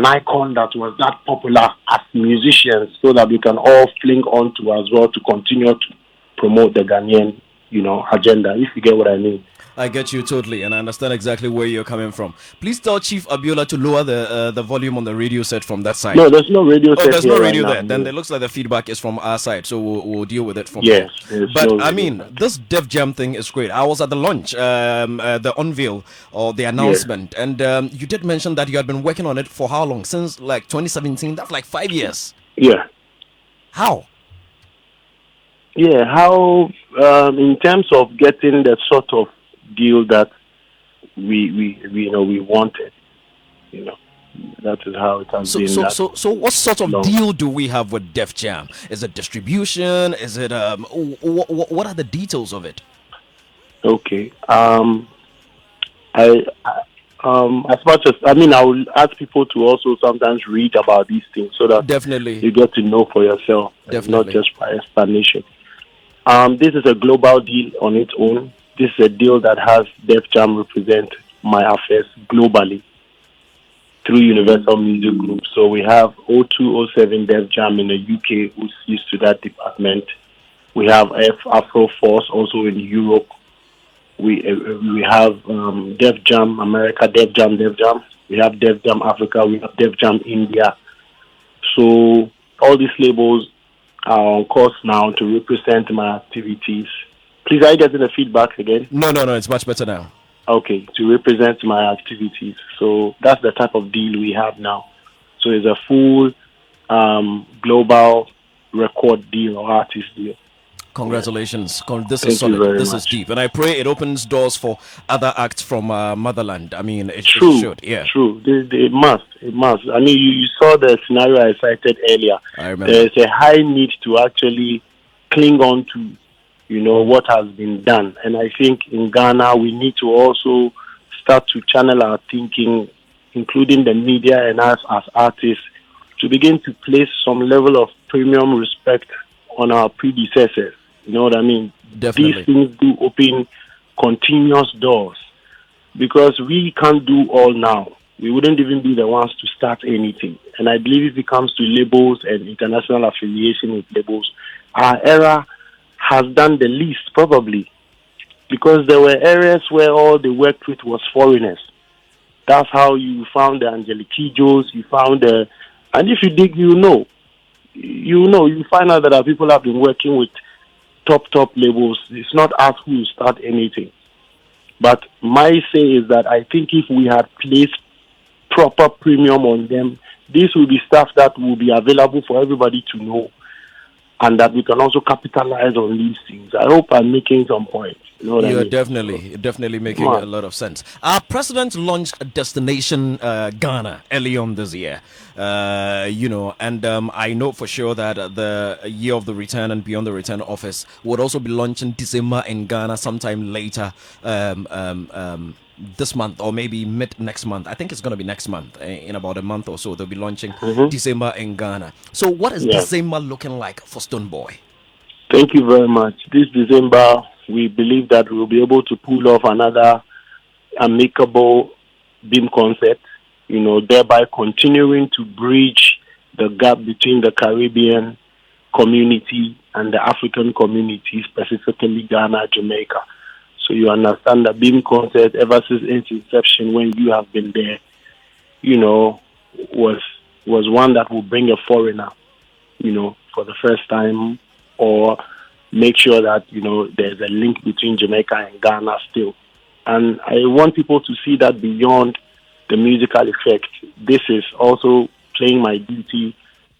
icon that was that popular as musicians, so that we can all fling on to as well to continue to promote the Ghanaian, agenda, if you get what I mean. I get you totally, and I understand exactly where you're coming from. Please tell Chief Abiola to lower the volume on the radio set from that side. No, there's no radio set. There's no radio right there. now. Then it looks like the feedback is from our side, so we'll deal with it from yes, there. But I mean, this Def Jam thing is great. I was at the launch, the unveil or the announcement, and you did mention that you had been working on it for how long? Since like 2017. That's like 5 years. Yeah. How? Yeah, how in terms of getting the sort of deal that we wanted, that is how it has been. So what sort of deal do we have with Def Jam? Is it distribution? Is it what are the details of it? Okay. As much as I will ask people to also sometimes read about these things so that definitely you get to know for yourself, not just by explanation. This is a global deal on its own. This is a deal that has Def Jam represent my affairs globally through Universal Music Group. So we have 0207 Def Jam in the UK, who's used to that department. We have Afro Force also in Europe. We have Def Jam America, Def Jam. We have Def Jam Africa. We have Def Jam India. So all these labels are on course now to represent my activities. Please, are you getting the feedback again? No, it's much better now. Okay, to represent my activities. So that's the type of deal we have now. So it's a full global record deal or artist deal. Congratulations. This is solid. This is deep. And I pray it opens doors for other acts from Motherland. I mean, it should. Yeah. True. It must. I mean, you saw the scenario I cited earlier. I remember. There's a high need to actually cling on to what has been done. And I think in Ghana, we need to also start to channel our thinking, including the media and us as artists, to begin to place some level of premium respect on our predecessors. You know what I mean? Definitely. These things do open continuous doors because we can't do all now. We wouldn't even be the ones to start anything. And I believe if it comes to labels and international affiliation with labels, our era has done the least probably because there were areas where all they worked with was foreigners. That's how you found the Angelique Kidjos, you found and if you dig, you find out that our people have been working with top labels. It's not us who start anything. But my say is that I think if we had placed proper premium on them, this will be stuff that will be available for everybody to know and that we can also capitalize on these things. I hope I'm making some points. You know what I mean? Definitely making a lot of sense. Our president launched Destination Ghana early on this year. And I know for sure that the Year of the Return and Beyond the Return office would also be launching December in Ghana sometime later this month or maybe mid next month. I think it's going to be next month. In about a month or so, they'll be launching December in Ghana. So what is December looking like for Stonebwoy? Thank you very much. This December, we believe that we'll be able to pull off another amicable beam concert, thereby continuing to bridge the gap between the Caribbean community and the African community, specifically Ghana, Jamaica. So you understand that beam concert, ever since its inception, when you have been there, was was one that will bring a foreigner, for the first time, or make sure that, there's a link between Jamaica and Ghana still. And I want people to see that beyond the musical effect. This is also playing my duty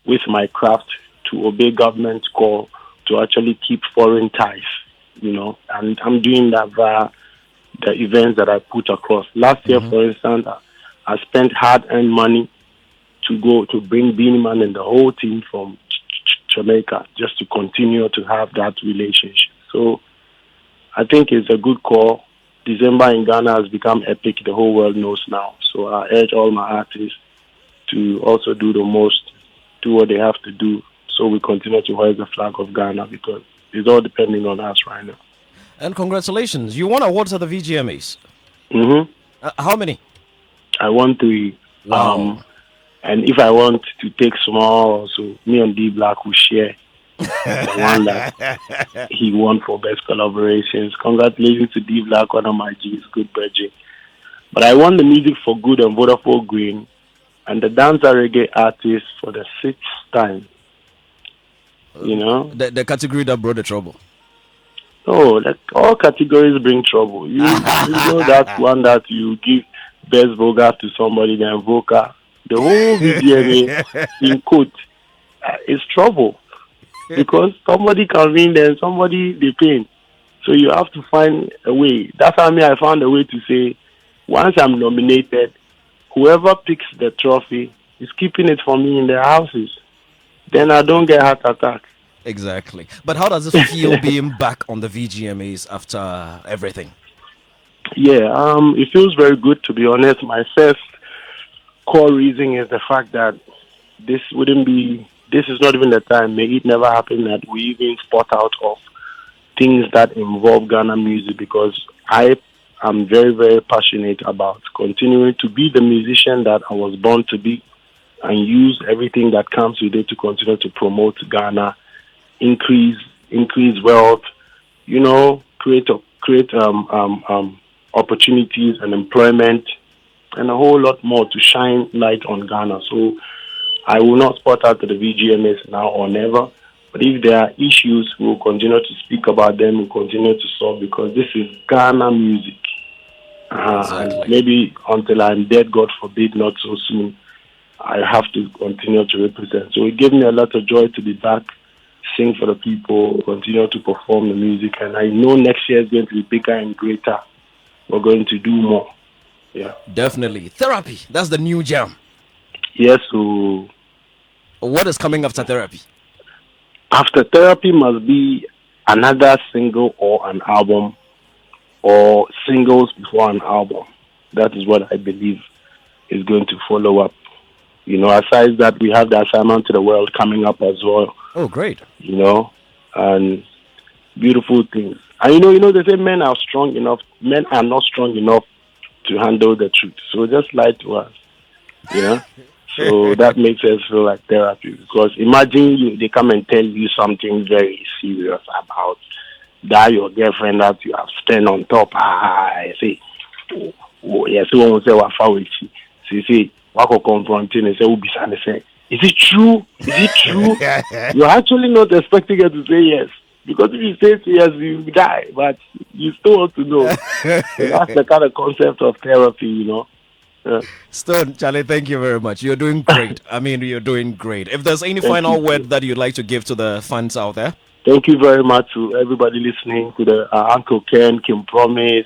with my craft to obey government call to actually keep foreign ties, and I'm doing that via the events that I put across. Last year, for instance, I spent hard-earned money to go to bring Beanie Man and the whole team from Jamaica just to continue to have that relationship. So I think it's a good call. December in Ghana has become epic. The whole world knows now. So I urge all my artists to also do the most, do what they have to do, so we continue to raise the flag of Ghana, because it's all depending on us right now. And congratulations. You won awards at the VGMAs. How many? I won 3. Wow. And if I want to take small, so me and D Black will share the one that he won for best collaborations. Congratulations to D Black, one of my G's, good budget. But I won the music for good and Vodafone Green, and the dancer reggae artist for the 6th time. The category that brought the trouble. Oh, all categories bring trouble. You know that one that you give best vocal to somebody, then vocal. The whole VGMA in quote is trouble, because somebody can win, then somebody they pain. So you have to find a way. That's how I found a way to say, once I'm nominated, whoever picks the trophy is keeping it for me in their houses. Then I don't get heart attack. Exactly. But how does it feel being back on the VGMAs after everything? Yeah, it feels very good, to be honest. My first core reason is the fact that this is not even the time, may it never happen that we even spot out of things that involve Ghana music, because I am very, very passionate about continuing to be the musician that I was born to be, and use everything that comes with it to continue to promote Ghana, increase wealth, create opportunities and employment, and a whole lot more to shine light on Ghana. So I will not spot out to the VGMS now or never. But if there are issues, we will continue to speak about them, we'll continue to solve, because this is Ghana music. Exactly. And maybe until I'm dead, God forbid, not so soon, I have to continue to represent. So it gave me a lot of joy to be back, sing for the people, continue to perform the music. And I know next year is going to be bigger and greater. We're going to do more. Yeah. Definitely. Therapy. That's the new jam. Yes. So what is coming after Therapy? After Therapy must be another single or an album, or singles before an album. That is what I believe is going to follow up. Aside that, we have the Assignment to the World coming up as well. Oh, great. And beautiful things. And they say men are not strong enough to handle the truth. So just lie to us. So that makes us feel like therapy. Because imagine they come and tell you something very serious about that your girlfriend that you have spent on top. I say, yes, we won't say what found. So you say, wako confronting and say, is it true? Is it true? You're actually not expecting her to say yes. Because if you say yes, you die. But you still want to know. That's the kind of concept of therapy, Stone, Charlie, thank you very much. You're doing great. You're doing great. If there's any final word that you'd like to give to the fans out there. Thank you very much to everybody listening, to the Uncle Ken, Kim Promise,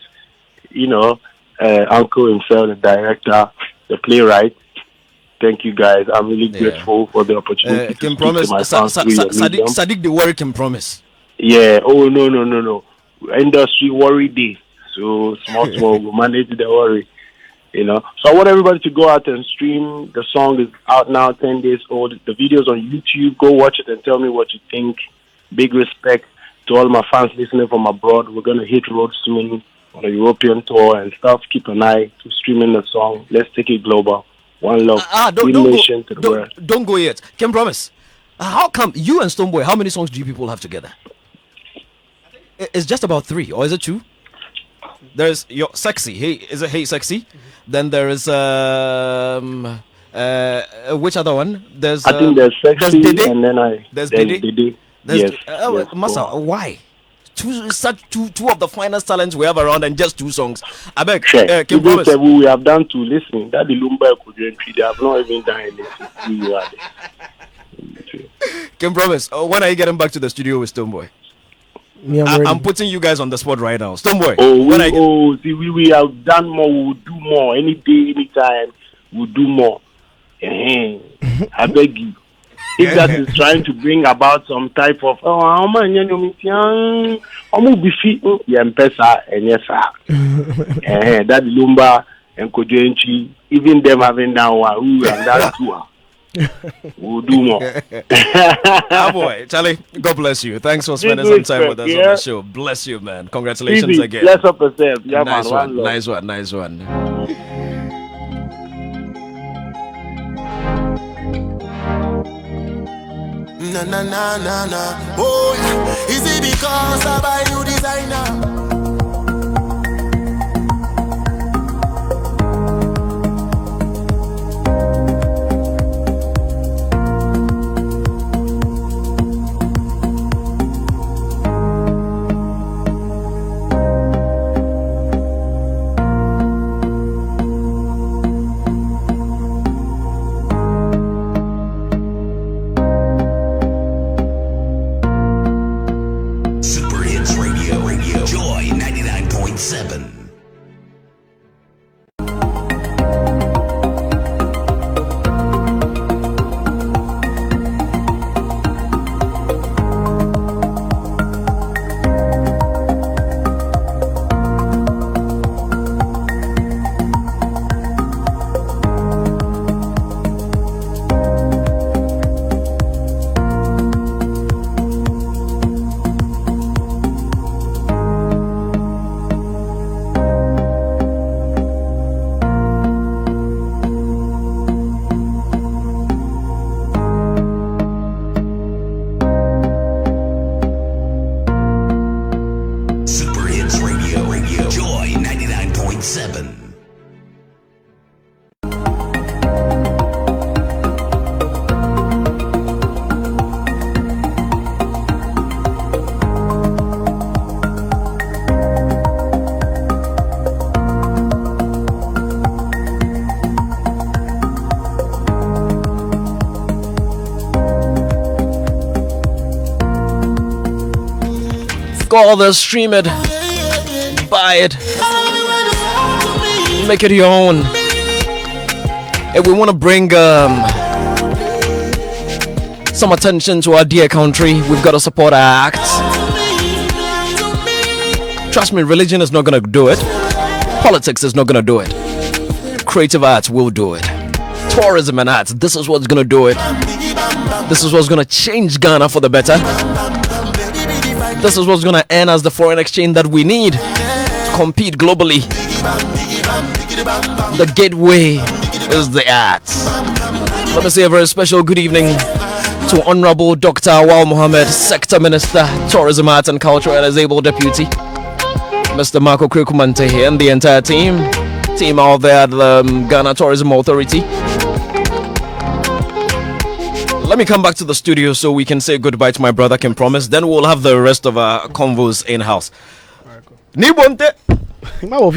Uncle himself, the director, the playwright. Thank you, guys. I'm really grateful for the opportunity Kim to Promise, speak to my fans. Sadiq the Worry Kim Promise. Yeah. Oh, no. Industry worry day. So small, we'll manage the worry. So I want everybody to go out and stream. The song is out now, 10 days old. The video's on YouTube. Go watch it and tell me what you think. Big respect to all my fans listening from abroad. We're going to hit road soon on a European tour and stuff. Keep an eye to streaming the song. Let's take it global. One love. Don't go yet. Can promise. How come you and Stoneboy, how many songs do you people have together? It's just about 3, or is it 2? There's your Sexy. Hey, is it Hey Sexy? Then there is Which other one? There's I think there's Sexy, Dede, and then there's Dede. Yes. Massa, why? Two of the finest talents we have around, and just 2 songs. I beg. Kim Promise. We have done 2. Listen, that the Lumba could entry. They have not even done anything. Kim Promise. When are you getting back to the studio with Stonebwoy? I'm putting you guys on the spot right now. Stonebwoy. We have done more. We will do more. Any day, anytime, we'll do more. I beg you. If that is trying to bring about some type of that Lumba and Kojenchi, even them having that one, and that too. We'll do more. Boy, Charlie, God bless you. Thanks for spending some time with us on the show. Bless you, man. Congratulations again. Bless up yourself. Yeah, nice man. Nice one. Na. Oh, is it because I buy new designer? Go there, stream it, buy it, make it your own. If we want to bring some attention to our dear country, we've got to support our acts. Trust me, religion is not going to do it. Politics is not going to do it. Creative arts will do it. Tourism and arts, this is what's going to do it. This is what's going to change Ghana for the better. This is what's going to earn us the foreign exchange that we need to compete globally. The gateway is the arts. Let me say a very special good evening to Honorable Dr. Awal Mohammed, Sector Minister, Tourism, Arts and Culture, and his able deputy, Mr. Marco Krikumante here, and the entire team out there at the Ghana Tourism Authority. Let me come back to the studio so we can say goodbye to my brother Kim Promise. Then we'll have the rest of our convos in-house. Nibonte. But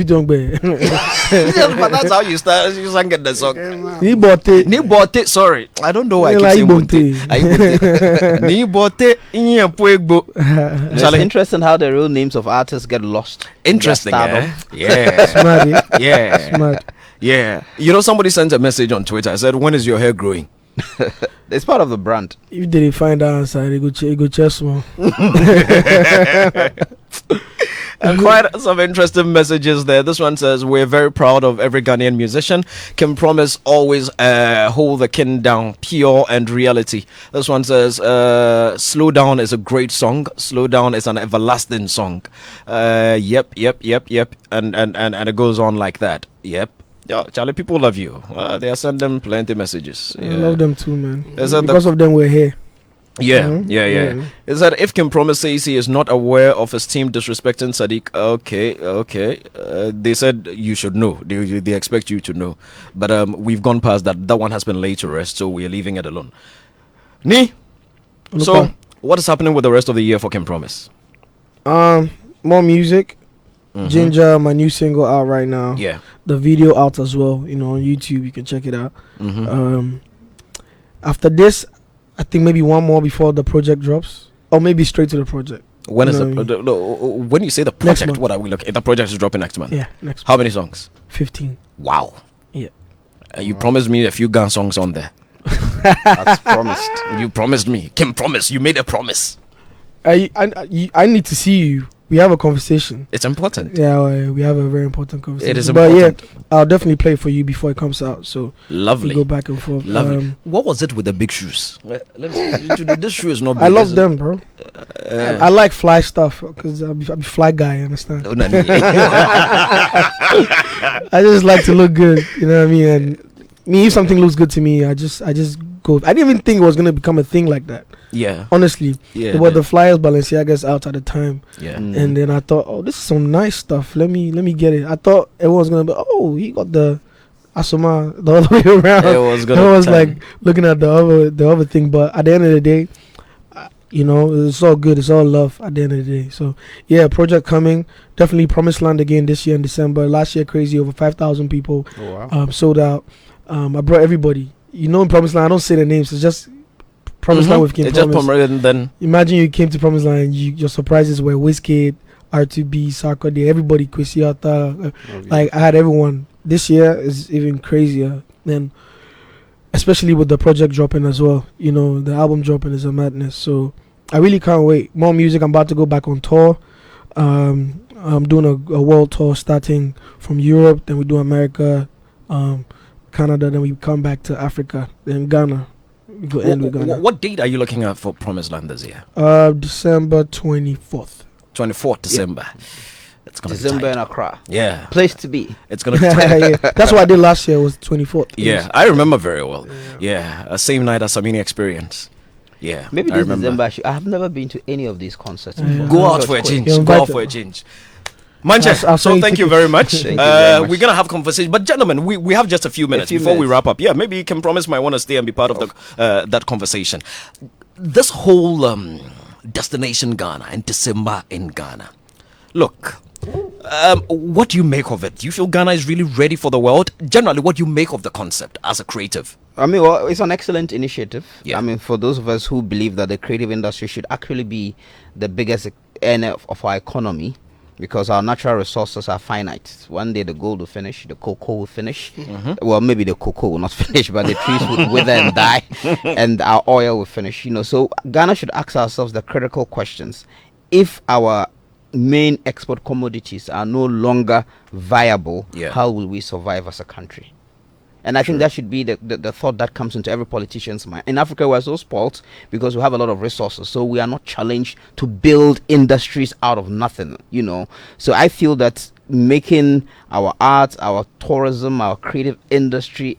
that's how you start. You sang the song. Nibote. Sorry, I don't know why I keep saying Nibote. It's interesting how the real names of artists get lost. Interesting, yeah. Smart, yeah. Smart. Yeah. You know, somebody sent a message on Twitter. I said, "When is your hair growing?" It's part of the brand. If they find out answer, they go chest more. Quite some interesting messages there. This one says, we're very proud of every Ghanaian musician. Can promise always hold the kin down, pure and reality. This one says, Slow Down is a great song. Slow Down is an everlasting song. Yep. And it goes on like that. Yep. Yeah, Charlie, people love you. They are sending plenty messages. Yeah. I love them too, man. Because of them, we're here. Yeah, yeah. Is that if Kim Promise says he is not aware of his team disrespecting Sadiq? Okay. They said you should know. They expect you to know. But we've gone past that. That one has been laid to rest, so we are leaving it alone. So what is happening with the rest of the year for Kim Promise? More music. Ginger, my new single out right now. Yeah. The video out as well. On YouTube, you can check it out. After this, I think maybe one more before the project drops, or maybe straight to the project. When is when you say the project? What are we looking? The project is dropping next month. Yeah, next. How many songs? 15. Wow. Yeah. You promised me a few gun songs on there. That's promised. You promised me. Kim promised. You made a promise. I need to see you. We have a conversation. It's important. Yeah, we have a very important conversation. It is important. But yeah, I'll definitely play for you before it comes out. So lovely. We go back and forth. Lovely. What was it with the big shoes? This shoe is not big. I love them, bro. I like fly stuff because I'm a fly guy. You understand? I just like to look good. You know what I mean? And if something looks good to me, I just go. I didn't even think it was gonna become a thing like that. Yeah. Honestly. Yeah. There were the Flyers Balenciagas out at the time. Yeah. And then I thought, oh, this is some nice stuff. Let me get it. I thought everyone was gonna be, oh, he got the Asoma the other way around. I was like looking at the other thing, but at the end of the day, it's all good. It's all love at the end of the day. So yeah, project coming. Definitely Promised Land again this year in December. Last year, crazy, over 5,000 people. Oh, wow. Sold out. I brought everybody. In Promised Land, I don't say the names. It's just Promised Land with Kim Promise. Then imagine you came to Promised Land. Your surprises were Wizkid, R2B, Sarkodie, everybody, Kwesiata. Like I had everyone. This year is even crazier. Then, especially with the project dropping as well. The album dropping is a madness. So I really can't wait. More music. I'm about to go back on tour. I'm doing a world tour starting from Europe. Then we do America, Canada. Then we come back to Africa. Then Ghana. We go end with Ghana. What date are you looking at for Promised Land this year? December 24th. 24th December. Yeah. It's gonna December be in Accra. Yeah. Place to be. It's gonna be tight. Yeah. That's what I did last year. Was 24th. Yeah, I remember very well. Yeah, same night as Samini Experience. Yeah, maybe this December. I have never been to any of these concerts. Go out for a change. Go out for a change. Manchester, so thank you very much. We're going to have conversation. But gentlemen, we have just a few minutes before we wrap up. Yeah, maybe you can promise might want to stay and be part of that conversation. This whole destination Ghana and December in Ghana. Look, what do you make of it? Do you feel Ghana is really ready for the world? Generally, what do you make of the concept as a creative? I mean, well, it's an excellent initiative. Yeah. I mean, for those of us who believe that the creative industry should actually be the biggest earner of our economy, because our natural resources are finite. One day the gold will finish, the cocoa will finish. Well, maybe the cocoa will not finish, but the trees will wither and die, and our oil will finish. So Ghana should ask ourselves the critical questions. If our main export commodities are no longer viable, how will we survive as a country? And I think that should be the thought that comes into every politician's mind. In Africa, we're so spoiled because we have a lot of resources. So we are not challenged to build industries out of nothing, So I feel that making our art, our tourism, our creative industry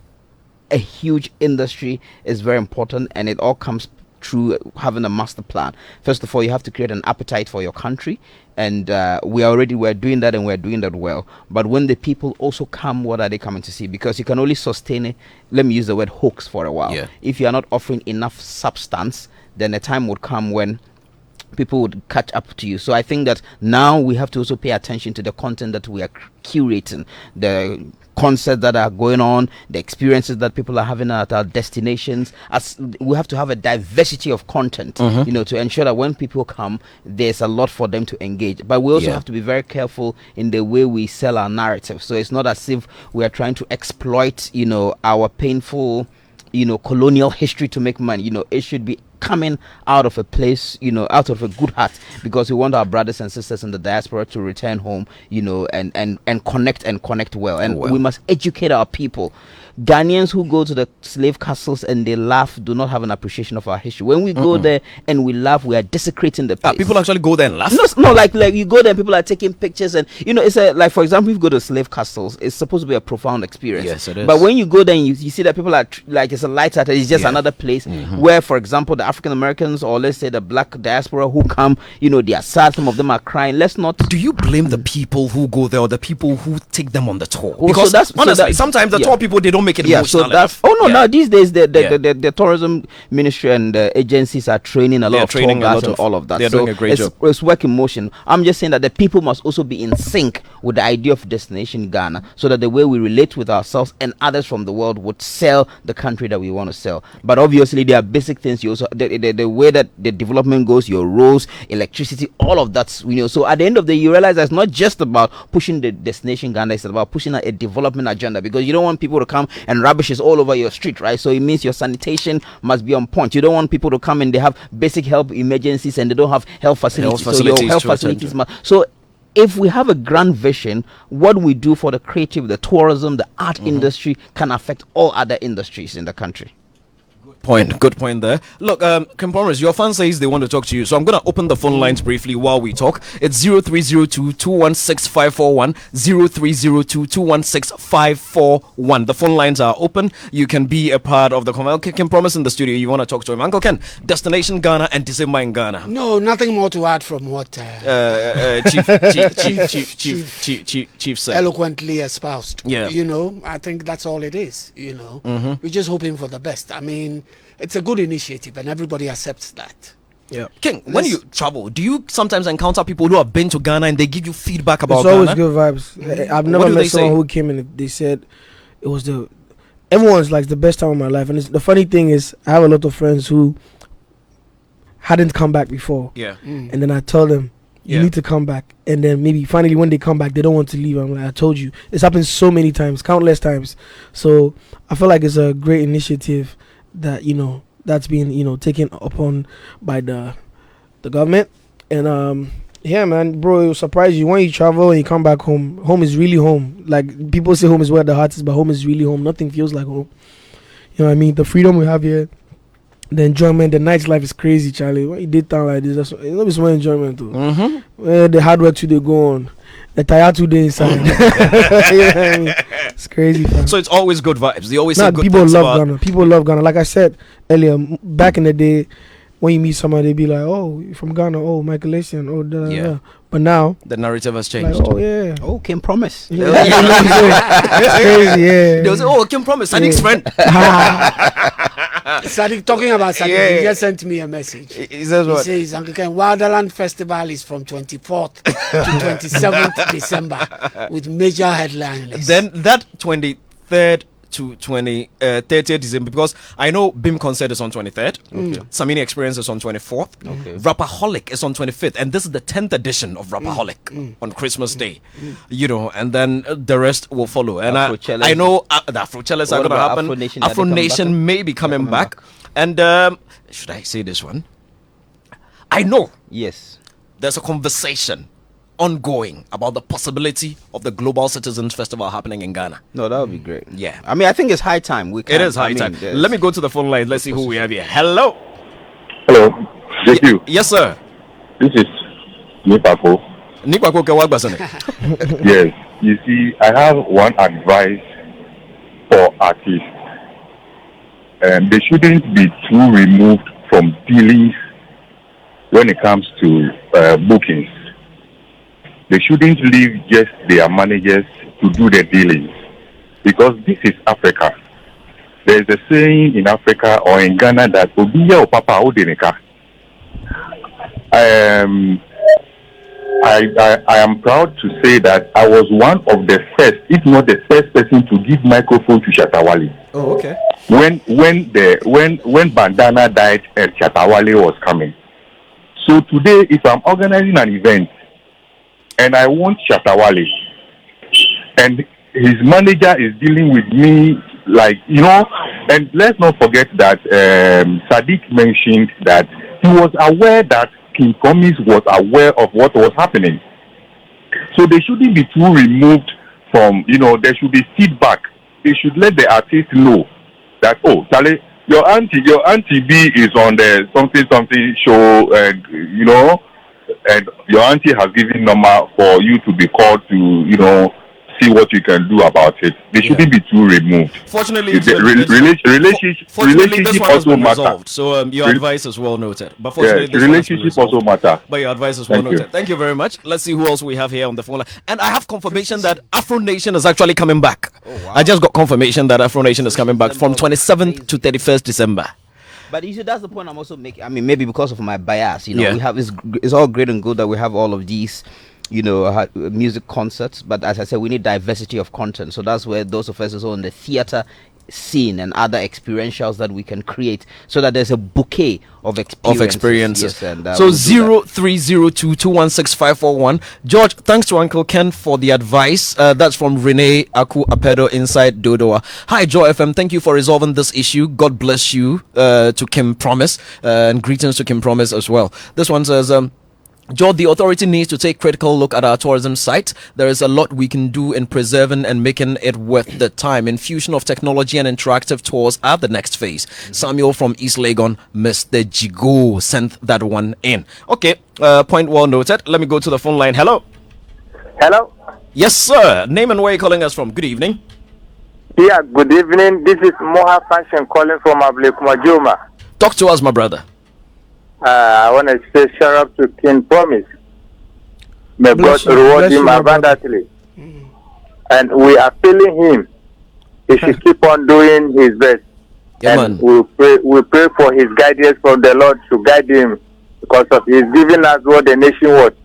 a huge industry is very important. And it all comes through having a master plan. First of all, you have to create an appetite for your country. And we're doing that, and we're doing that well. But when the people also come, what are they coming to see? Because you can only sustain it, let me use the word hoax for a while. Yeah. If you are not offering enough substance, then a time would come when people would catch up to you. So I think that now we have to also pay attention to the content that we are curating, the concerts that are going on, the experiences that people are having at our destinations. As we have to have a diversity of content, to ensure that when people come, there's a lot for them to engage. But we also have to be very careful in the way we sell our narrative. So it's not as if we are trying to exploit, our painful, colonial history to make money. It should be coming out of a place, out of a good heart, because we want our brothers and sisters in the diaspora to return home, and connect well. And we must educate our people. Ghanaians who go to the slave castles and they laugh do not have an appreciation of our history. When we go there and we laugh, we are desecrating the place. People actually go there and laugh? No, like you go there and people are taking pictures, and it's like, for example, if you go to slave castles, it's supposed to be a profound experience. Yes, it is. But when you go there and you see that people are like, it's a light hearted, it's just another place where, for example, the the African Americans, or let's say the black diaspora who come, they are sad, some of them are crying. Let's not. Do you blame the people who go there or the people who take them on the tour? Well, because honestly, that, sometimes the tour people, they don't make it emotional. So that's now these days the tourism ministry and the agencies are training a lot of tour guides and all of that. They're doing a great job. It's work in motion. I'm just saying that the people must also be in sync with the idea of destination Ghana, so that the way we relate with ourselves and others from the world would sell the country that we want to sell. But obviously there are basic things. You also the way that the development goes, your roads, electricity, all of that. So at the end of the day, you realize that it's not just about pushing the destination Ghana, it's about pushing a development agenda, because you don't want people to come and rubbish is all over your street, right? So it means your sanitation must be on point. You don't want people to come and they have basic health emergencies and they don't have health facilities. So your health facilities must. So if we have a grand vision, what we do for the creative, the tourism, the art industry can affect all other industries in the country. Good point there. Look, Kim Promise, your fan says they want to talk to you, so I'm going to open the phone lines briefly while we talk. It's 0302-216-541, 0302-216-541. The phone lines are open. You can be a part of the conversation. Kim Promise in the studio, you want to talk to him. Uncle Ken, Destination Ghana and December in Ghana. No, nothing more to add from what Chief said. Eloquently espoused. Yeah. I think that's all it is, We're just hoping for the best. I mean, it's a good initiative and everybody accepts that. Yeah. King, when you travel, do you sometimes encounter people who have been to Ghana and they give you feedback about Ghana? It's always good vibes. I've never met someone who came in and they said it was everyone's like the best time of my life. And the funny thing is, I have a lot of friends who hadn't come back before. Yeah. And then I tell them, you need to come back. And then maybe finally when they come back, they don't want to leave. I'm like, I told you. It's happened so many times, countless times. So I feel like it's a great initiative that, that's being, taken upon by the government. And yeah, man, bro, it will surprise you when you travel and you come back home. Home is really home. Like, people say home is where the heart is, but home is really home. Nothing feels like home. You know what I mean? The freedom we have here, the enjoyment, the nightlife is crazy, Charlie. When you did town like this, it's some enjoyment too. Where the hard work today go on, the tired today inside. You know what I mean? It's crazy, fam. So it's always good vibes. They always say good people things love about Ghana. People love Ghana. Like I said earlier, back in the day, when you meet somebody, they be like, "Oh, you're from Ghana. Oh, Michael Asian. Oh, da, da, da." But now the narrative has changed. Like, oh yeah. Oh, Kim Promise. Yeah. It's crazy. Yeah. They will say, "Oh, Kim Promise, Sadiq's friend." Sadiq, talking about Sadiq, he just sent me a message. He says what? He says, Uncle Ken, Wildaland Festival is from 24th to 27th December with major headlines. Then that 23rd to 30th December, because I know BIM concert is on 23rd, Samini Experience is on 24th, Rapaholic is on 25th, and this is the 10th edition of Rapaholic on Christmas Day, and then the rest will follow. And I know the Afrocellas are going to happen. Afro Nation may be coming back. And should I say this one? I know. Yes. There's a conversation ongoing about the possibility of the Global Citizens Festival happening in Ghana. No, that would be great. Yeah. I mean, I think it's high time. It is high time. Let me go to the phone line. Let's see who we have here. Hello. Hello. Thank you. Yes, sir. This is Nipako. Nipako Kewagbasan. Yes. You see, I have one advice for artists. They shouldn't be too removed from dealings when it comes to bookings. They shouldn't leave just their managers to do the dealings, because this is Africa. There is a saying in Africa or in Ghana that Obiya o Papa Odeneka. I am proud to say that I was one of the first, if not the first person, to give microphone to Shatawale. Oh, okay. When Bandana died, Shatawale was coming. So today, if I'm organizing an event and I want Shatawale, and his manager is dealing with me, and let's not forget that Sadiq mentioned that he was aware that King Promise was aware of what was happening. So they shouldn't be too removed from, there should be feedback. They should let the artist know that, oh, Charlie, your auntie B is on the something show, and your auntie has given number for you to be called to, see what you can do about it. They shouldn't be too removed. Fortunately, relationship also matter. So your advice is well noted. But fortunately, relationship also matter. But your advice is well noted. Thank you very much. Let's see who else we have here on the phone line. And I have confirmation that Afro Nation is actually coming back. Oh, wow. I just got confirmation that Afro Nation is coming back from 27th to 31st December. But you see, that's the point I'm also making. I mean, maybe because of my bias, we have it's all great and good that we have all of these, music concerts. But as I said, we need diversity of content. So that's where those of us who are in the theater scene and other experientials that we can create, so that there's a bouquet of experiences. Yes, and, so 0302216541. George, thanks to Uncle Ken for the advice. That's from Renee Aku Apedo inside Dodoa. Hi Joy FM, thank you for resolving this issue. God bless you. To Kim Promise, and greetings to Kim Promise as well. This one says, George, the authority needs to take critical look at our tourism site. There is a lot we can do in preserving and making it worth the time. Infusion of technology and interactive tours are the next phase. Samuel from East Legon, Mr. Jigo, sent that one in. Okay, point well noted. Let me go to the phone line. Hello. Hello. Yes, sir. Name and where you're calling us from. Good evening. Yeah, good evening. This is Moha Fashion calling from Ablekuma. Talk to us, my brother. I want to say shout out to King Promise. May God reward him abundantly. And we are feeling him. He should keep on doing his best. Yeah, and we pray for his guidance from the Lord to guide him, because of he's giving us what the nation wants.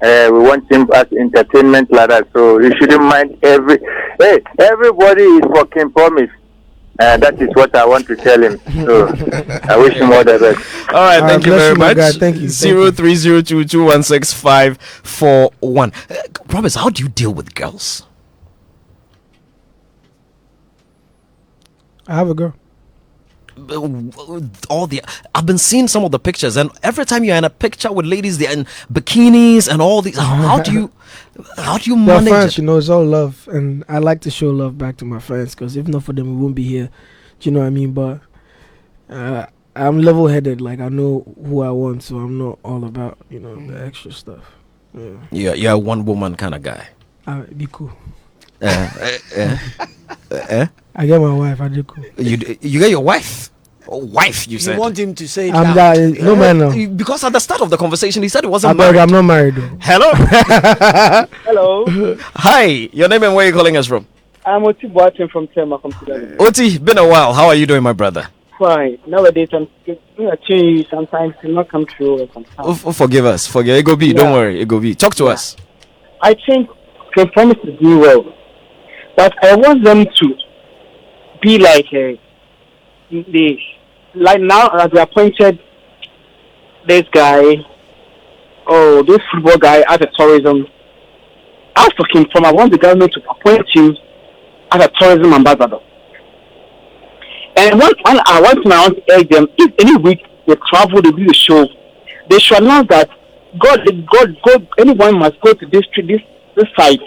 We want him as entertainment like that. So you shouldn't mind everybody is for King Promise. That is what I want to tell him. So I wish him all the best. All right, thank you very much. Thank you. 0302216541. Promise, how do you deal with girls? I have a girl. I've been seeing some of the pictures, and every time you're in a picture with ladies, they're in bikinis and all these. How do you manage fans, it? It's all love, and I like to show love back to my fans, because if not for them, we won't be here. Do you know what I mean? But I'm level-headed. Like, I know who I want, so I'm not all about the extra stuff. Yeah, you're a one-woman kind of guy. Be cool. I get my wife. I do cool. You get your wife. Wife, you said. You want him to say it I'm loud. No man, no. Because at the start of the conversation, he said he wasn't married. I'm not married, though. Hello. Hello. Hi. Your name and where are you calling us from? I'm Oti Boateng from Tema. Oti, been a while. How are you doing, my brother? Fine. Nowadays, I'm change. Sometimes it not come true. Forgive us. It go be. Don't worry. It go be. Talk to us. I think Can Promise to do well, but I want them to be like now as they appointed this guy, this football guy as a tourism. As for King From, I want the government to appoint him as a tourism ambassador. And I want to urge them, if any week they travel, they do the show, they should announce that anyone must go to this site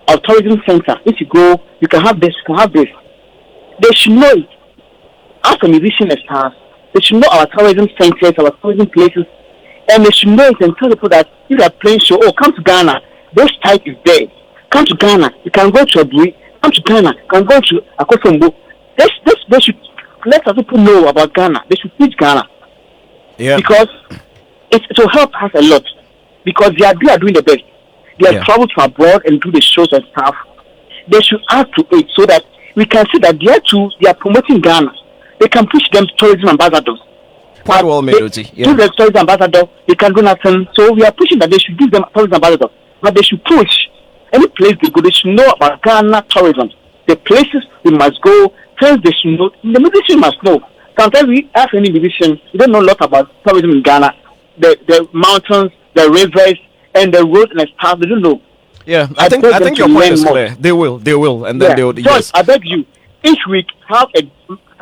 of tourism center. If you go, you can have this, you can have this. They should know it. As a musician and stars, they should know our tourism centers, our tourism places, and they should know it and tell people that if they are playing show, come to Ghana, this site is there. Come to Ghana, you can go to Addulai. Come to Ghana, you can go to Akosombo. They should let other people know about Ghana. They should teach Ghana. Yeah. Because it will help us a lot. Because they are doing the best. They have traveled to abroad and do the shows and stuff. They should add to it so that we can see that they are promoting Ghana. They can push them tourism ambassadors. Quite well made, Oti. Yeah. To the tourism ambassador, they can do nothing. So we are pushing that they should give them tourism ambassadors. But they should push. Any place they go, they should know about Ghana tourism. The places we must go, things they should know. The musician must know. Sometimes we ask any musician, we don't know a lot about tourism in Ghana. The mountains, the rivers, and the roads and the stuff, they don't know. Yeah, I think your point is clear. They will, and then they'll. Yes. I beg you, each week have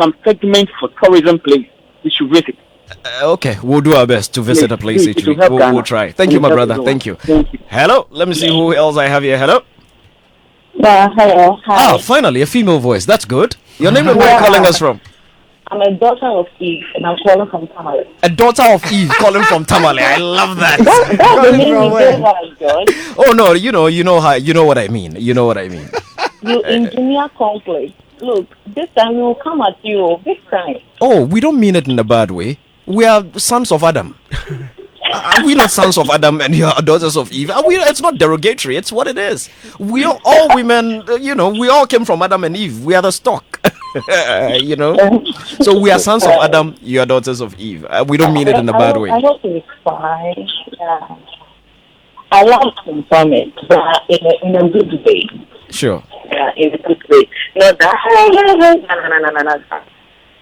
some segment for tourism place. We should visit. Okay, we'll do our best to visit a place each week. We'll try. Thank you, my brother. Thank you. Hello, let me see who else I have here. Hello. Yeah, hello. Hi. Finally, a female voice. That's good. Your name and where are you calling us from? I'm a daughter of Eve, and I'm calling from Tamale. A daughter of Eve calling from Tamale. I love that. That's the name you gave us, George. Oh no, you know what I mean. You know what I mean. You engineer conflict. Look, this time we will come at you big time. Oh, we don't mean it in a bad way. We are sons of Adam. Are we not sons of Adam and you are daughters of Eve? It's not derogatory. It's what it is. We are all women. We all came from Adam and Eve. We are the stock. So we are sons of Adam. You are daughters of Eve. We don't mean it in a bad way. I hope it's fine. Yeah. I like to confirm it, but in a good way. Sure. Yeah, in a good way. Not that no.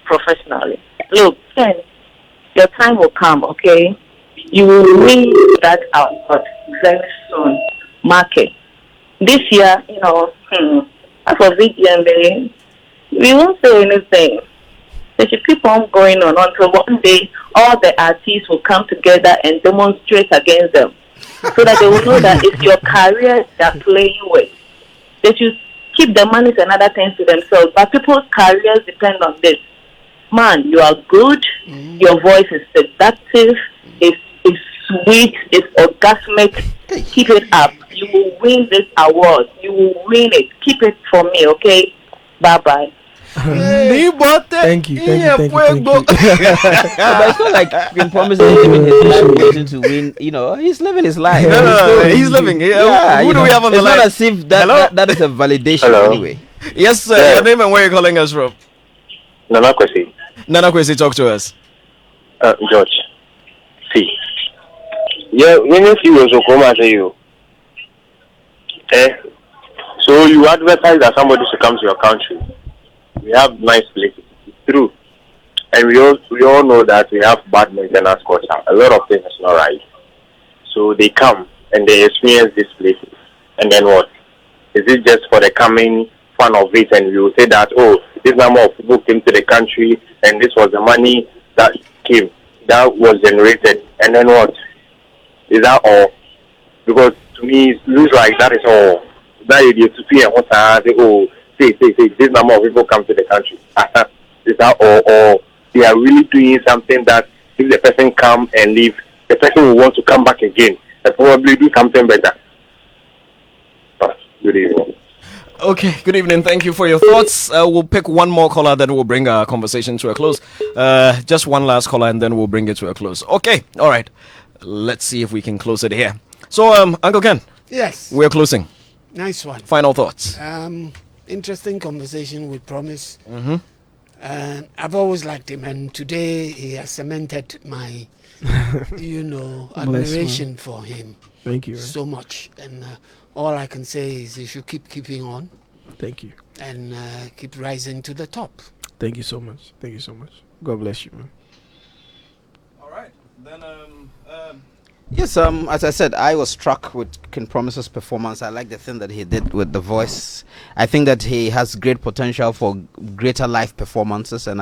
Professionally. Look, friends, your time will come, okay? You will read that out, but very soon. Market. This year, Afrobeat, we won't say anything. They should keep on going on until one day all the artists will come together and demonstrate against them, so that they will know that it's your career they're playing with. They should keep the money and other things to themselves, but people's careers depend on this. Man, you are good. Your voice is seductive. It's sweet. It's orgasmic. Keep it up. You will win this award. You will win it. Keep it for me, okay? Bye-bye. Thank you. But it's not like Queen Promise is living his life to win. He's living his life. No, he's living. Yeah, who do we have on the line? It's not as if that is a validation anyway. Yes, sir. Your name and where you're calling us from? Nana Kwesi, talk to us. George. See. Yeah, when you see you come and say you. So you advertise that somebody should come to your country. We have nice places. It's true. And we all know that we have bad maintenance culture. A lot of things is not right. So they come and they experience these places. And then what? Is it just for the coming fun of it? And we will say that, this number of people came to the country and this was the money that came, that was generated. And then what? Is that all? Because to me, it looks like that is all. That idea to see and say, this number of people come to the country. Is that all? Or they are really doing something that if the person come and leave, the person will want to come back again and probably do something better. Good evening. Okay, good evening. Thank you for your thoughts. We'll pick one more caller, then we'll bring our conversation to a close. Just one last caller, and then we'll bring it to a close. Okay, all right. Let's see if we can close it here. So, Uncle Ken. Yes. We're closing. Nice one. Final thoughts. Interesting conversation with Promise. Mm-hmm. I've always liked him, and today he has cemented my, admiration for him. Thank you. So much, and all I can say is you should keeping on. Thank you. And keep rising to the top. Thank you so much. God bless you, man. All right, then. Yes, as I said, I was struck with King Promise's performance. I like the thing that he did with the voice. I think that he has great potential for greater live performances and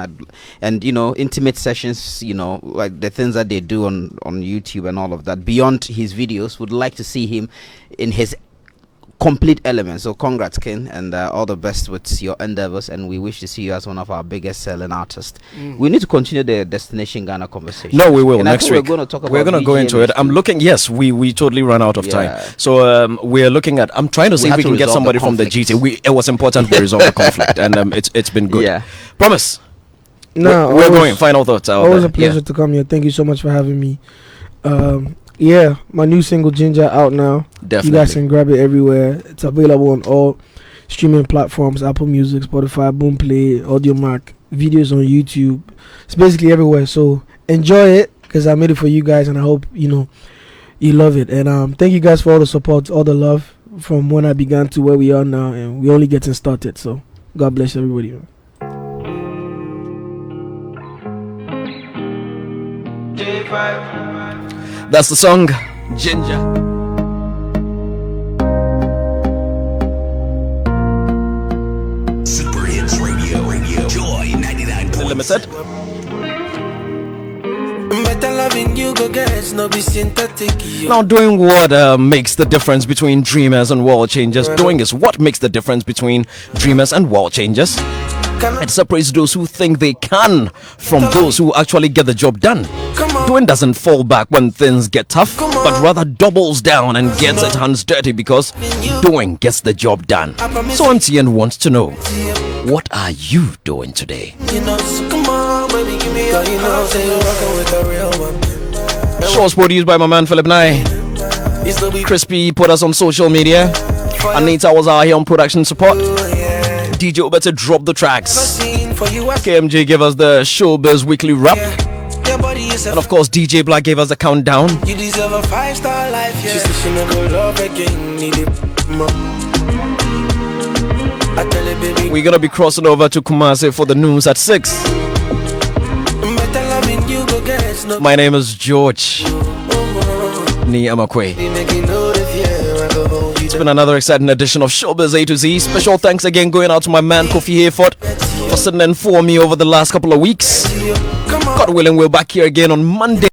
intimate sessions, like the things that they do on YouTube and all of that. Beyond his videos, would like to see him in his complete element. So congrats, Ken, and all the best with your endeavors, and we wish to see you as one of our biggest selling artists. We need to continue the Destination Ghana conversation. No, we will. And next week we're going to talk about we're going to go into it. I'm looking. Yes, we totally ran out of time. So we're looking at. I'm trying to see if we can get somebody from the GT. It was important we resolve the conflict, and it's been good. Yeah. Promise. No, we're going. Final thoughts. Always a pleasure to come here. Thank you so much for having me. Yeah, my new single Ginger out now. Definitely. You guys can grab it everywhere. It's available on all streaming platforms: Apple Music, Spotify, Boomplay, AudioMac, videos on YouTube. It's basically everywhere. So enjoy it, because I made it for you guys, and I hope you love it. And thank you guys for all the support, all the love from when I began to where we are now, and we're only getting started. So God bless everybody. That's the song, Ginger. Super Hits Radio. Joy 99.7. Limited. Better loving you go guys, no be synthetic. Now, doing what makes the difference between dreamers and world changers? Doing is what makes the difference between dreamers and world changers. It separates those who think they can from those who actually get the job done. Doing doesn't fall back when things get tough, but rather doubles down and gets its hands dirty because doing gets the job done. So MTN wants to know, what are you doing today? Show was produced by my man Philip Nye. Crispy put us on social media. Anita was out here on production support. DJ Obeto drop the tracks. KMJ gave us the Showbiz weekly wrap. And of course DJ Black gave us the countdown. You deserve a 5-star life, yeah. She said she never love again, need it. We're gonna be crossing over to Kumasi for the news at 6. My name is George Ni Amakwe. It's been another exciting edition of Showbiz A to Z. Special thanks again going out to my man Kofi Hayford for sitting in for me over the last couple of weeks. God willing, we're back here again on Monday.